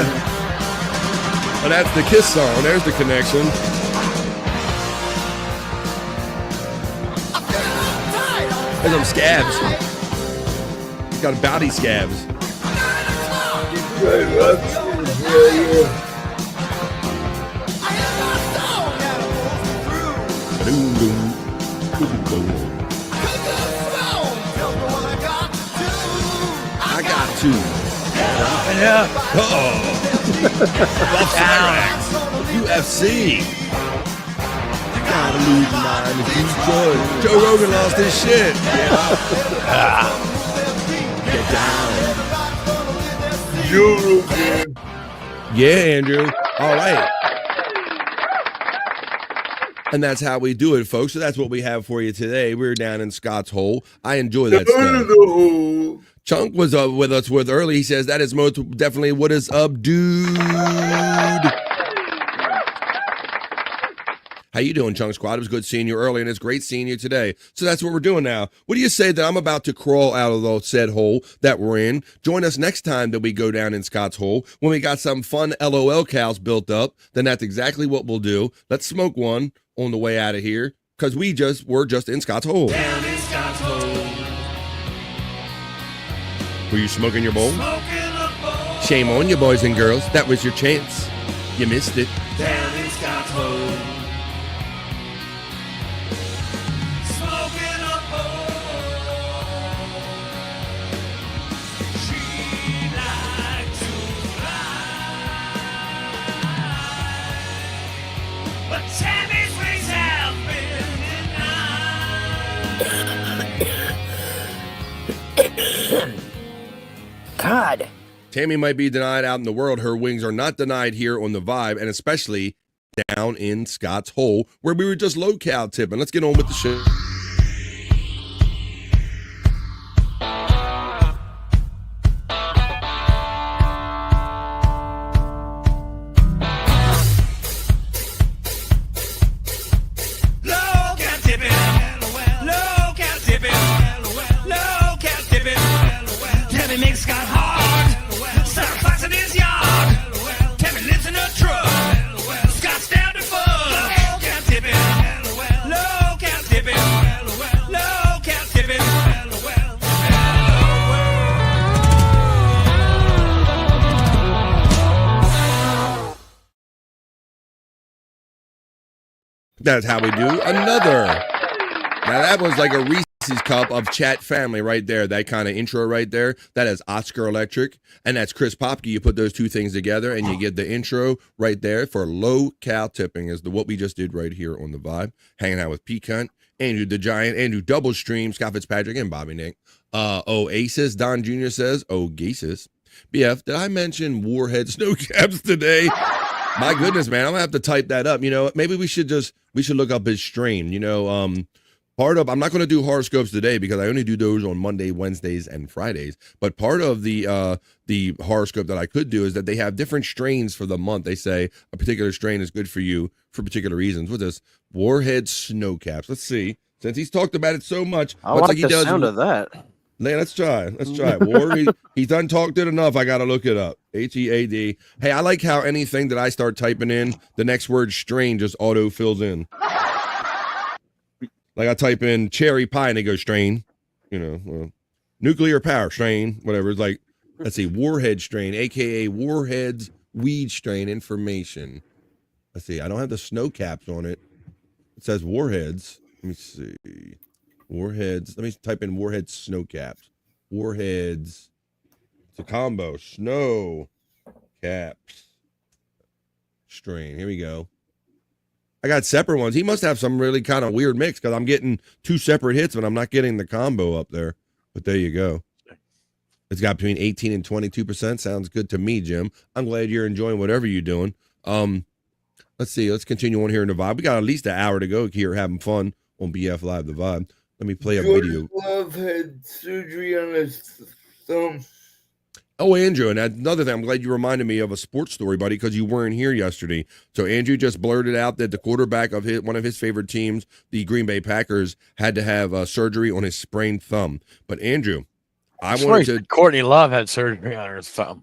Oh, that's the Kiss song. There's the connection. There's some scabs. He's got body scabs. Boom, boom. Boom, boom. I got 2. Yeah. Buff Cyrax. UFC. Gotta lose mine if you could. Joe Rogan lost his shit. Get down. Joe Rogan. Yeah, Andrew. All right. And that's how we do it, folks. So that's what we have for you today. We're down in Scott's Hole. I enjoy that stuff. Chunk was with us early. He says that is most definitely what is up, dude. How you doing, Chunk Squad? It was good seeing you early, and it's great seeing you today. So that's what we're doing now. What do you say that I'm about to crawl out of the said hole that we're in? Join us next time that we go down in Scott's Hole when we got some fun LOL cows built up. Then that's exactly what we'll do. Let's smoke one on the way out of here because we're just in Scott's Hole. Down in Scott's Hole. Were you smoking your bowl? Shame on you, boys and girls. That was your chance. You missed it. Down in Scott's Hole. God. Tammy might be denied out in the world. Her wings are not denied here on the Vibe, and especially down in Scott's Hole, where we were just low-cal tipping. Let's get on with the show. That's how we do another. Now that was like a Reese's cup of chat family right there. That kind of intro right there. That is Oscar Electric. And that's Chris Popke. You put those two things together and you get the intro right there for low cal tipping is what we just did right here on the Vibe. Hanging out with P Cunt, Andrew the Giant, Andrew Double Stream, Scott Fitzpatrick, and Bobby Nick. Oasis, Don Jr. says, Oasis. BF, did I mention Warhead Snowcaps today? My goodness, man, I'm gonna have to type that up. You know, maybe we should look up his strain. You know, I'm not gonna do horoscopes today because I only do those on Monday, Wednesdays, and Fridays. But part of the horoscope that I could do is that they have different strains for the month. They say a particular strain is good for you for particular reasons. What's this? Warhead Snowcaps. Let's see. Since he's talked about it so much, I like the sound of that. Man, let's try. War, he's done talked it enough. I got to look it up. HEAD. Hey, I like how anything that I start typing in, the next word strain just auto fills in. Like I type in cherry pie and it goes strain. You know, well, nuclear power strain, whatever. It's like, let's see, warhead strain, a.k.a. Warhead's weed strain information. Let's see. I don't have the snow caps on it. It says Warheads. Let me see. Warheads. Let me type in Warheads snow caps. Warheads. It's a combo. Snow caps. Strain. Here we go. I got separate ones. He must have some really kind of weird mix because I'm getting 2 separate hits, but I'm not getting the combo up there. But there you go. It's got between 18 and 22%. Sounds good to me, Jim. I'm glad you're enjoying whatever you're doing. Let's see. Let's continue on here in the vibe. We got at least an hour to go here having fun on BF Live the Vibe. Let me play a video. Love had surgery on his thumb. Oh, Andrew, and another thing, I'm glad you reminded me of a sports story, buddy, because you weren't here yesterday. So Andrew just blurted out that the quarterback of one of his favorite teams, the Green Bay Packers, had to have surgery on his sprained thumb. But Andrew, I wanted to. Courtney Love had surgery on her thumb.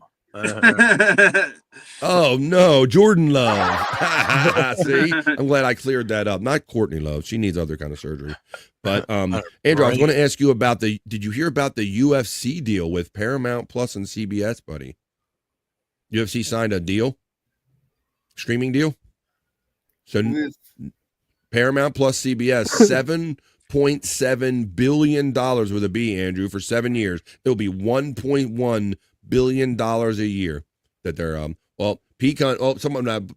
Oh no, Jordan Love. See, I'm glad I cleared that up. Not Courtney Love. She needs other kind of surgery. But Andrew, I was going to ask you about did you hear about the UFC deal with Paramount Plus and CBS, buddy? UFC signed a deal, streaming deal. So Paramount Plus CBS, $7.7 billion with a B, Andrew, for 7 years. It'll be $1.1 billion a year that they're Pecan. Oh, someone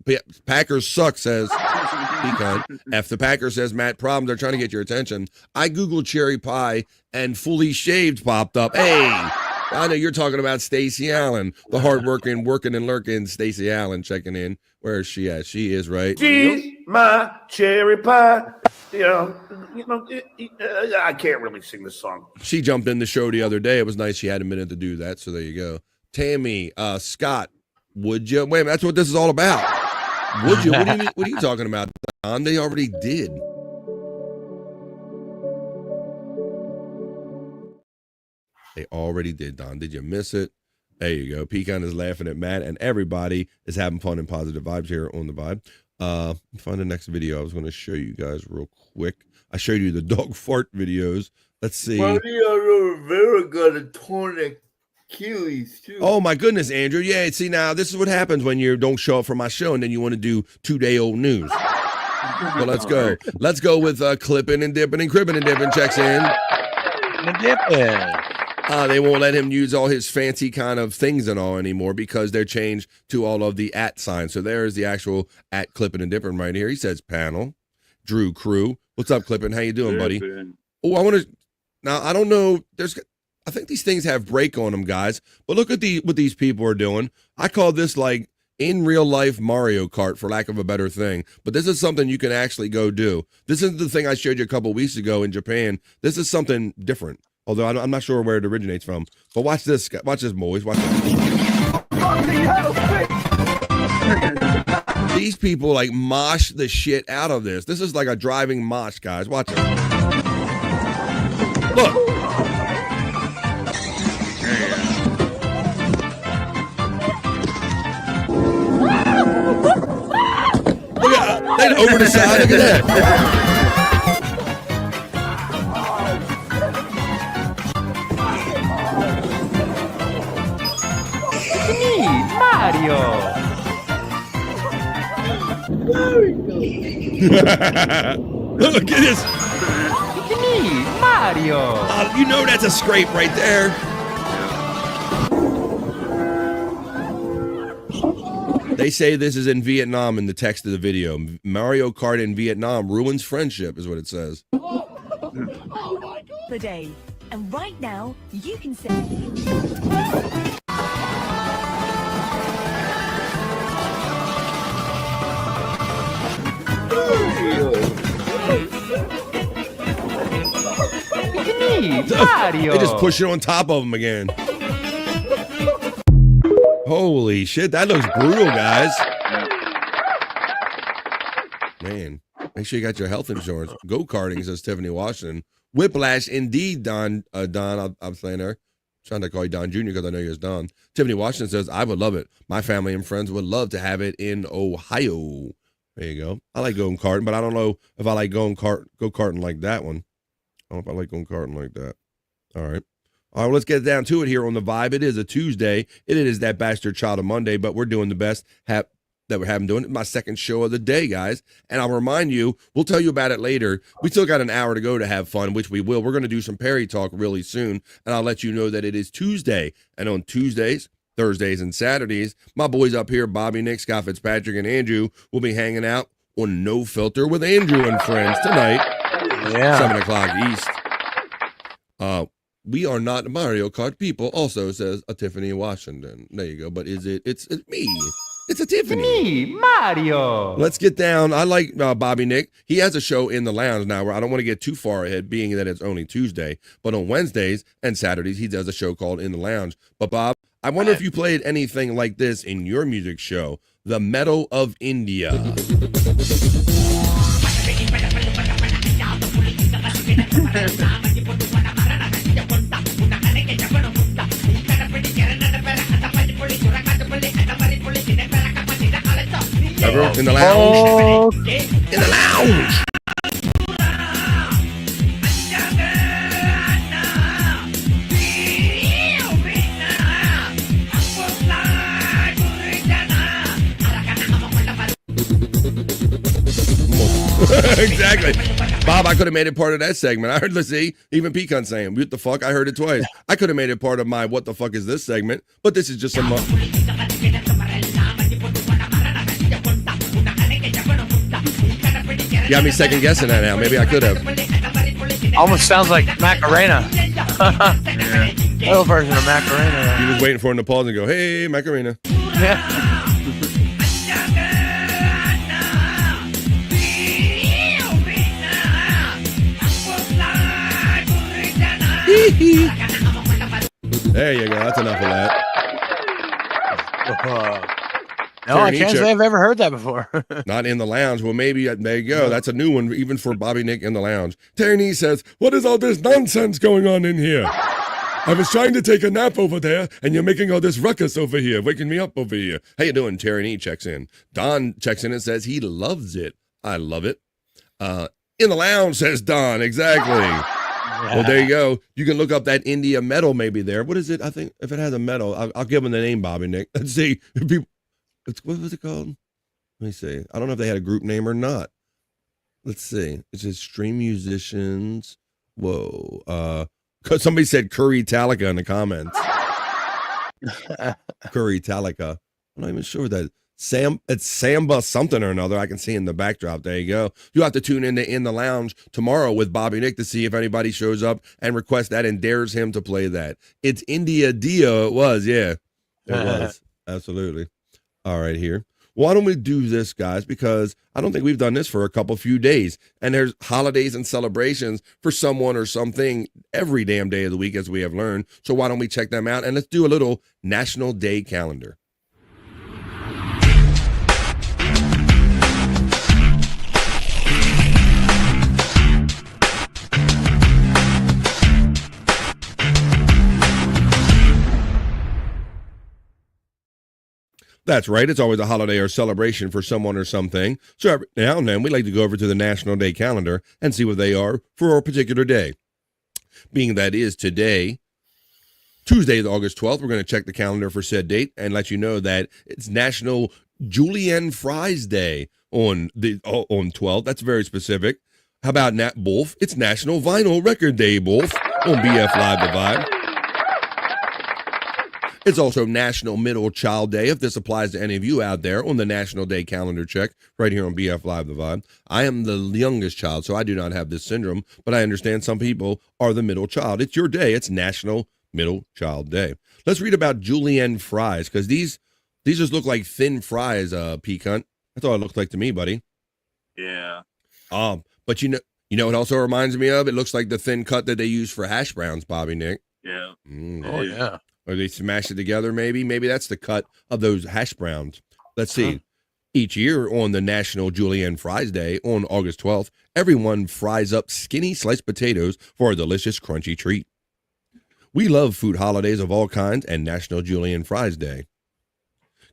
Packers suck says Pecan. F the Packers says Matt Problems. They're trying to get your attention. I googled cherry pie and fully shaved popped up. Hey, I know you're talking about Stacey Allen, the hardworking, working and lurking Stacey Allen checking in. Where is she at? She is right. She's my cherry pie. I can't really sing this song. She jumped in the show the other day. It was nice she had a minute to do that. So there you go. Tammy, Scott, would you? Wait a minute, that's what this is all about. Would you? What are you talking about, Don? They already did. They already did, Don. Did you miss it? There you go. Pecan is laughing at Matt, and everybody is having fun and positive vibes here on the Vibe. Find the next video I was going to show you guys real quick. I showed you the dog fart videos. Let's see. Maria Rivera got a torn Achilles too. Oh my goodness, Andrew. Yeah, see now this is what happens when you don't show up for my show and then you want to do 2-day-old news. But let's go. Let's go with clipping and dipping and cribbing and dipping checks in. They won't let him use all his fancy kind of things and all anymore because they're changed to all of the @ signs. So there's the actual @ clipping and dipping right here. He says panel. Drew Crew. What's up, Clipping? How you doing, buddy? Oh, I want to. Now I don't know. I think these things have break on them, guys. But look at what these people are doing. I call this like in real life Mario Kart, for lack of a better thing. But this is something you can actually go do. This is the thing I showed you a couple weeks ago in Japan. This is something different. Although I'm not sure where it originates from. But watch this, boys. Watch this. These people like mosh the shit out of this. This is like a driving mosh, guys. Watch it. Look. Look at that. Over the side. Look at that. Mario. Look at this. It's me, Mario. You know that's a scrape right there. They say this is in Vietnam in the text of the video. Mario Kart in Vietnam ruins friendship, is what it says. The day. And right now, you can say... Mario. They just push it on top of him again. Holy shit, that looks brutal, guys. Man, make sure you got your health insurance. Go-karting, says Tiffany Washington. Whiplash, indeed, Don. I'm saying there. Trying to call you Don Jr. because I know you're Don. Tiffany Washington says, I would love it. My family and friends would love to have it in Ohio. There you go. I like going karting, but I don't know if I like go-karting like that one. I don't know if I like going karting like that. All right. All right, let's get down to it here on the Vibe. It is a Tuesday. It is that bastard child of Monday, but we're doing the best. that we're having doing it. My second show of the day, guys. And I'll remind you, we'll tell you about it later. We still got an hour to go to have fun, which we will. We're going to do some Perry talk really soon. And I'll let you know that it is Tuesday. And on Tuesdays, Thursdays, and Saturdays, my boys up here, Bobby, Nick, Scott Fitzpatrick, and Andrew, will be hanging out on No Filter with Andrew and friends tonight. Yeah. 7 o'clock East. We are not Mario Kart people, also says a Tiffany Washington. There you go. But is it? It's me. It's a Tiffany. Me, Mario. Let's get down. I like Bobby Nick. He has a show in the lounge now where I don't want to get too far ahead, being that it's only Tuesday. But on Wednesdays and Saturdays, he does a show called In the Lounge. But Bob, I wonder if you played anything like this in your music show, The Metal of India. Everyone in the lounge. In the lounge. Exactly. Bob, I could have made it part of that segment. I heard, let's see, even Pecan saying, what the fuck? I heard it twice. I could have made it part of my what the fuck is this segment, but this is just some... You got me second guessing that now. Maybe I could have. Almost sounds like Macarena. Little version of Macarena. He was waiting for him to pause and go, hey, Macarena. Yeah. There you go. That's enough of that. No, I can't say I've ever heard that before. Not in the lounge. Well, maybe there you go. That's a new one, even for Bobby Nick in the lounge. Terry says, "What is all this nonsense going on in here? I was trying to take a nap over there, and you're making all this ruckus over here, waking me up over here." How you doing? Terry checks in. Don checks in and says he loves it. I love it. In the lounge, says Don. Exactly. Well, there you go. You can look up that India medal maybe there. What is it? I think if it has a medal, I'll give him the name, Bobby Nick. Let's see. What was it called? Let me see. I don't know if they had a group name or not. Let's see. It says Stream Musicians. Whoa. Somebody said Curry Talica in the comments. Curry Talica. I'm not even sure that. It's Samba something or another. I can see in the backdrop. There you go. You'll have to tune in the lounge tomorrow with Bobby Nick to see if anybody shows up and requests that and dares him to play that. It's India Dio. It was, yeah. It was. Absolutely. All right, here. Why don't we do this, guys? Because I don't think we've done this for a few days. And there's holidays and celebrations for someone or something every damn day of the week, as we have learned. So why don't we check them out? And let's do a little National Day calendar. That's right. It's always a holiday or celebration for someone or something. So every now and then we like to go over to the National Day calendar and see what they are for a particular day. Being that is today, Tuesday, August 12th, we're going to check the calendar for said date and let you know that it's National Julienne Fries Day on 12th. That's very specific. How about Wolf? It's National Vinyl Record Day, Wolf, on BF Live The Vibe. It's also National Middle Child Day, if this applies to any of you out there on the National Day calendar check right here on BF Live The Vibe. I am the youngest child, so I do not have this syndrome, but I understand some people are the middle child. It's your day. It's National Middle Child Day. Let's read about julienne fries, because these just look like thin fries, Pecan. That's all it looked like to me, buddy. Yeah. But you know what also reminds me of? It looks like the thin cut that they use for hash browns, Bobby Nick. Yeah. Oh, yeah. Or they smash it together, maybe. Maybe that's the cut of those hash browns. Let's see. Each year on the National Julienne Fries Day on August 12th, everyone fries up skinny sliced potatoes for a delicious, crunchy treat. We love food holidays of all kinds and National Julienne Fries Day.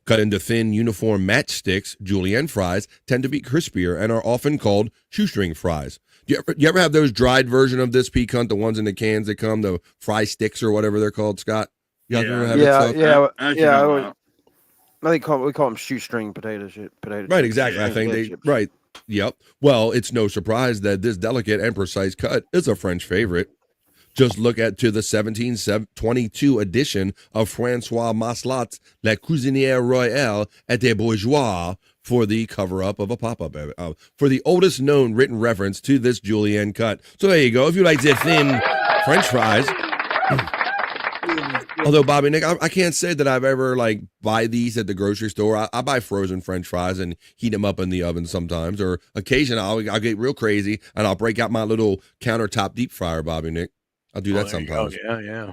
Cut into thin, uniform matchsticks, julienne fries tend to be crispier and are often called shoestring fries. You ever have those dried version of this Pecan, the ones in the cans that come, the fry sticks or whatever they're called, Scott? You guys ever have it? So? Yeah. I would, I know we call them shoestring potato chips. Right, exactly. I think they right. Yep. Well, it's no surprise that this delicate and precise cut is a French favorite. Just look at to the 1722 edition of Francois Maslat's La Cuisinière Royale et des Bourgeois for the cover-up of a pop-up for the oldest known written reference to this julienne cut. So there you go. If you like the thin French fries. Although, Bobby, Nick, I can't say that I've ever, like, buy these at the grocery store. I buy frozen French fries and heat them up in the oven sometimes. Or occasionally I'll get real crazy and I'll break out my little countertop deep fryer, Bobby, Nick. I'll do that sometimes. Yeah.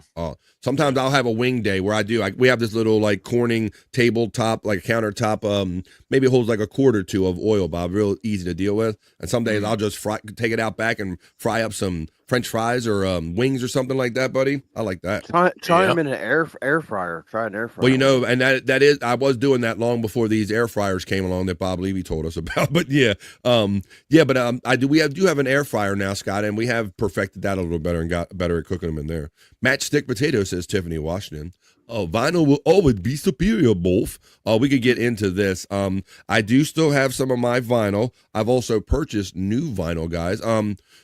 Sometimes I'll have a wing day where we have this little like Corning tabletop, like countertop, maybe it holds like a quart or two of oil, Bob, real easy to deal with. And some days I'll just take it out back and fry up some French fries or wings or something like that, buddy. I like that. Try them in an air fryer. Try an air fryer. Well, you know, and that is, I was doing that long before these air fryers came along that Bob Levy told us about. But we do have an air fryer now, Scott, and we have perfected that a little better and got better at cooking them in there. Matchstick potato, says Tiffany Washington. Vinyl will always be superior, both. We could get into this. I do still have some of my vinyl. I've also purchased new vinyl, guys.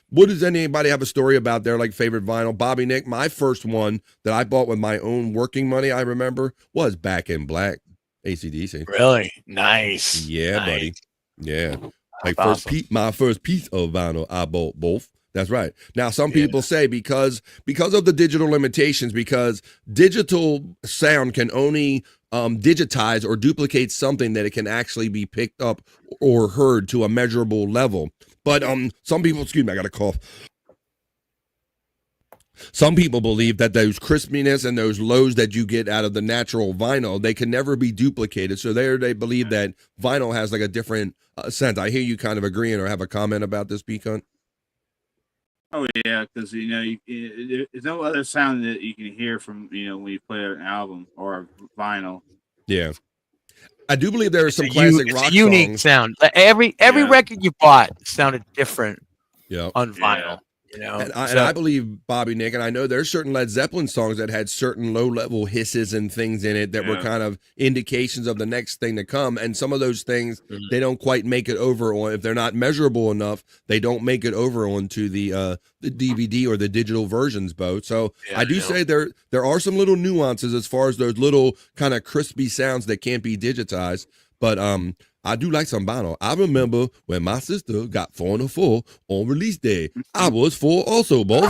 What does anybody have a story about their like favorite vinyl? Bobby, Nick, my first one that I bought with my own working money, I remember, was Back in Black, AC/DC. Really? Nice. Yeah, nice. buddy. Yeah. Like That's awesome. my first piece of vinyl, I bought both. That's right. Now, some people say because of the digital limitations, because digital sound can only digitize or duplicate something that it can actually be picked up or heard to a measurable level. But some people, excuse me, I got a cough. Some people believe that those crispiness and those lows that you get out of the natural vinyl, they can never be duplicated. So they believe that vinyl has like a different scent. I hear you kind of agreeing or have a comment about this, Pecan. Oh yeah, because there's no other sound that you can hear from when you play an album or a vinyl. Yeah, I do believe there are some classic rock songs. Unique sound. Every record you bought sounded different. On vinyl. And I believe, Bobby, Nick, and I know there's certain Led Zeppelin songs that had certain low-level hisses and things in it that were kind of indications of the next thing to come. And some of those things, they don't quite make it over on. If they're not measurable enough, they don't make it over onto the DVD or the digital versions, Bo. So I do say there are some little nuances as far as those little kind of crispy sounds that can't be digitized. But I do like some vinyl. I remember when my sister got 4 and a 4 on release day. I was 4 also, both.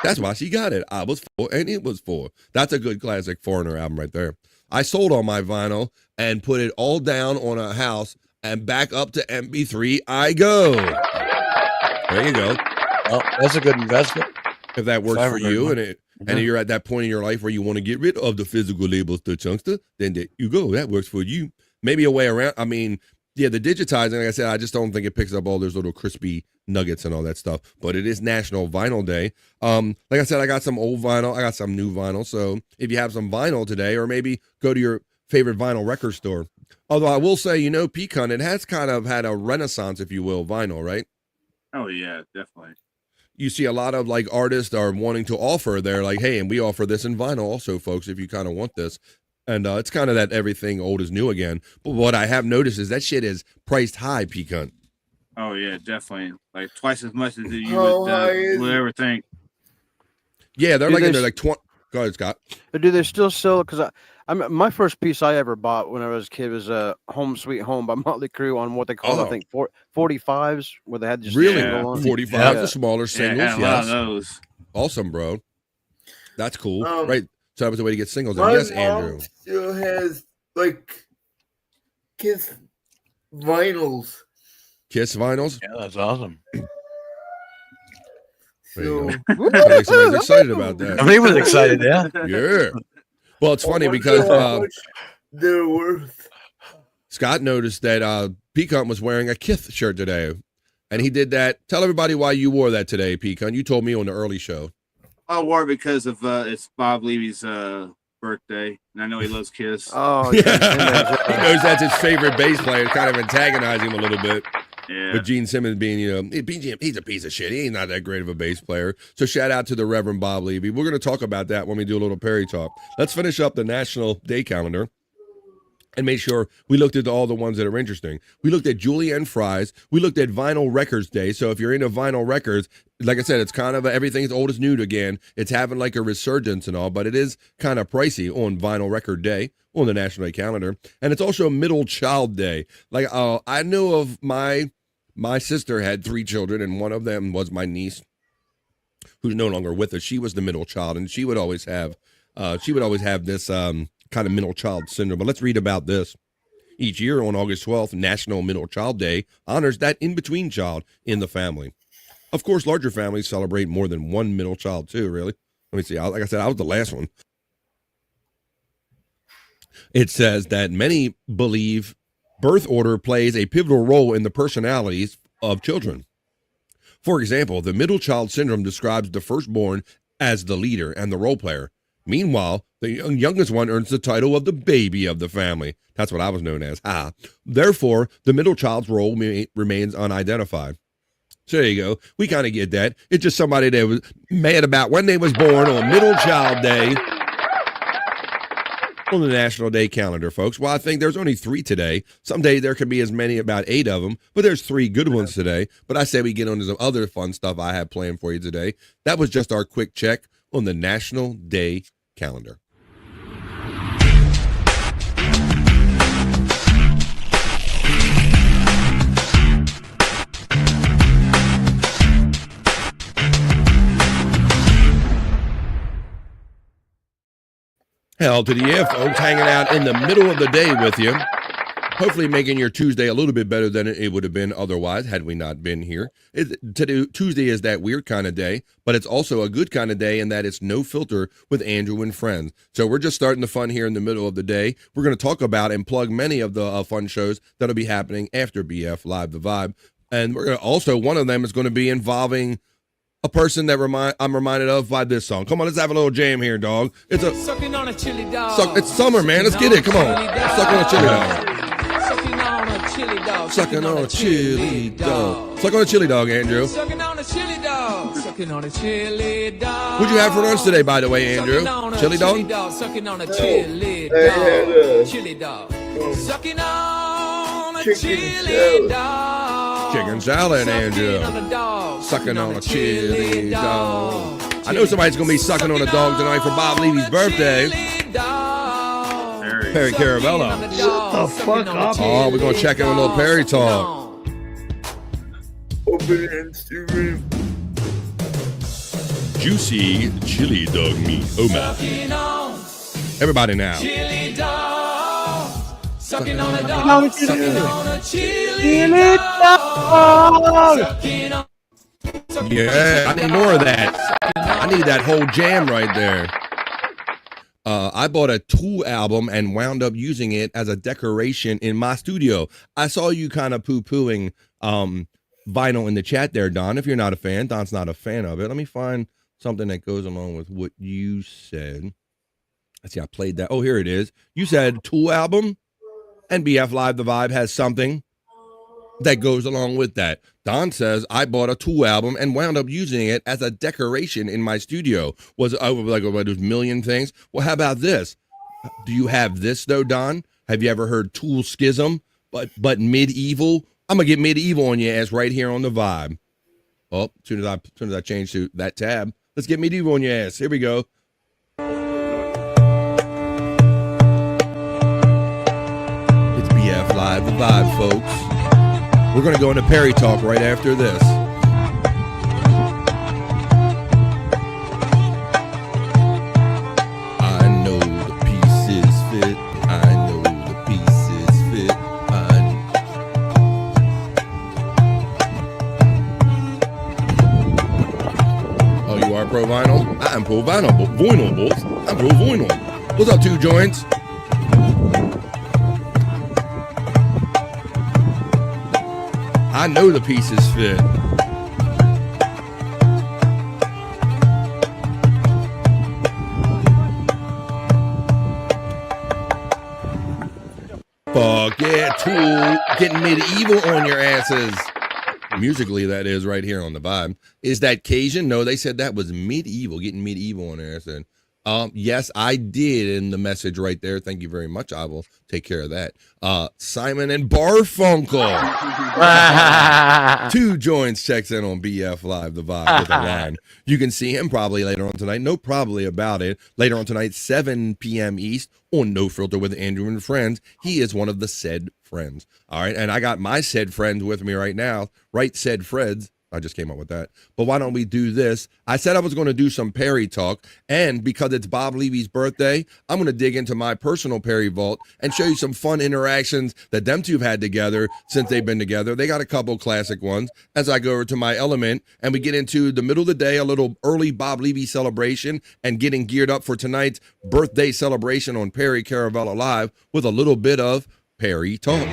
That's why she got it. I was 4 and it was 4. That's a good classic Foreigner album right there. I sold all my vinyl and put it all down on a house and back up to MP3 I go. There you go. Well, that's a good investment. If that works for you and you're at that point in your life where you want to get rid of the physical labels to Chunkster, then there you go. That works for you. Maybe a way around. I mean, the digitizing, like I said, I just don't think it picks up all those little crispy nuggets and all that stuff. But it is National Vinyl Day. Like I said, I got some old vinyl. I got some new vinyl. So if you have some vinyl today, or maybe go to your favorite vinyl record store. Although I will say, Pecan, it has kind of had a renaissance, if you will, vinyl, right? Oh, yeah, definitely. You see a lot of like artists are wanting to offer. They're like, hey, and we offer this in vinyl also, folks, if you kind of want this. And it's kind of that everything old is new again. But what I have noticed is that shit is priced high, Pecan. Oh, yeah, definitely. Like twice as much as you would ever think. Yeah, they're like 20. Go ahead, Scott. Do they still sell? Because my first piece I ever bought when I was a kid was Home Sweet Home by Motley Crue on what they call, I think, 45s, where they had just really 45s, the smaller singles. Yeah, a lot of those. Awesome, bro. That's cool. Right. So that was the way to get singles. My Yes, mom Andrew. still has like Kiss vinyls. Kiss vinyls? Yeah, that's awesome. There you go. Sounds like somebody's excited about that. I mean, he was excited, yeah. Yeah. Well, it's funny because they're worth. Scott noticed that Pecan was wearing a Kith shirt today. And he did that. Tell everybody why you wore that today, Pecan. You told me on the early show. I wore it because of it's Bob Levy's birthday, and I know he loves Kiss. Oh, yeah. He knows that's his favorite bass player. Kind of antagonizing him a little bit. Yeah. With Gene Simmons being, he's a piece of shit. He's not that great of a bass player. So shout out to the Reverend Bob Levy. We're going to talk about that when we do a little Perry talk. Let's finish up the National Day calendar. and made sure we looked at all the ones that are interesting. We looked at Julienne Fry's. We looked at Vinyl Records Day. So if you're into vinyl records, like I said, it's kind of everything's old is new again. It's having like a resurgence and all, but it is kind of pricey on Vinyl Record Day on the National Day calendar. And it's also Middle Child Day. Like I know of my sister had 3 children, and one of them was my niece, who's no longer with us. She was the middle child, and she would always have this kind of middle child syndrome. But let's read about this. Each year on August 12th, National Middle Child Day honors that in-between child in the family. Of course, larger families celebrate more than one middle child too, really. Let me see. Like I said, I was the last one. It says that many believe birth order plays a pivotal role in the personalities of children. For example, the middle child syndrome describes the firstborn as the leader and the role player. Meanwhile, the youngest one earns the title of the baby of the family. That's what I was known as. Therefore, the middle child's role remains unidentified. So there you go. We kind of get that. It's just somebody that was mad about when they was born on Middle Child Day on the National Day calendar, folks. Well, I think there's only 3 today. Someday there could be as many, about 8 of them, but there's 3 good ones today. But I say we get on to some other fun stuff I have planned for you today. That was just our quick check on the National Day calendar. Hell to the yeah, folks, hanging out in the middle of the day with you. Hopefully making your Tuesday a little bit better than it would have been otherwise had we not been here. Tuesday is that weird kind of day, but it's also a good kind of day in that it's no filter with Andrew and friends. So we're just starting the fun here in the middle of the day. We're going to talk about and plug many of the fun shows that'll be happening after BF Live the Vibe. And we're going to also, one of them is going to be involving a person that I'm reminded of by this song. Come on, let's have a little jam here, dog. It's Sucking on a chili dog. It's summer, man. Let's get it. Come on. Suck on a chili dog. Sucking on a chili dog. Sucking on a chili dog. Suck on a chili dog, Andrew. Sucking on a chili dog. Sucking on a chili dog. What'd you have for lunch today, by the way, Andrew? Chili dog? Sucking on a chili dog. Chili dog. Sucking on a chili dog. Chicken salad, Andrew. Sucking on a chili dog. I know somebody's going to be sucking on a dog tonight for Bob Levy's birthday. Perry Caravello. Shut the fuck up. Oh, we're going to check in with a little Perry talk. Open Instagram. Juicy chili dog meat. Oh, man. Everybody now. Chili dog. Sucking on a dog. dog. Sucking on a chili dog. Sucking on. Yeah, I need more of that. I need that whole jam right there. I bought a Tues album and wound up using it as a decoration in my studio. I saw you kind of poo-pooing vinyl in the chat there, Don. If you're not a fan, Don's not a fan of it. Let me find something that goes along with what you said. Let's see, I played that. Oh, here it is. You said Tues album, and BF Live the Vibe has something that goes along with that. Don says, I bought a Tues album and wound up using it as a decoration in my studio. Was like those million things? Well, how about this? Do you have this though, Don? Have you ever heard Tool Schism, but medieval? I'm gonna get medieval on your ass right here on the Vibe. Oh, as soon as I change to that tab, let's get medieval on your ass. Here we go. It's BF Live the Vibe, folks. We're going to go into Perry Talk right after this. I know the pieces fit. I know the pieces fit. Oh, you are pro vinyl? I am pro vinyl, boys. I'm pro vinyl. What's up, 2 joints? I know the pieces fit. Fuck yeah, Tool, getting medieval on your asses. Musically, that is right here on the Vibe. Is that Cajun? No, they said that was medieval, getting medieval on their asses. Yes, I did in the message right there. Thank you very much. I will take care of that. Simon and Barfunkel. 2 joins, checks in on BF Live, the vibe with a line. You can see him probably later on tonight. No probably about it. Later on tonight, 7 p.m. East on No Filter with Andrew and Friends. He is one of the said friends. All right. And I got my said friends with me right now. Right, said Freds. I just came up with that. But why don't we do this? I said I was going to do some Perry talk, and because it's Bob Levy's birthday, I'm going to dig into my personal Perry vault and show you some fun interactions that them two have had together since they've been together. They got a couple classic ones as I go over to my element, and we get into the middle of the day, a little early Bob Levy celebration, and getting geared up for tonight's birthday celebration on Perry Caravella Live with a little bit of Perry talk.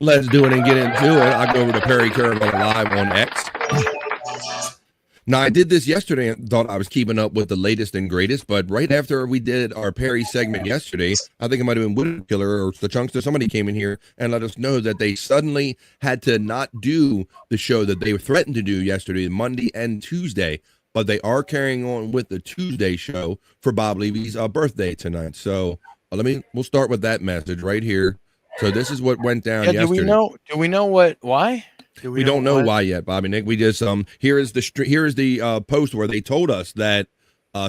Let's do it and get into it. I go over to Perry Caravella Live on X. Now, I did this yesterday and thought I was keeping up with the latest and greatest, but right after we did our Perry segment yesterday, I think it might have been Wood Killer or the Chunkster, somebody came in here and let us know that they suddenly had to not do the show that they were threatened to do yesterday, Monday and Tuesday, but they are carrying on with the Tuesday show for Bob Levy's birthday tonight. So we'll start with that message right here. So this is what went down yesterday. Do we know why? We don't know why yet, Bobby Nick. We just here is the post where they told us that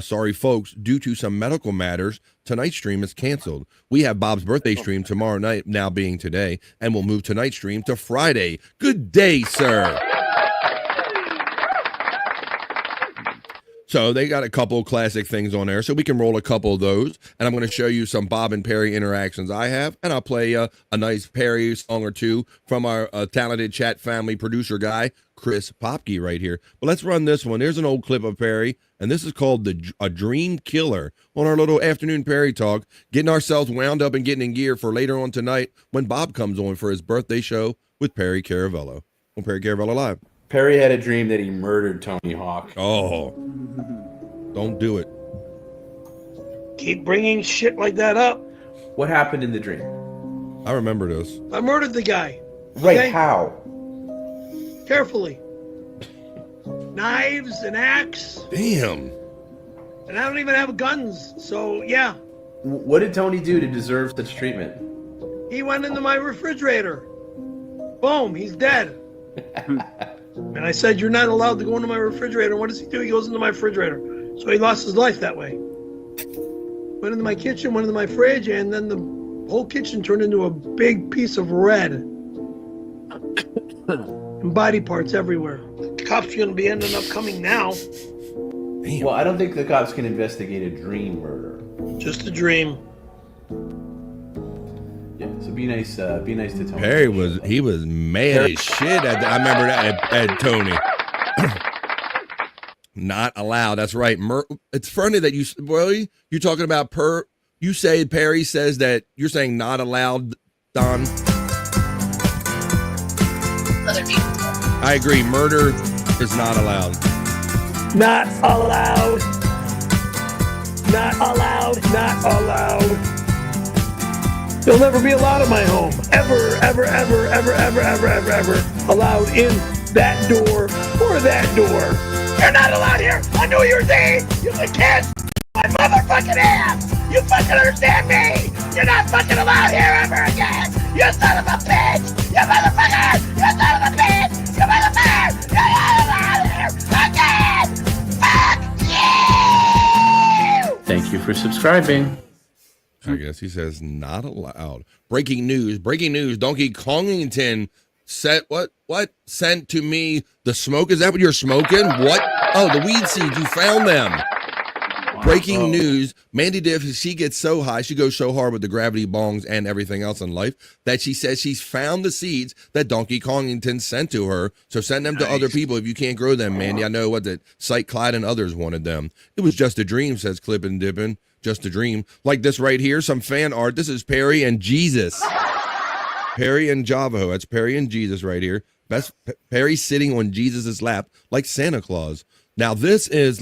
sorry folks, due to some medical matters, tonight's stream is canceled. We have Bob's birthday stream tomorrow night, now being today, and we'll move tonight's stream to Friday. Good day, sir. So they got a couple of classic things on there, so we can roll a couple of those. And I'm going to show you some Bob and Perry interactions I have, and I'll play a nice Perry song or two from our talented chat family producer guy, Chris Popke, right here. But let's run this one. There's an old clip of Perry, and this is called A Dream Killer on our little afternoon Perry talk, getting ourselves wound up and getting in gear for later on tonight when Bob comes on for his birthday show with Perry Caravello on Perry Caravello Live. Perry had a dream that he murdered Tony Hawk. Oh, don't do it. Keep bringing shit like that up. What happened in the dream? I remember this. I murdered the guy. Right, okay? how? Carefully. Knives, an axe. Damn. And I don't even have guns, so yeah. What did Tony do to deserve such treatment? He went into my refrigerator. Boom, he's dead. And I said, you're not allowed to go into my refrigerator. What does he do? He goes into my refrigerator. So he lost his life that way. Went into my kitchen, went into my fridge, and then the whole kitchen turned into a big piece of red. And body parts everywhere. The cops are going to be ending up coming now. Damn. Well, I don't think the cops can investigate a dream murder. Just a dream. Yeah, so be nice to Tony. Perry was mad as shit. I remember that at Tony. Not allowed. That's right. It's funny that you're talking about you say Perry says that you're saying not allowed, Don. Other people. I agree. Murder is not allowed. Not allowed. Not allowed. Not allowed. There'll never be allowed in my home. Ever, ever, ever, ever, ever, ever, ever, ever allowed in that door or that door. You're not allowed here. I know you're saying. You can kiss my motherfucking ass. You fucking understand me? You're not fucking allowed here ever again. You son of a bitch. You motherfucker. You son of a bitch. You motherfucker. You're not allowed here again. Fuck you. Thank you for subscribing. I guess he says not allowed. Breaking news. Donkey Kongington sent to me the smoke. Is that what you're smoking? What? Oh, the weed seeds. You found them. breaking news. Mandy Diff, she gets so high, she goes so hard with the gravity bongs and everything else in life that she says she's found the seeds that Donkey Kongington sent to her. So send them to other people if you can't grow them, Mandy. I know what the site Clyde and others wanted them. It was just a dream, says Clippin' Dippin'. Just a dream. Like this right here, some fan art. This is Perry and Jesus. Perry and Javaho. That's Perry and Jesus right here. Perry sitting on Jesus's lap like Santa Claus. Now this is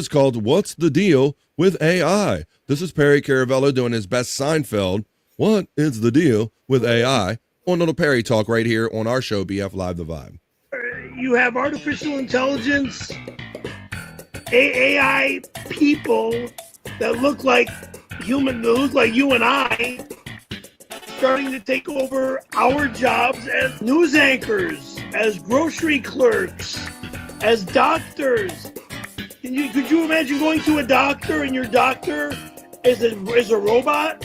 called What's the Deal with AI? This is Perry Caravello doing his best Seinfeld. What is the deal with AI? On Little Perry Talk right here on our show, BF Live The Vibe. You have artificial intelligence, AI people that look like you and I, starting to take over our jobs as news anchors, as grocery clerks, as doctors. Could you imagine going to a doctor and your doctor is a robot?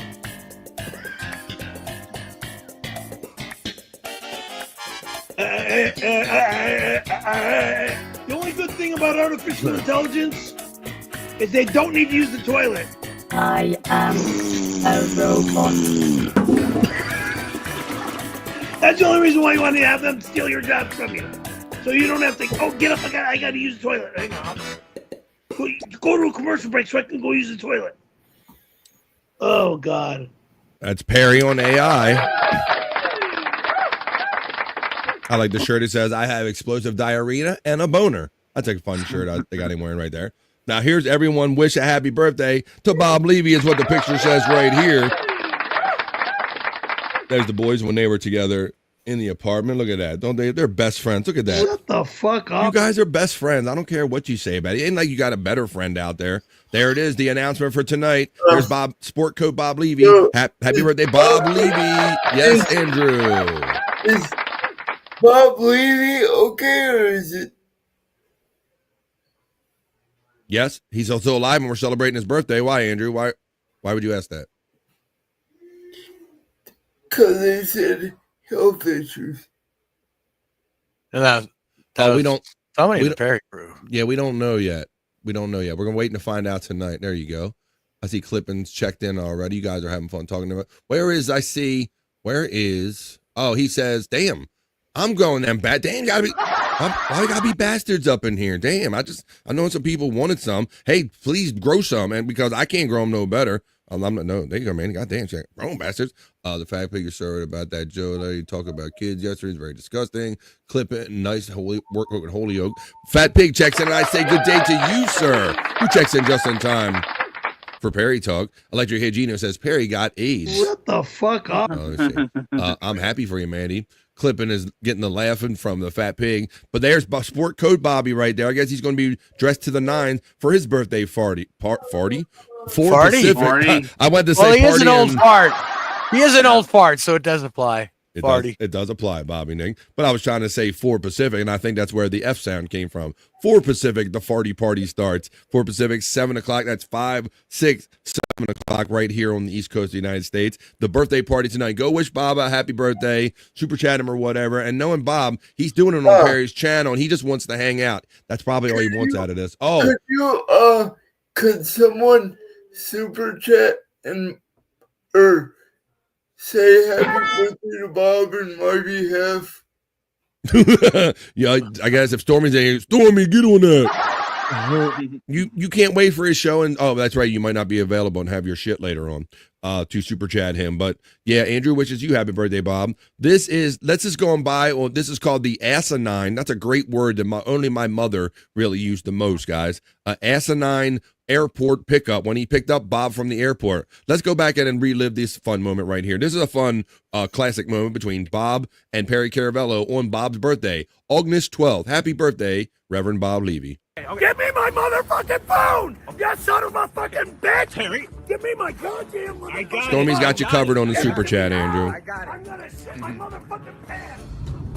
The only good thing about artificial intelligence is they don't need to use the toilet. I am a robot. That's the only reason why you want to have them steal your jobs from you. So you don't have to, get up, I got to use the toilet. Hang on. Go to a commercial break so I can go use the toilet. Oh, God. That's Perry on AI. I like the shirt. It says, I have explosive diarrhea and a boner. That's a fun shirt. I got him wearing right there. Now, here's everyone wish a happy birthday to Bob Levy is what the picture says right here. There's the boys when they were together in the apartment. Look at that. Don't they? They're best friends. Look at that. Shut the fuck up. You guys are best friends. I don't care what you say about it. It ain't like you got a better friend out there. There it is, the announcement for tonight. There's Sport Coat Bob Levy. Happy birthday, Bob Levy. Yes, Andrew. Is Bob Levy okay, or is it? Yes, he's still alive and we're celebrating his birthday. Why, Andrew? Why would you ask that? Because they said health issues. And we don't. Somebody in the Perry crew. Yeah, we don't know yet. We're waiting to find out tonight. There you go. I see Clippins checked in already. You guys are having fun talking about. Oh, he says, damn, I'm going them bad. Damn, why gotta be bastards up in here? Damn, I know some people wanted some. Hey, please grow some, and because I can't grow them no better. I'm not. No, there you go, man. Goddamn, check. Wrong bastards. The fat pig is sorry about that, Joe. You talk about kids yesterday. It's very disgusting. Clip it. Nice work with Holy Oak. Fat pig checks in, and I say good day to you, sir. Who checks in just in time for Perry Talk? Electric Higino says Perry got AIDS. Shut the fuck up. I'm happy for you, Mandy. Clipping is getting the laughing from the fat pig. But there's Sport Code Bobby right there. I guess he's going to be dressed to the nines for his birthday party. Farty? Pacific. I went to say he is an old and... fart. He is an old fart, so it does apply. It does apply, Bobby Nick. But I was trying to say 4 Pacific, and I think that's where the F sound came from. 4 Pacific, the farty party starts. 4 Pacific, 7 o'clock. That's 5, 6, 7 o'clock right here on the East Coast of the United States. The birthday party tonight. Go wish Bob a happy birthday. Super chat him or whatever. And knowing Bob, he's doing it on Perry's channel, and he just wants to hang out. That's probably all he wants out of this. Oh. Could someone super chat or say happy birthday to Bob in my behalf? Yeah, I guess if Stormy's in here, Stormy, get on that. You can't wait for his show, and that's right, you might not be available and have your shit later on to super chat him. But yeah, Andrew wishes you happy birthday, Bob. Let's just go on by. Well, this is called the asinine. That's a great word that only my mother really used the most, guys. Asinine airport pickup when he picked up Bob from the airport. Let's go back in and relive this fun moment right here. This is a fun classic moment between Bob and Perry Caravello on Bob's birthday, August 12th. Happy birthday, Reverend Bob Levy. Give me my motherfucking phone! You son of a fucking bitch! Harry, give me my goddamn motherfucking Stormy's got you covered on the super chat, Andrew. I'm gonna shit my motherfucking pants!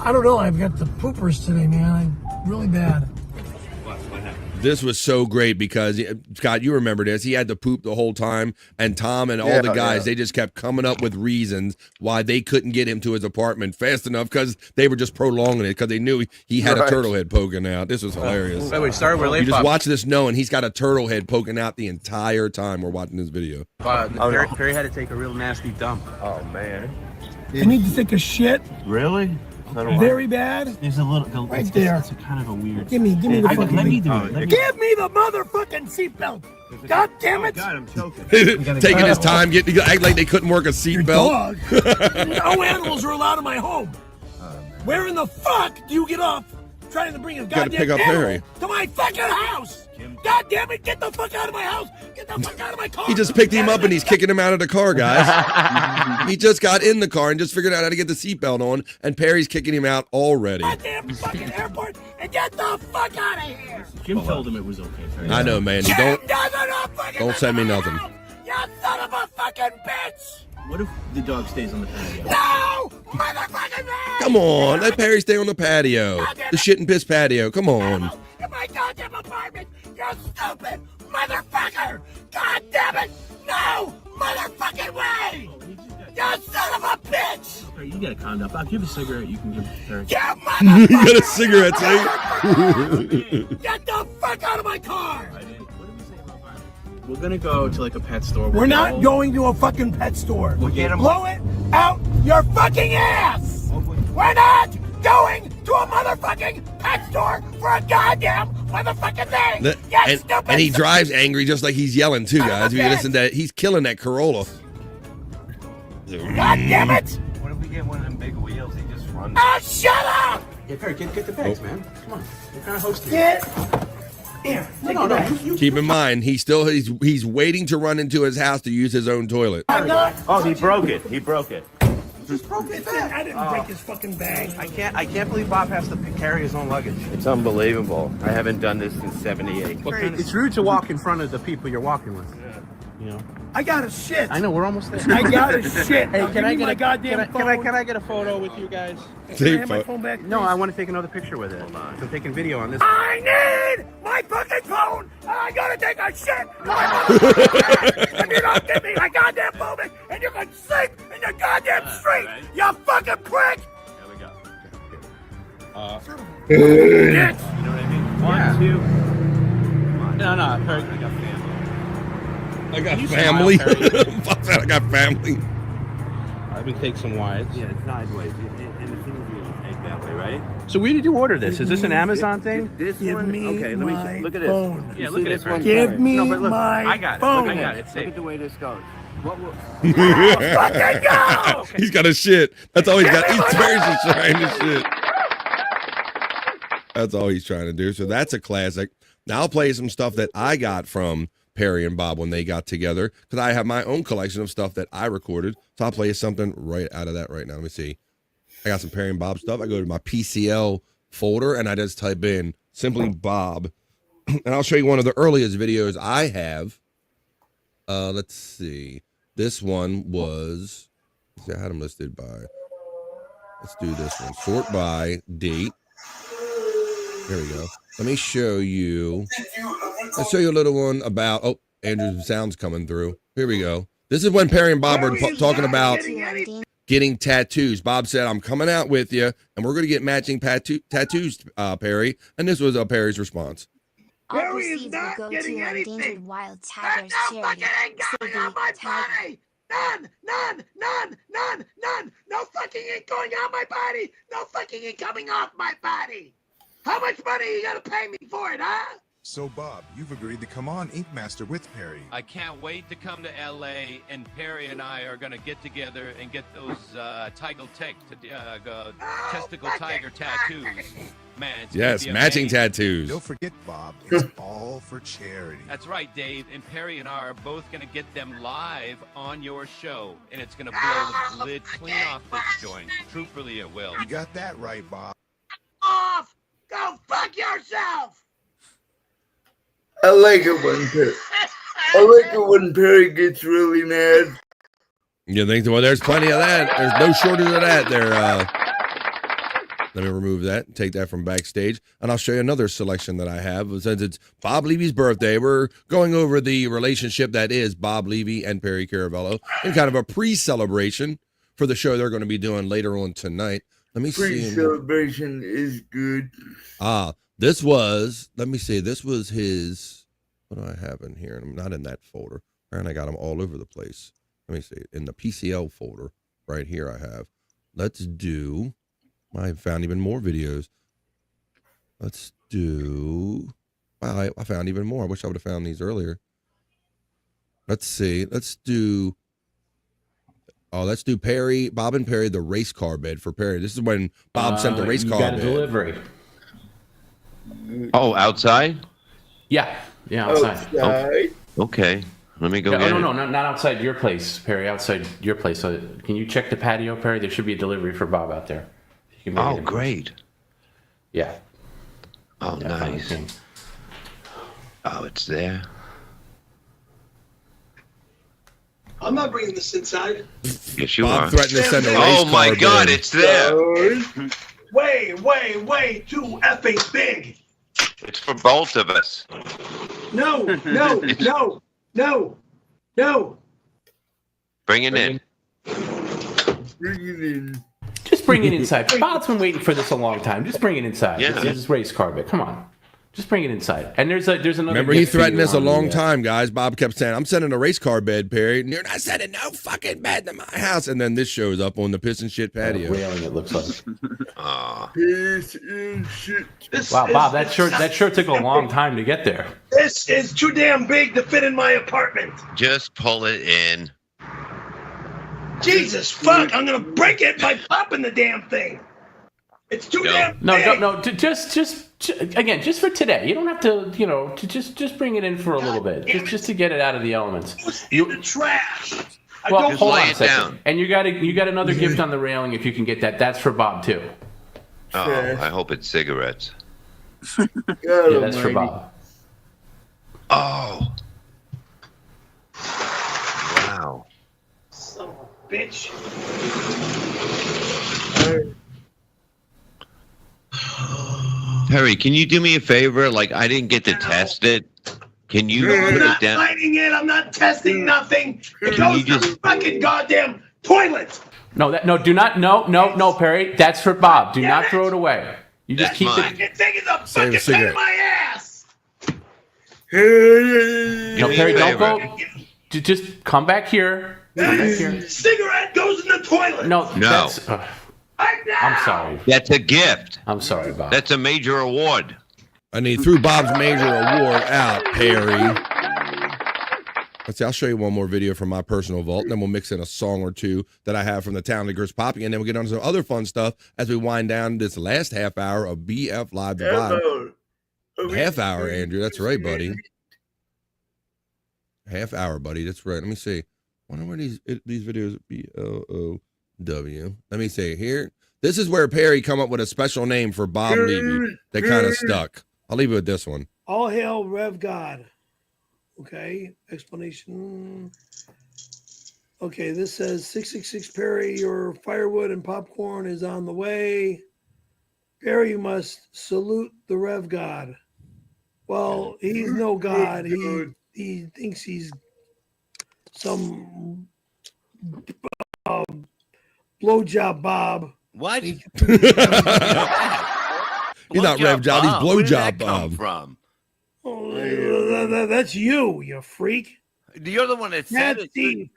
I don't know. I've got the poopers today, man. I'm really bad. What happened? This was so great because, Scott, you remember this. He had to poop the whole time, and Tom and all the guys, they just kept coming up with reasons why they couldn't get him to his apartment fast enough because they were just prolonging it because they knew he had a turtle head poking out. This was hilarious. Wait, sorry, we're late. You just watch this knowing he's got a turtle head poking out the entire time we're watching this video. Perry had to take a real nasty dump. Oh, man. I need to take a shit. Really? Very bad. There's a little right there. It's kind of a weird. Give me the fucking. Let me do it. Give me the motherfucking seatbelt. God damn it! God, I'm choking. Taking his time, act like they couldn't work a seatbelt. No animals are allowed in my home. Where in the fuck do you get off trying to bring a Gotta goddamn pick up animal Perry. to my fucking house? God damn it! Get the fuck out of my house! Get the fuck out of my car! He just picked him up and he's kicking him out of the car, guys. He just got in the car and just figured out how to get the seatbelt on, and Perry's kicking him out already. Goddamn fucking airport and get the fuck out of here! Jim told him it was okay. I know, man. You don't send me nothing. You son of a fucking bitch! What if the dog stays on the patio? No! Motherfucking man! Come on, let Perry stay on the patio. The shit and piss patio. Come on. In my goddamn apartment! You stupid motherfucker! God damn it! No motherfucking way! You son of a bitch! Okay, you gotta calm down. I'll give a cigarette. You can give it to Perry. You motherfucker! You got a cigarette, see? Get the fuck out of my car! We're gonna go to like a pet store. We're not going to a fucking pet store. We'll get him. Blow it out your fucking ass! We're not going to a motherfucking pet store for a goddamn motherfucking thing! And he drives angry just like he's yelling too, guys. If you listen to that, he's killing that Corolla. God damn it! What if we get one of them big wheels? He just runs. Oh, shut up! Yeah, Perry, get the bags, man. Come on. What kind of host are you? Get here. No. Keep in mind, he's waiting to run into his house to use his own toilet. Oh, he broke it. He broke it. Just broke his bag. I didn't break his fucking bag. I can't believe Bob has to carry his own luggage. It's unbelievable. I haven't done this since '78. It's rude to walk in front of the people you're walking with. You know. I got a shit. I know, we're almost there. I got a shit. Hey, can I get my goddamn phone? Can I get a photo with you guys? Can I have my phone back? No, I want to take another picture with it. I'm taking video on this. I need my fucking phone, and I gotta take a shit. If you don't give me my goddamn phone, and you can sleep in your goddamn street, you fucking prick. There we go. Bitch. You know what I mean? One, two. Come on. No, Perry, I got family. I got family. Fuck that, I got family. Let me take some wides. Yeah, it's sideways. And the thing will take that way, right? So where did you order this? Is this an Amazon thing? This Give one? me Okay, let my me look at phone. this. Yeah, look at it. Give me look, my I got it. phone. I got it. It's Look safe. at the way this goes. What will... Fucking go! He's got a shit. That's all he's got. He's just trying to shit. That's all he's trying to do. So that's a classic. Now I'll play some stuff that I got from Perry and Bob when they got together, because I have my own collection of stuff that I recorded. So I'll play you something right out of that right now. Let me see. I got some Perry and Bob stuff. I go to my PCL folder and I just type in simply Bob, and I'll show you one of the earliest videos I have. Let's see. This one was, I had them listed by, let's do this one. Sort by date. There we go. Let me show you. Let's show you a little one about, oh, Andrew's sound's coming through. Here we go. This is when Perry and Bob were talking about getting tattoos. Bob said, I'm coming out with you, and we're going to get matching tattoos, Perry. And this was Perry's response. All proceeds will go to endangered wild tigers charity. Going on my body. None. No fucking ink going on my body. No fucking ink coming off my body. How much money are you gonna pay me for it, huh? So, Bob, you've agreed to come on Ink Master with Perry. I can't wait to come to L.A. and Perry and I are going to get together and get those testicle tiger tattoos. Man, it's yes, gonna be matching amazing. tattoos. Don't forget, Bob, it's all for charity. That's right, Dave. And Perry and I are both going to get them live on your show, and it's going to blow the lid clean off this joint. Truthfully, it will. You got that right, Bob. Off! Go fuck yourself! I like it when Perry gets really mad. You think? Well, there's plenty of that. There's no shortage of that there. Let me remove that and take that from backstage. And I'll show you another selection that I have. Since it's Bob Levy's birthday, we're going over the relationship that is Bob Levy and Perry Caravello in kind of a pre-celebration for the show they're going to be doing later on tonight. Let me see. Pre-celebration is good. This was, let me see, this was his, what do I have in here? I'm not in that folder. And I got them all over the place. Let me see, in the PCL folder right here I have. Let's do, I found even more videos. Let's do, wow, I found even more. I wish I would have found these earlier. Let's see, let's do Perry, Bob and Perry, the race car bed for Perry. This is when Bob sent the race car got bed. a delivery. Oh, outside? Yeah, outside. Oh, okay, let me go get it. No, not outside your place, Perry. Outside your place. Can you check the patio, Perry? There should be a delivery for Bob out there. Oh, great. Yeah. Oh, nice. Oh, it's there. I'm not bringing this inside. Yes, you Bob are. threatened to send a race Oh my car God, bed. it's there. Way too effing big. It's for both of us. No. Bring it in. Bring it in. Just bring it inside. Bob's been waiting for this a long time. Just bring it inside. Yeah. This is race car bit. Come on. Just bring it inside. And there's another. Remember, he gift for threatened you us a on long the, time, guys. Bob kept saying, I'm sending a race car bed, Perry. And you're not sending no fucking bed to my house. And then this shows up on the piss and shit patio. Railing, it looks like. Piss and shit. Wow, Bob, that shirt took a long time to get there. This is too damn big to fit in my apartment. Just pull it in. Jesus fuck! I'm gonna break it by popping the damn thing. It's too damn big. No. Just again, just for today. You don't have to, to just bring it in for a little bit, just to get it out of the elements. The trash. Well, hold lay on a it second. down. And you got another gift on the railing if you can get that. That's for Bob too. Oh, I hope it's cigarettes. Yeah, that's for Bob. Oh. Wow. Son of a bitch. Perry, can you do me a favor? Like, I didn't get to test it. Can you I'm put not it down? lighting it. I'm not testing nothing. It goes to the fucking goddamn toilet. No, do not, Perry. That's for Bob. Do not throw it away. You just keep I can take it up Save a fucking pain in cigarette. my ass. No, Perry, don't go. Just come back here. Come back here. Cigarette goes in the toilet. No. That's, Right now. I'm sorry. That's a gift. I'm sorry, Bob. That's a major award. And he threw Bob's major award out, Perry. Let's see, I'll show you one more video from my personal vault, and then we'll mix in a song or two that I have from the Talented Girls Popping, and then we'll get on to some other fun stuff as we wind down this last half hour of BF Live to Vibe. Half hour, Andrew. That's right, buddy. Half hour, buddy. That's right. Let me see. I wonder where these videos BLOW. Let me see here. This is where Perry come up with a special name for Bob Levy that kind of stuck. I'll leave it with this one. All hail Rev God. Okay. Explanation. Okay, this says 666 Perry, your firewood and popcorn is on the way. Perry, you must salute the Rev God. Well, he's no God. He thinks he's some blowjob Bob. What? He's not Rev Job, he's Blowjob Bob. From? Oh, that's you freak. You're the one that said That's it. Steve.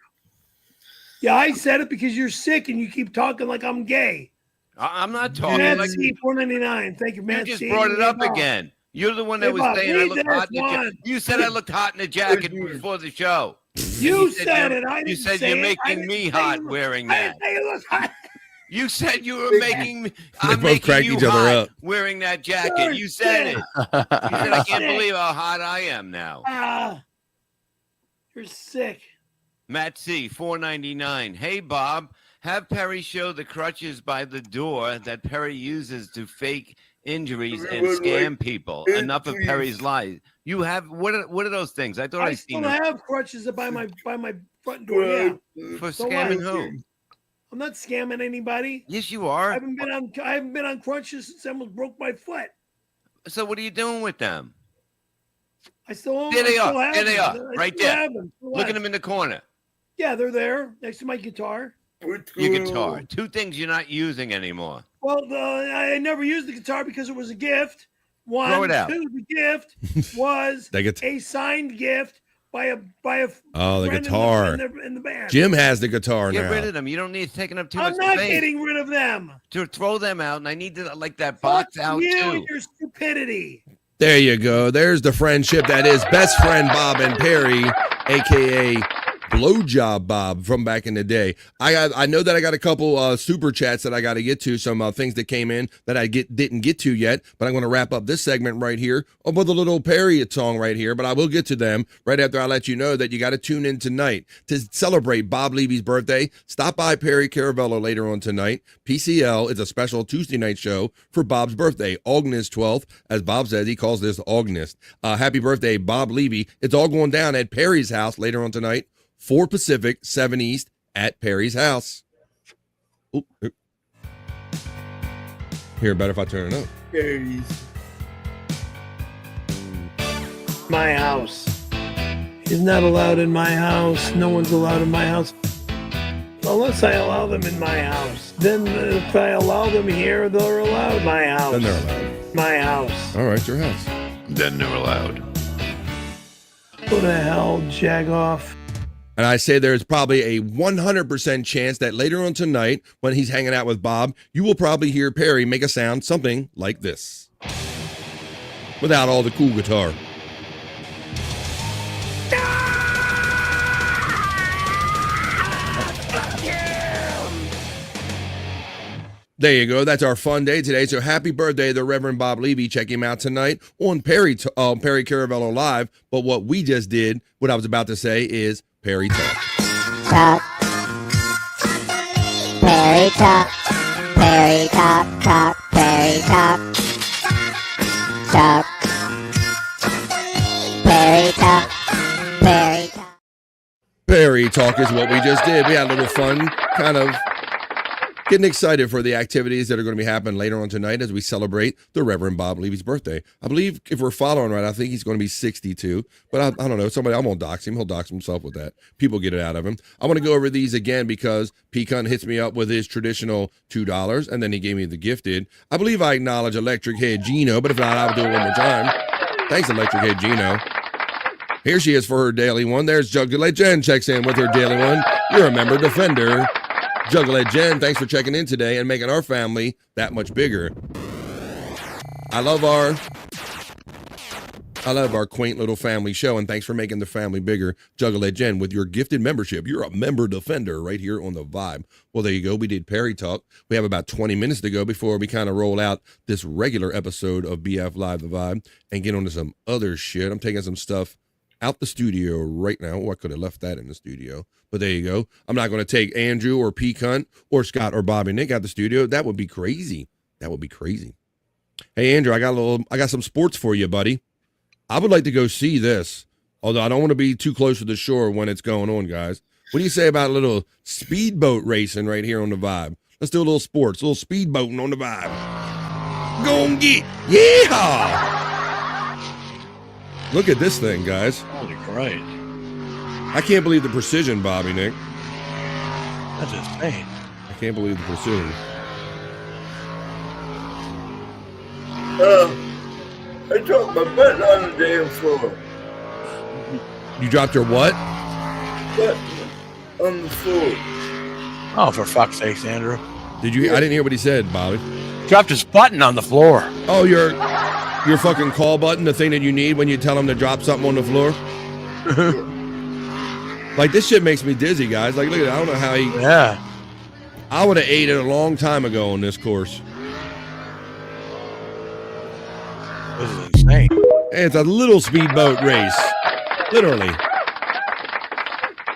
Yeah, I said it because you're sick and you keep talking like I'm gay. I'm not talking Matt like C, 499. Thank you, Matt you just C. brought it up Hey, Bob. again. You're the one that Hey, was Bob, saying I read looked this hot in the one. jacket. You said I looked hot in the jacket before the show. You said it. I didn't You said say you're it. I making didn't me say hot you look- wearing I that. didn't say you look hot. You said you were making me. I'm both making crack you each other hot up. wearing that jacket. You're You said it. sick. You said I can't sick. believe how hot I am now. You're sick. Matt C, $4.99. Hey Bob, have Perry show the crutches by the door that Perry uses to fake injuries and scam people. Enough of Perry's lies. You have what are those things? I thought I still seen them. have crutches by my front door. Yeah. For So scamming what? who? I'm not scamming anybody. Yes, you are. I haven't been on crutches since I almost broke my foot. So what are you doing with them? I still own. There they I still are. have There they them. are. I Right still there. have them. For Look what? at them in the corner. Yeah, they're there next to my guitar. Your guitar. Two things you're not using anymore. Well, I never used the guitar because it was a gift. One, Throw it out. two, the gift was a signed gift by a Oh, the friend guitar. in the band. Jim has the guitar Get now. rid of them. You don't need taking up too I'm much not space. getting rid of them. To throw them out, and I need to like that Fuck box out you too. and your stupidity. There you go. There's the friendship that is best friend Bob and Perry, aka Blowjob Bob from back in the day. I know that I got a couple super chats that I got to get to, some things that came in that I didn't get to yet, but I'm going to wrap up this segment right here with a little Perry song right here, but I will get to them right after I let you know that you got to tune in tonight to celebrate Bob Levy's birthday. Stop by Perry Caravello later on tonight. PCL is a special Tuesday night show for Bob's birthday, August 12th. As Bob says, he calls this August. Happy birthday, Bob Levy. It's all going down at Perry's house later on tonight. 4 Pacific, 7 East at Perry's house. Ooh. Here, better if I turn it up. Perry's. My house. He's not allowed in my house. No one's allowed in my house. Unless I allow them in my house. Then if I allow them here, they're allowed my house. Then they're allowed. My house. All right, your house. Then they're allowed. Who the hell, Jagoff? And I say there's probably a 100% chance that later on tonight, when he's hanging out with Bob, you will probably hear Perry make a sound something like this. Without all the cool guitar. There you go. That's our fun day today. So happy birthday, the Reverend Bob Levy. Check him out tonight on Perry Caravello Live. But what we just did, what I was about to say is Perry Talk. Talk. Perry Talk. Perry Talk. Talk. Perry Talk. Talk. Perry Talk. Perry Talk. Perry Talk is what we just did. We had a little fun, kind of getting excited for the activities that are going to be happening later on tonight as we celebrate the Reverend Bob Levy's birthday. I believe if we're following right, I think he's going to be 62, but I don't know. I'm going to dox him. He'll dox himself with that. People get it out of him. I want to go over these again because Pecan hits me up with his traditional $2, and then he gave me the gifted. I believe I acknowledge Electric Head Gino, but if not, I'll do it one more time. Thanks, Electric Head Gino. Here she is for her daily one. There's Jugulate Jen checks in with her daily one. You're a member defender. Juggalette Jen, thanks for checking in today and making our family that much bigger. I love our quaint little family show, and thanks for making the family bigger. Juggalette Jen, with your gifted membership, you're a member defender right here on the Vibe. Well, there you go. We did Perry Talk. We have about 20 minutes to go before we kind of roll out this regular episode of BF Live the Vibe and get on to some other shit. I'm taking some stuff out the studio right now. Oh, I could have left that in the studio, but there you go. I'm not going to take Andrew or Pecan or Scott or Bobby Nick out the studio. That would be crazy. That would be crazy. Hey, Andrew, I got some sports for you, buddy. I would like to go see this, although I don't want to be too close to the shore when it's going on, guys. What do you say about a little speedboat racing right here on the Vibe? Let's do a little sports, a little speedboating on the Vibe. Go and get, yeehaw! Look at this thing, guys. Holy Christ. I can't believe the precision, Bobby Nick. That's insane. I can't believe the precision. I dropped my butt on the damn floor. You dropped your what? Butt on the floor. Oh, for fuck's sake, Andrew. Did you? I didn't hear what he said, Bobby. Dropped his button on the floor. Oh, your fucking call button, the thing that you need when you tell him to drop something on the floor? Like, this shit makes me dizzy, guys. Like, look at it. I don't know how he... Yeah. I would have ate it a long time ago on this course. This is insane. It's a little speedboat race. Literally.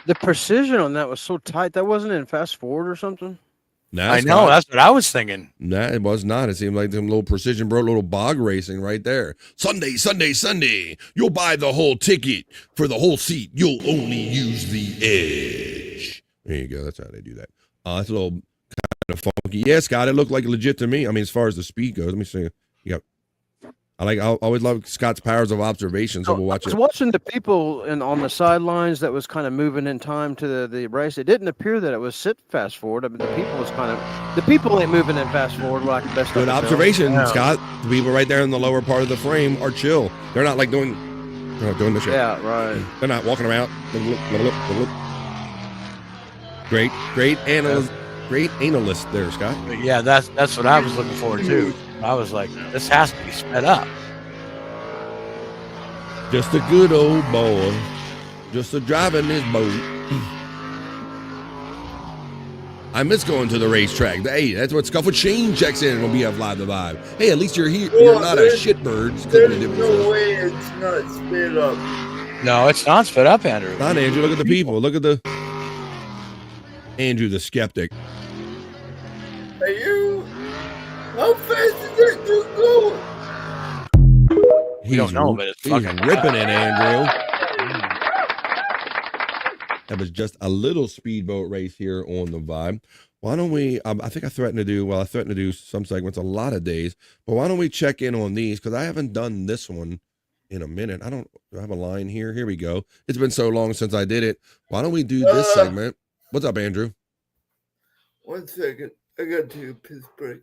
The precision on that was so tight. That wasn't in fast forward or something? Nah, I know. That's what I was thinking. Nah, it was not. It seemed like some little precision bro, little bog racing right there. Sunday. You'll buy the whole ticket for the whole seat. You'll only use the edge. There you go. That's how they do that. Oh, that's a little kind of funky. Yeah, Scott, it looked like legit to me. I mean, as far as the speed goes, let me see. Yep. I always love Scott's powers of observation, so we'll watch I was it. watching the people on the sidelines that was kind of moving in time to the race. It didn't appear that it was sit fast forward. I mean, the people ain't moving in fast forward like the best. Good observation, Scott. The people right there in the lower part of the frame are chill. They're not like doing the shit. Yeah, right. They're not walking around. Great analyst. Great analyst there, Scott. Yeah, that's what I was looking for too. I was like, this has to be sped up. Just a good old boy. Just a driving his boat. I miss going to the racetrack. Hey, that's what Scuffle Shane checks in on BF Live the Vibe. Hey, at least you're here. You're not a shitbird. There's no way it's not sped up. No, it's not sped up, Andrew. Not Andrew. Look at the people. Look at the Andrew the skeptic. Are you? How fast is that dude going? We don't know, but it's fucking ripping it, Andrew. That was just a little speedboat race here on the Vibe. Why don't we? I think I threatened to do some segments a lot of days, but why don't we check in on these? Because I haven't done this one in a minute. Do I have a line here? Here we go. It's been so long since I did it. Why don't we do this segment? What's up, Andrew? 1 second. I got to piss break.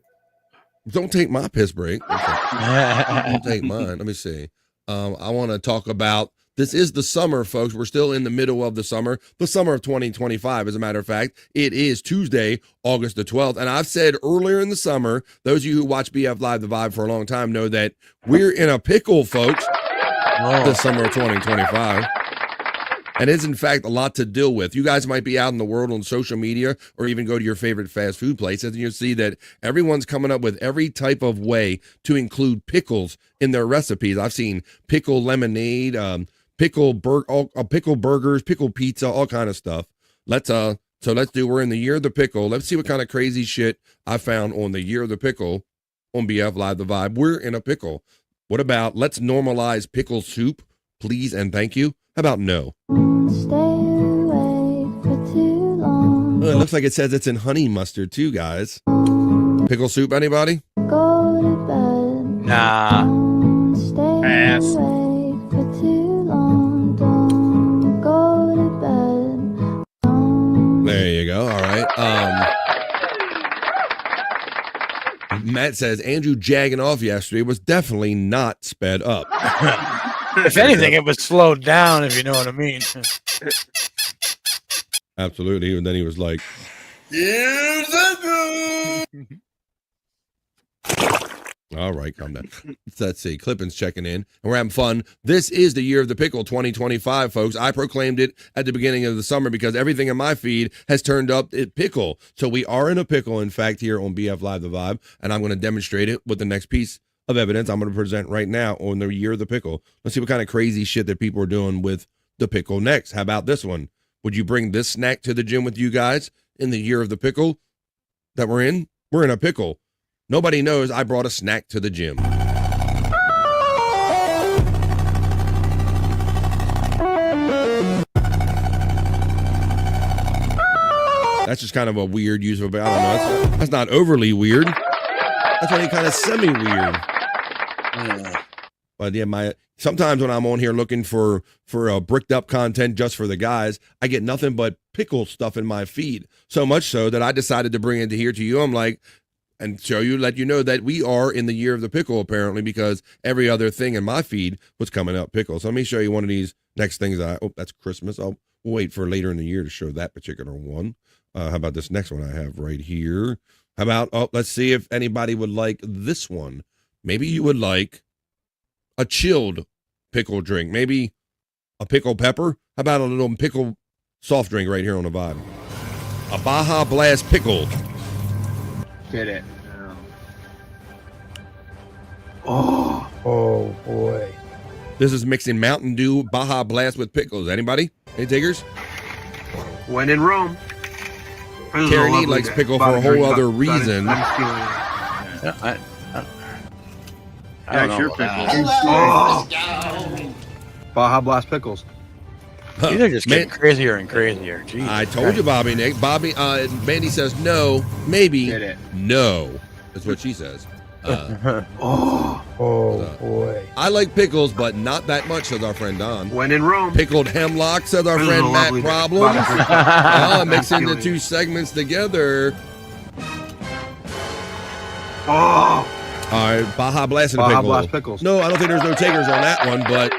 Don't take my piss break. Don't take mine. Let me see. I want to talk about, this is the summer, folks. We're still in the middle of the summer of 2025. As a matter of fact, it is Tuesday, August the 12th. And I've said earlier in the summer, those of you who watch BF Live the Vibe for a long time know that we're in a pickle, folks, this summer of 2025. And it's, in fact, a lot to deal with. You guys might be out in the world on social media or even go to your favorite fast food places, and you'll see that everyone's coming up with every type of way to include pickles in their recipes. I've seen pickle lemonade, pickle burgers, pickle pizza, all kind of stuff. We're in the year of the pickle. Let's see what kind of crazy shit I found on the year of the pickle on BF Live the Vibe. We're in a pickle. What about let's normalize pickle soup, please and thank you? How about no? It looks like it says it's in honey mustard too, guys. Pickle soup, anybody? Nah. Pass. There you go. All right. Matt says Andrew jagging off yesterday was definitely not sped up. If anything, it was slowed down, if you know what I mean. Absolutely. And then he was like, Here's a all right, calm down. Let's see. Clippin's checking in, and we're having fun. This is the year of the pickle 2025, folks. I proclaimed it at the beginning of the summer because everything in my feed has turned up at pickle. So we are in a pickle, in fact, here on BF Live the Vibe, and I'm going to demonstrate it with the next piece of evidence I'm going to present right now on the year of the pickle. Let's see what kind of crazy shit that people are doing with the pickle next. How about this one? Would you bring this snack to the gym with you guys in the year of the pickle that we're in? We're in a pickle. Nobody knows I brought a snack to the gym. That's just kind of a weird use of, I don't know. That's not overly weird. That's only kind of semi-weird. But yeah, sometimes when I'm on here looking for bricked up content just for the guys, I get nothing but pickle stuff in my feed. So much so that I decided to bring it here to you. I'm like, and let you know that we are in the year of the pickle, apparently, because every other thing in my feed was coming up pickle. So let me show you one of these next things. That's Christmas. I'll wait for later in the year to show that particular one. How about this next one I have right here? How about, let's see if anybody would like this one. Maybe you would like a chilled pickle drink. Maybe a pickle pepper. How about a little pickle soft drink right here on the Vibe? A Baja Blast pickle. Get it. Oh boy. This is mixing Mountain Dew Baja Blast with pickles. Anybody? Any takers? When in Rome. Carrie likes pickle for a whole other reason. I don't know. Your pickle. Baja Blast pickles. These are just getting crazier and crazier. Jeez. I told you, Bobby Nick. Mandy says no, maybe no. That's what she says. Boy. I like pickles, but not that much, says our friend Don. When in Rome. Pickled hemlock, says our friend Matt Problem. Mixing the two segments together. Oh. All right, Baja Blast and Baja pickle. Blast pickles. No, I don't think there's no takers on that one, but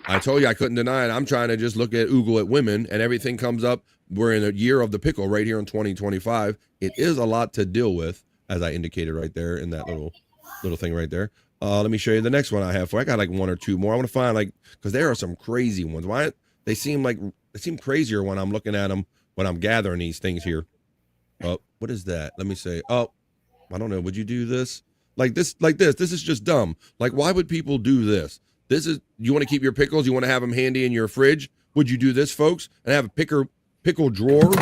I told you I couldn't deny it. I'm trying to just look at Oogle at women, and everything comes up. We're in the year of the pickle right here in 2025. It is a lot to deal with, as I indicated right there in that little thing right there. Let me show you the next one I have for. I got like one or two more. I want to find because there are some crazy ones. Why they seem crazier when I'm looking at them when I'm gathering these things here. Oh, what is that? Let me say. Oh, I don't know. Would you do this? Like this? This is just dumb. Like, why would people do this? You want to keep your pickles? You want to have them handy in your fridge? Would you do this, folks? And have a pickle drawer?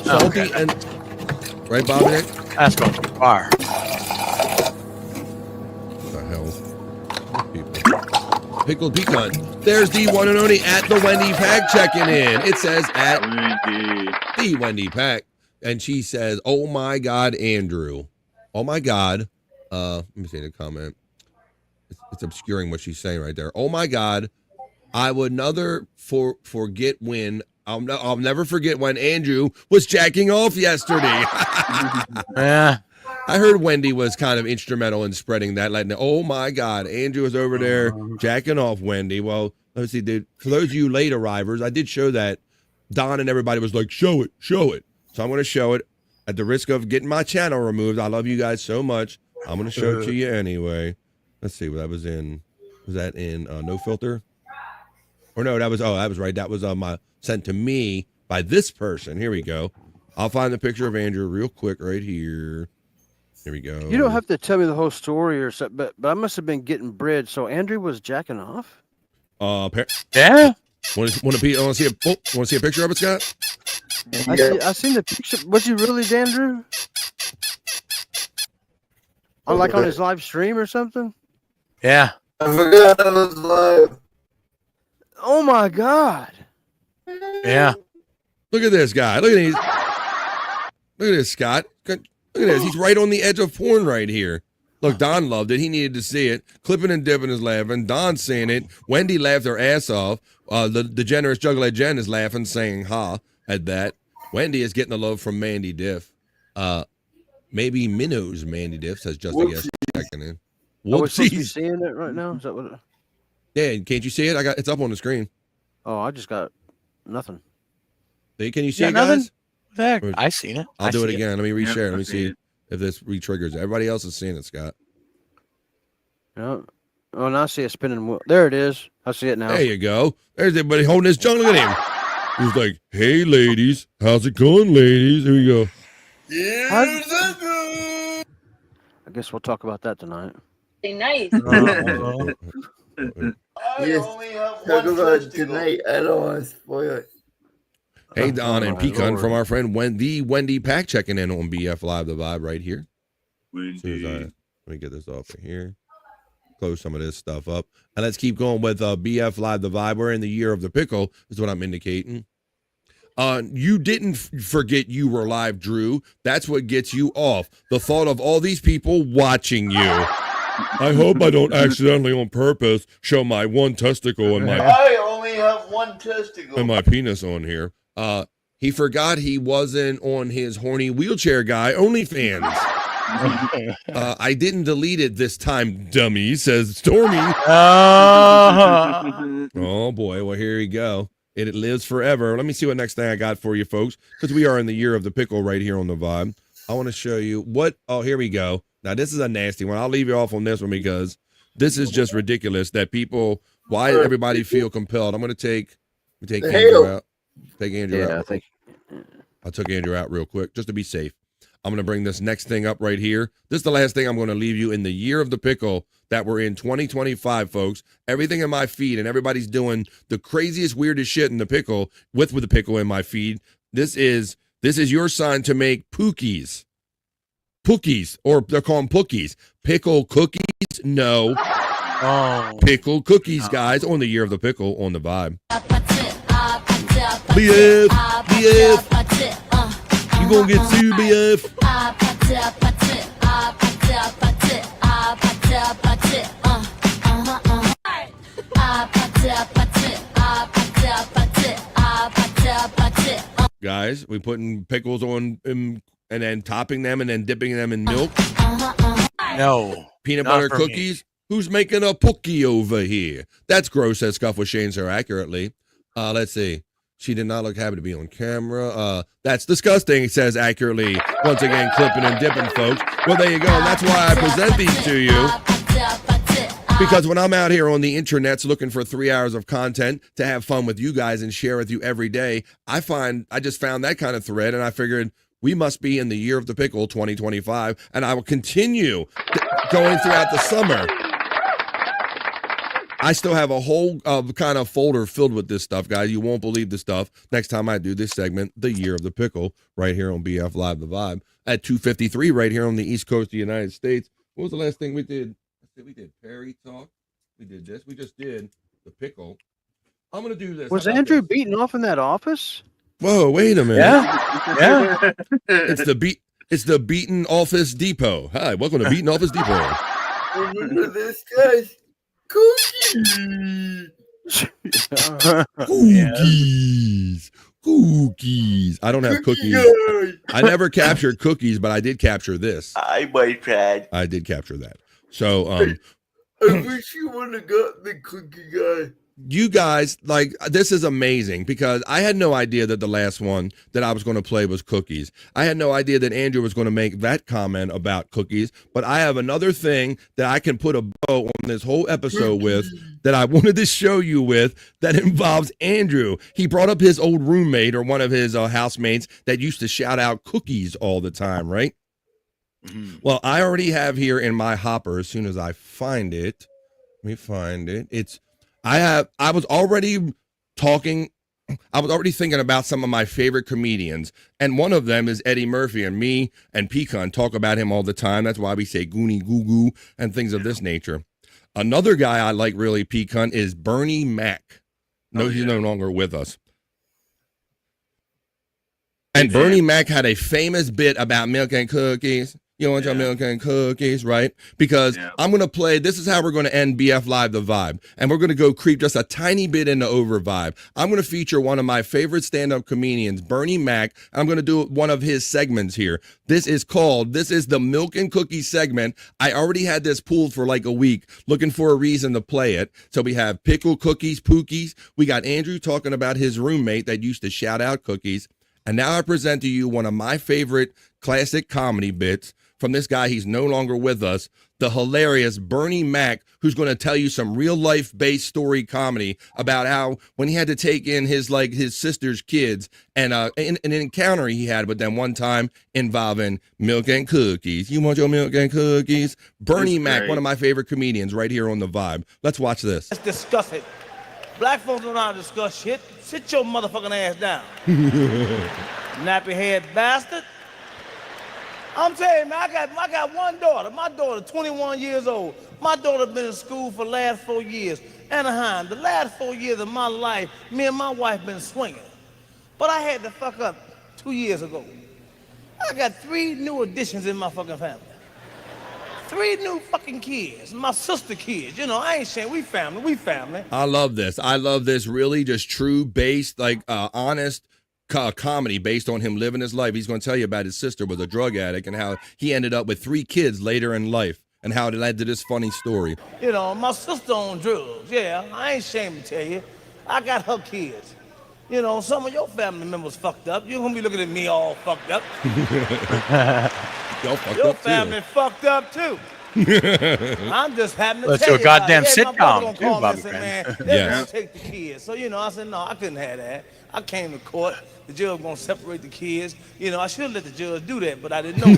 Salty and right, Bobby Nick? That's going too far. What the hell? People. Pickled pecan. There's the one and only at the Wendy Pack checking in. It says at the Wendy Pack. And she says, oh my God, Andrew. Oh my God. Let me see the comment. It's obscuring what she's saying right there. Oh my God. I would never forget when I'll never forget when Andrew was jacking off yesterday. Yeah. I heard Wendy was kind of instrumental in spreading that. Like, oh my God, Andrew was over there jacking off Wendy. Well, let's see, dude. For those of you late arrivers, I did show that. Don and everybody was like, show it. So I'm going to show it at the risk of getting my channel removed. I love you guys so much. I'm going to show it to you anyway. Let's see what that was in. Was that in No Filter? Or no, that was right. That was sent to me by this person. Here we go. I'll find the picture of Andrew real quick right here. Here we go. You don't have to tell me the whole story or something, but I must have been getting bread. So Andrew was jacking off? Yeah. Want to see a picture of it, Scott? I seen the picture. Was you really, Andrew? On his live stream or something? Yeah. I forgot I was live. Oh my God. Yeah. Look at this guy. Look at this, Scott. Look at this. He's right on the edge of porn right here. Look, Don loved it. He needed to see it. Clipping and dipping is laughing. Don's saying it. Wendy laughed her ass off. The generous juggler Jen is laughing, saying ha at that. Wendy is getting the love from Mandy Diff. Maybe Minnows Mandy Diff, says just a guess checking in. Are we supposed to be seeing it right now? Is that what? Yeah, can't you see it? It's up on the screen. Oh, I just got nothing. Can you see it, nothing? guys? I seen it. I'll do it again. Let me reshare. Let me see if this re-triggers it. Everybody else is seeing it, Scott. No. Oh, now I see a spinning wheel. There it is. I see it now. There you go. There's everybody holding his junk. Look at him. He's like, hey, ladies. How's it going, ladies? Here we go. I guess we'll talk about that tonight. Nice. Yes, talk about it tonight. I don't want to spoil it. Hey, Don and Pecan from our friend Wendy Pack checking in on BF Live, the vibe right here. Let me get this off of here. Close some of this stuff up. And let's keep going with BF Live, the vibe. We're in the year of the pickle, is what I'm indicating. You didn't forget you were live, Drew. That's what gets you off. The thought of all these people watching you. I hope I don't accidentally on purpose show my one testicle and I only have one testicle. my penis on here. He forgot he wasn't on his horny wheelchair guy OnlyFans. I didn't delete it this time, dummy, says Stormy. Oh boy, well here you go. It lives forever. Let me see what next thing I got for you folks, because we are in the year of the pickle right here on the vibe. I want to show you here we go. Now this is a nasty one. I'll leave you off on this one because this is just ridiculous that why everybody feel compelled. I'm going to take Andrew out. Take Andrew out. I think I took Andrew out real quick just to be safe. I'm going to bring this next thing up right here. This is the last thing I'm going to leave you in the year of the pickle that we're in 2025, folks. Everything in my feed and everybody's doing the craziest, weirdest shit in the pickle with the pickle in my feed. This is your sign to make pookies. Pookies, or they're called pookies. Pickle cookies? No. Oh. Pickle cookies, guys, on the year of the pickle on the vibe. BF, BF. You gonna get sued, BF. Guys, we putting pickles on and then topping them and then dipping them in milk. No. Peanut not butter for me. cookies. Who's making a pookie over here? That's gross, says Scuff with Shane so accurately. Let's see. She did not look happy to be on camera. That's disgusting, says accurately. Once again, clipping and dipping, folks. Well, there you go. And that's why I present these to you. Because when I'm out here on the internets looking for 3 hours of content to have fun with you guys and share with you every day, I just found that kind of thread, and I figured we must be in the year of the pickle 2025, and I will continue going throughout the summer. I still have a whole kind of folder filled with this stuff, guys. You won't believe the stuff. Next time I do this segment, the year of the pickle, right here on BF Live The Vibe at 2:53, right here on the East Coast of the United States. What was the last thing we did? We did Perry Talk. We did this. We just did the pickle. I'm gonna do this. Was Andrew beaten off in that office? Whoa, wait a minute. Yeah. It's the Beaten Office Depot. Hi, welcome to Beaten Office Depot. Remember this, guys? Cookies. Cookies. I don't have cookies. I never captured cookies, but I did capture this. I did capture that. So, I wish you would have got the cookie guy. you guys, like, this is amazing because I had no idea that the last one that I was going to play was cookies. I had no idea that Andrew was going to make that comment about cookies, but I have another thing that I can put a bow on this whole episode with that I wanted to show you with that involves Andrew. He brought up his old roommate or one of his housemates that used to shout out cookies all the time, right? Mm-hmm. Well, I already have here in my hopper, as soon as I find it, let me find it. I was already thinking about some of my favorite comedians, and one of them is Eddie Murphy, and me and Pecan talk about him all the time. That's why we say goonie goo goo and things of this nature. Another guy I like really, Pecan, is Bernie Mac. No, he's no longer with us. And Bernie Mac had a famous bit about milk and cookies. You want your milk and cookies, right? Because I'm going to play, this is how we're going to end BF Live The Vibe. And we're going to go creep just a tiny bit into Over Vibe. I'm going to feature one of my favorite stand-up comedians, Bernie Mac. I'm going to do one of his segments here. This is the milk and cookies segment. I already had this pulled for like a week, looking for a reason to play it. So we have pickle cookies, pookies. We got Andrew talking about his roommate that used to shout out cookies. And now I present to you one of my favorite classic comedy bits from this guy. He's no longer with us, the hilarious Bernie Mac, who's going to tell you some real life based story comedy about how when he had to take in his sister's kids and an encounter he had with them one time involving milk and cookies. You want your milk and cookies? Bernie Mac, one of my favorite comedians, right here on The Vibe. Let's watch this. Let's discuss it. Black folks don't know how to discuss shit. Sit your motherfucking ass down. Nappy head bastard. I'm telling you, man, I got one daughter. My daughter, 21 years old. My daughter been in school for the last 4 years. Anaheim, the last 4 years of my life, me and my wife been swinging. But I had to fuck up 2 years ago. I got 3 new additions in my fucking family. 3 new fucking kids, my sister kids. You know, I ain't saying we family. I love this. Really just true, based, honest comedy based on him living his life. He's going to tell you about his sister was a drug addict and how he ended up with 3 kids later in life and how it led to this funny story. You know, my sister on drugs. Yeah, I ain't ashamed to tell you. I got her kids. You know, some of your family members fucked up. You're going to be looking at me all fucked up. Y'all fucked Your up family too. fucked up too. I'm just having to Let's tell do a you goddamn about it. Yeah, my sitcom, brother gonna too, call me Bobby and say, Crane. man, they're Yes. gonna take the kids. So, you know, I said, no, I couldn't have that. I came to court. The judge gonna separate the kids. You know, I should let the judge do that, but I didn't know.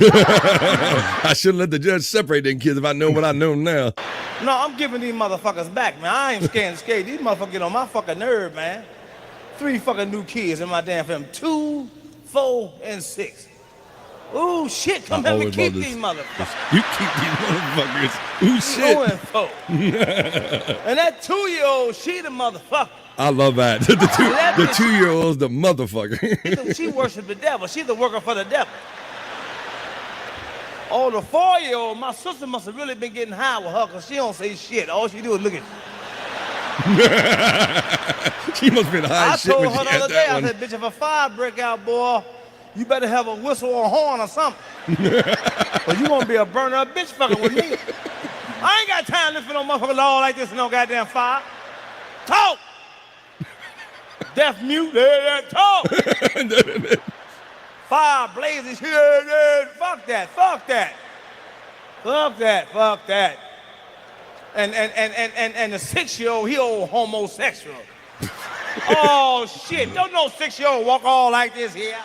I should let the judge separate them kids if I know what I know now. No, I'm giving these motherfuckers back, man. I ain't scared. These motherfuckers get on my fucking nerve, man. 3 fucking new kids in my damn family. 2, 4, and 6. Ooh, shit, come My help me older keep brothers. these motherfuckers. You keep these motherfuckers. Ooh, shit. Low info. And that 2-year-old, she the motherfucker. I love that. The 2-year-old's the motherfucker. She worship the devil. She's a worker for the devil. Oh, the 4-year-old, my sister must have really been getting high with her because she don't say shit. All she do is look at She must have been high as shit when I she told her the had other day, that I one. said, bitch, if a fire break out, boy, you better have a whistle or a horn or something. Or you gonna be a burner up bitch fucking with me. I ain't got time to listen to no motherfucking law like this and no goddamn fire. Talk! Deaf mute, talk! Fire blazing, shit, fuck that. And the 6-year-old, he old homosexual. Oh shit, don't no 6-year-old walk all like this here.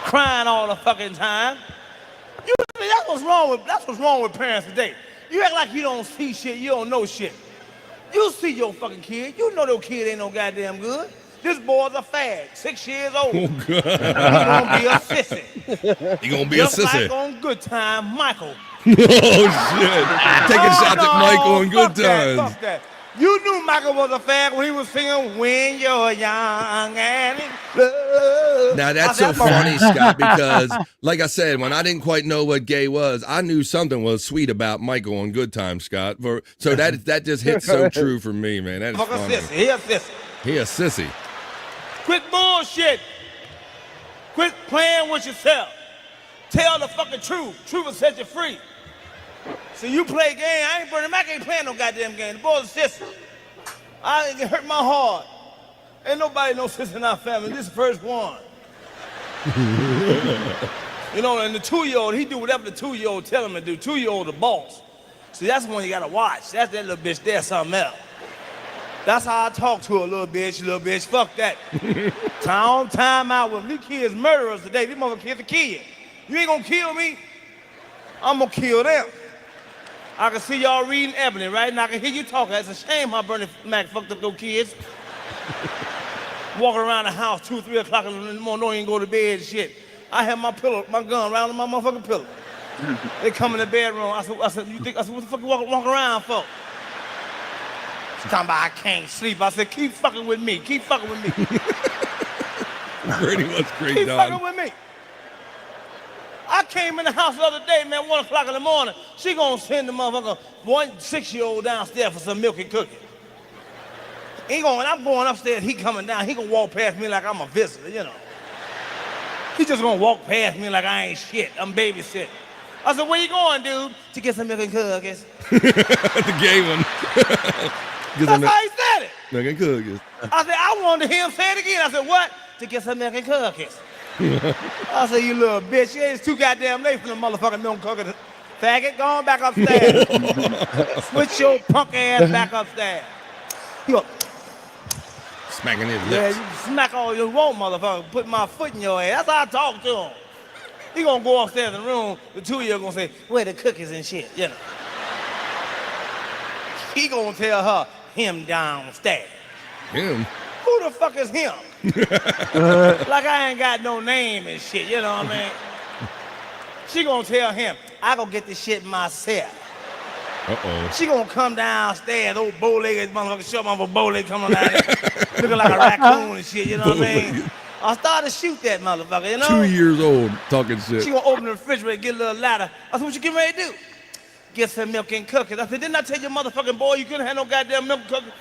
Crying all the fucking time. That's what's wrong with parents today. You act like you don't see shit, you don't know shit. You see your fucking kid, you know your kid ain't no goddamn good. This boy's a fag, 6 years old. Oh, God. He gonna be a sissy. He gonna be Just a sissy. like on Good Time, Michael. Oh, shit. Taking shots at Michael in Good Times. Fuck that. You knew Michael was a fag when he was singing When You're Young and in Love. Now that's so funny, Scott, because like I said, when I didn't quite know what gay was, I knew something was sweet about Michael on Good Time, Scott. So that just hits so true for me, man. That is Fuck a funny. sissy. He a sissy. He a sissy. Quit bullshit. Quit playing with yourself. Tell the fucking truth. Truth will set you free. So you play game. I ain't Bernie Mac ain't playing no goddamn game. The boy's a sister. I it hurt my heart. Ain't nobody no sister in our family. This is the first one. You know, and the 2-year-old, he do whatever the 2-year-old tell him to do. 2-year-old the boss. See, that's the one you gotta watch. That's that little bitch there, something else. That's how I talk to her, little bitch. Fuck that. Time out with these kids murderers today. These motherfuckers kids are kids. You ain't gonna kill me, I'm gonna kill them. I can see y'all reading Ebony, right? And I can hear you talking. It's a shame how Bernie Mac fucked up those kids. Walking around the house 2, 3 o'clock in the morning, don't even go to bed and shit. I have my gun around my motherfucking pillow. They come in the bedroom. I said, what the fuck you walk around for? She's talking about I can't sleep. I said, keep fucking with me. Keep fucking with me. Pretty much great, Keep dog. fucking with me. I came in the house the other day, man, 1 o'clock in the morning. She gonna send the motherfucker 1 6-year-old downstairs for some milk and cookies. And I'm going upstairs, he coming down, he gonna walk past me like I'm a visitor, you know. He just gonna walk past me like I ain't shit, I'm babysitting. I said, where you going, dude? To get some milk and cookies. The gay one. That's how he said it. Milk and cookies. I said, I wanted to hear him say it again. I said, what? To get some milk and cookies. I said, you little bitch, it's too goddamn late for the motherfucking milk cookies. Faggot, go on back upstairs. Switch your punk ass back upstairs. You go, Smacking his yeah, lips. you smack all you want, motherfucker. Put my foot in your ass. That's how I talk to him. He gonna go upstairs in the room. The 2-year-old gonna say, where the cookies and shit, you know. He gonna tell her, him downstairs. Him? Who the fuck is him? Like I ain't got no name and shit, you know what I mean? She gonna tell him, I go get this shit myself. Uh-oh. She gonna come downstairs, old bow-legged motherfucker, short motherfucker bow-legged coming down there, looking like a raccoon and shit, you know what I mean? I started to shoot that motherfucker, you know? 2 years old talking shit. She gonna open the refrigerator, get a little ladder. I said, what you getting ready to do? Get some milk and cookies. I said, didn't I tell your motherfucking boy you couldn't have no goddamn milk and cookies?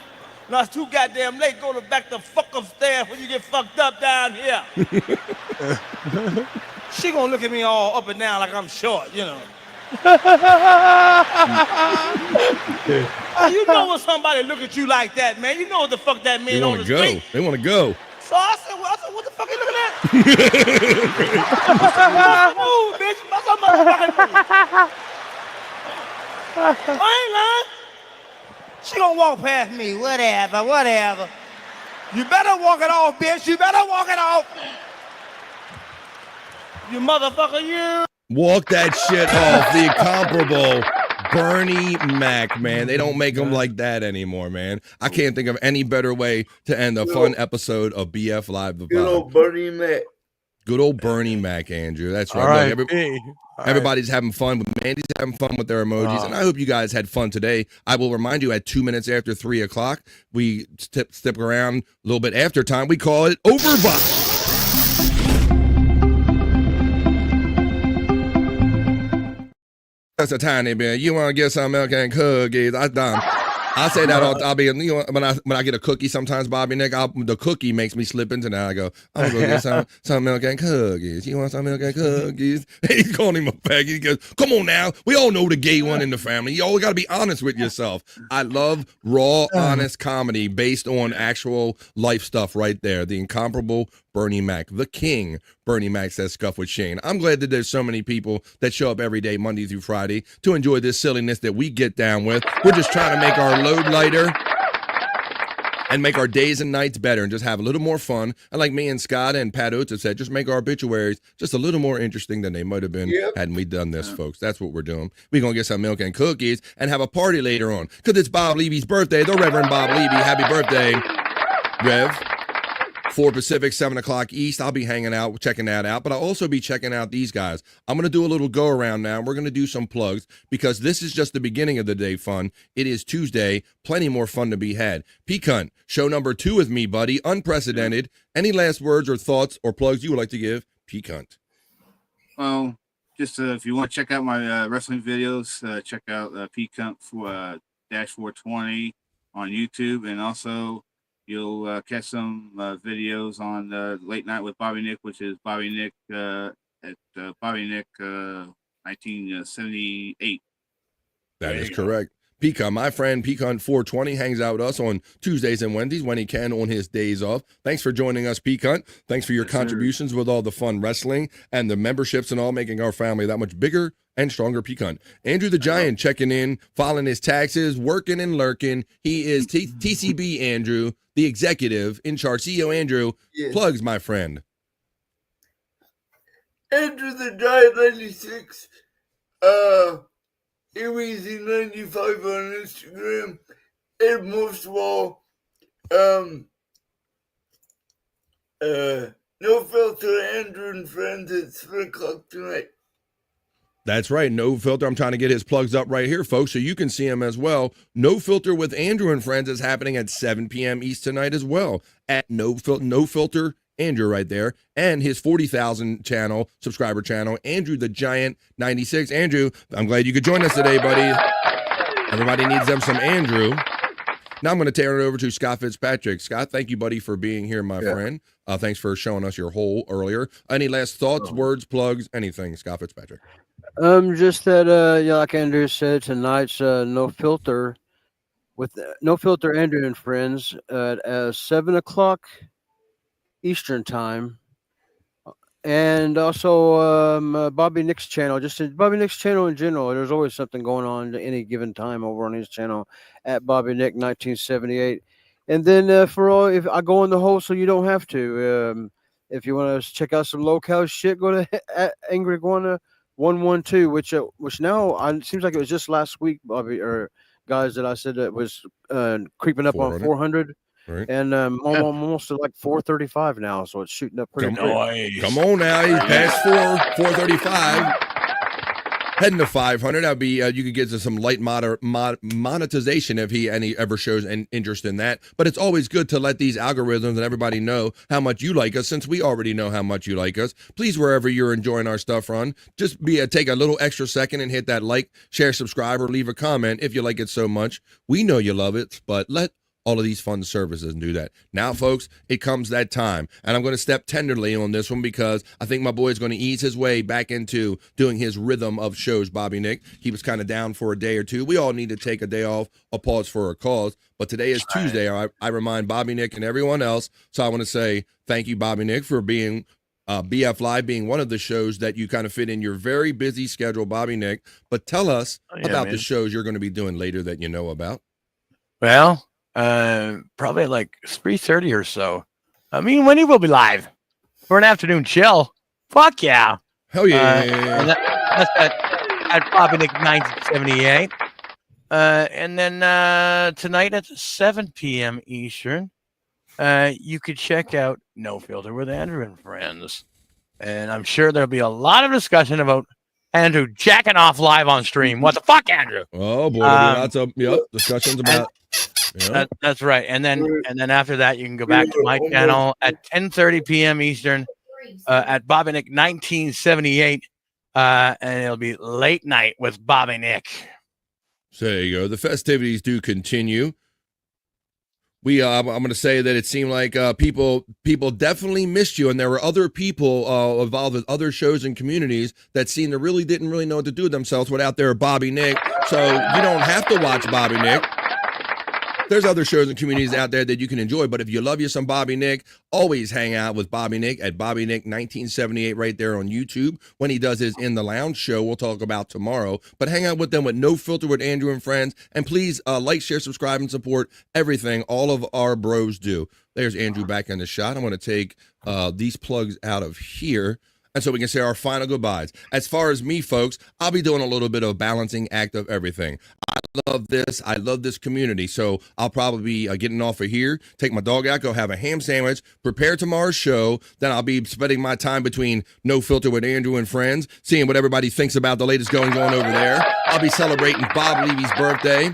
No, it's too goddamn late. Go to back the fuck upstairs when you get fucked up down here. She gonna look at me all up and down like I'm short, you know. You know when somebody look at you like that, man. You know what the fuck that means They on want the to go. street. They want to go. So I said, what the fuck you looking at? Move, bitch. What's up, motherfucking move? I ain't lying. She gonna walk past me. Whatever. You better walk it off, bitch. You better walk it off. You motherfucker, you. Walk that shit off. The incomparable Bernie Mac, man. They don't make them like that anymore, man. I can't think of any better way to end a fun episode of BF Live. Good old Bernie Mac. Good old Bernie Mac, Andrew. That's right. Look, everybody's having fun. Mandy's having fun with their emojis, and I hope you guys had fun today. I will remind you at 2 minutes after 3 o'clock, we step around a little bit after time. We call it Overbox. That's a tiny bit. You want to get some milk and cookies? I say that I'll be, you know, when I get a cookie sometimes, Bobby Nick, the cookie makes me slip into that. I go, I'm going to go get some milk and cookies. You want some milk and cookies? He's calling him a faggot. He goes, come on now. We all know the gay one in the family. You always got to be honest with yourself. I love raw, honest comedy based on actual life stuff right there. The incomparable Bernie Mac, the king. Bernie Mac says Scuff with Shane. I'm glad that there's so many people that show up every day, Monday through Friday, to enjoy this silliness that we get down with. We're just trying to make our load lighter and make our days and nights better and just have a little more fun. And like me and Scott and Pat Oates have said, just make our obituaries just a little more interesting than they might have been hadn't we done this, folks. That's what we're doing. We're going to get some milk and cookies and have a party later on because it's Bob Levy's birthday, the Reverend Bob Levy. Happy birthday, Rev. 4 Pacific, 7 o'clock East. I'll be hanging out, checking that out, but I'll also be checking out these guys. I'm going to do a little go around now. We're going to do some plugs because this is just the beginning of the day fun. It is Tuesday. Plenty more fun to be had. P-Cunt, show number 2 with me, buddy. Unprecedented. Any last words or thoughts or plugs you would like to give? P-Cunt. Well, just if you want to check out my wrestling videos, check out P-Cunt for -420 on YouTube, and also you'll catch some videos on Late Night with Bobby Nick, which is Bobby Nick at Bobby Nick 1978. That is correct. Pecan, my friend Pecan 420 hangs out with us on Tuesdays and Wednesdays when he can on his days off. Thanks for joining us, Pecan. Thanks for your contributions with all the fun wrestling and the memberships and all, making our family that much bigger and stronger. Pecan. Andrew the Giant checking in, filing his taxes, working and lurking. He is TCB Andrew, the executive in charge. CEO Andrew, plugs, my friend. Andrew the Giant 96. Easy 95 on Instagram, and most of all, No Filter Andrew and Friends at 3 o'clock tonight. That's right. No Filter. I'm trying to get his plugs up right here, folks, so you can see him as well. No Filter with Andrew and Friends is happening at 7 p.m. East tonight as well at No Filter Andrew right there, and his 40,000 subscriber channel, Andrew the Giant 96. Andrew, I'm glad you could join us today, buddy. Everybody needs them some Andrew. Now I'm going to turn it over to Scott Fitzpatrick. Scott, thank you, buddy, for being here, my friend. Thanks for showing us your hole earlier. Any last thoughts, words, plugs, anything, Scott Fitzpatrick? Just that, like Andrew said, tonight's No Filter with No Filter Andrew and Friends at 7 o'clock Eastern time, and also Bobby Nick's channel. Just Bobby Nick's channel in general. There's always something going on at any given time over on his channel at Bobby Nick 1978. And then for all, if I go in the hole, so you don't have to. If you want to check out some local shit, go to Angry Iguana 112, which now it seems like it was just last week, Bobby, or guys, that I said that was creeping up on 400. Right. And I'm almost at like 435 now, so it's shooting up pretty quick. Come on now, he's past 435, heading to 500. That'd be you could get to some light monetization if he ever shows an interest in that. But it's always good to let these algorithms and everybody know how much you like us, since we already know how much you like us. Please, wherever you're enjoying our stuff from, just take a little extra second and hit that like, share, subscribe, or leave a comment if you like it so much. We know you love it, but let all of these fun services and do that. Now, folks, it comes that time. And I'm going to step tenderly on this one because I think my boy is going to ease his way back into doing his rhythm of shows, Bobby Nick. He was kind of down for a day or two. We all need to take a day off, a pause for a cause. But today is Tuesday. I remind Bobby Nick and everyone else. So I want to say thank you, Bobby Nick, for being BF Live being one of the shows that you kind of fit in your very busy schedule, Bobby Nick. But tell us about the shows you're going to be doing later that you know about. Well, probably like 3:30 or so. Me and Winnie will be live for an afternoon chill. Fuck yeah. Hell yeah. And that's at Bobby Nick 1978. And then tonight at 7 p.m. Eastern, you could check out No Filter with Andrew and Friends. And I'm sure there'll be a lot of discussion about Andrew jacking off live on stream. What the fuck, Andrew? Oh boy, lots of discussions about. That's right. And then after that, you can go back to my channel at 10:30 p.m. Eastern at Bobby Nick 1978, and it'll be late night with Bobby Nick. So there you go. The festivities do continue. I'm going to say that it seemed like people definitely missed you, and there were other people involved with other shows and communities that seemed to didn't really know what to do with themselves without their Bobby Nick. So you don't have to watch Bobby Nick. There's other shows and communities out there that you can enjoy, but if you love you some Bobby Nick, always hang out with Bobby Nick at Bobby Nick 1978 right there on YouTube. When he does his In the Lounge show, we'll talk about tomorrow. But hang out with them with No Filter with Andrew and Friends, and please like, share, subscribe, and support everything all of our bros do. There's Andrew back in the shot. I'm going to take these plugs out of here. And so we can say our final goodbyes. As far as me, folks, I'll be doing a little bit of a balancing act of everything. I love this. I love this community. So I'll probably be getting off of here, take my dog out, go have a ham sandwich, prepare tomorrow's show. Then I'll be spending my time between No Filter with Andrew and Friends, seeing what everybody thinks about the latest going on over there. I'll be celebrating Bob Levy's birthday.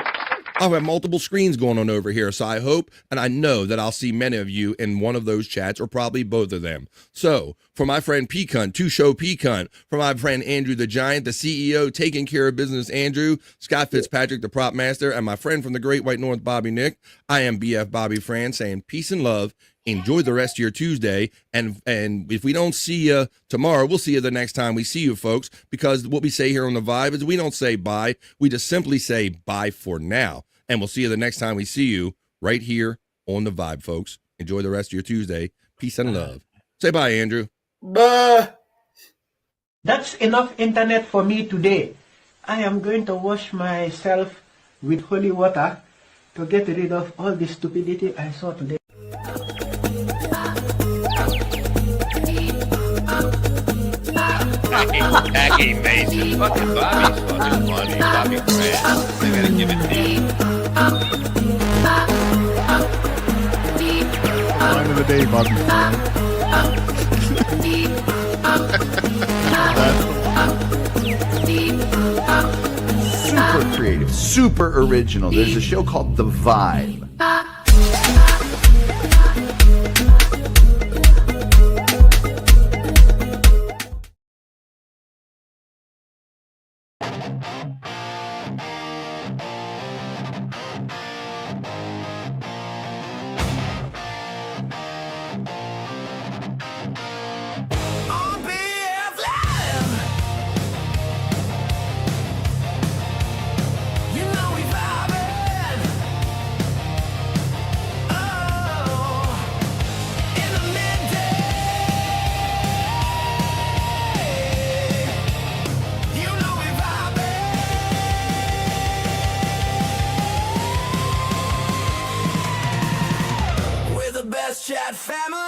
I'll have multiple screens going on over here, so I hope and I know that I'll see many of you in one of those chats, or probably both of them. So, for my friend P-Cunt, Two-Show P-Cunt, for my friend Andrew the Giant, the CEO, taking care of business Andrew, Scott Fitzpatrick, the prop master, and my friend from the Great White North, Bobby Nick, I am BF Bobby Fran, saying peace and love. Enjoy the rest of your Tuesday, and if we don't see you tomorrow, we'll see you the next time we see you, folks, because what we say here on The Vibe is we don't say bye, we just simply say bye for now. And we'll see you the next time we see you right here on The Vibe, folks. Enjoy the rest of your Tuesday. Peace and love. Say bye, Andrew. Bye. That's enough internet for me today. I am going to wash myself with holy water to get rid of all the stupidity I saw today. Jackie Mason. Fucking Bobby's fucking funny. Bobby Grant. I gotta give it to you. Line of the day, Bobby. Super creative, super original. There's a show called The Vibe. Chat family.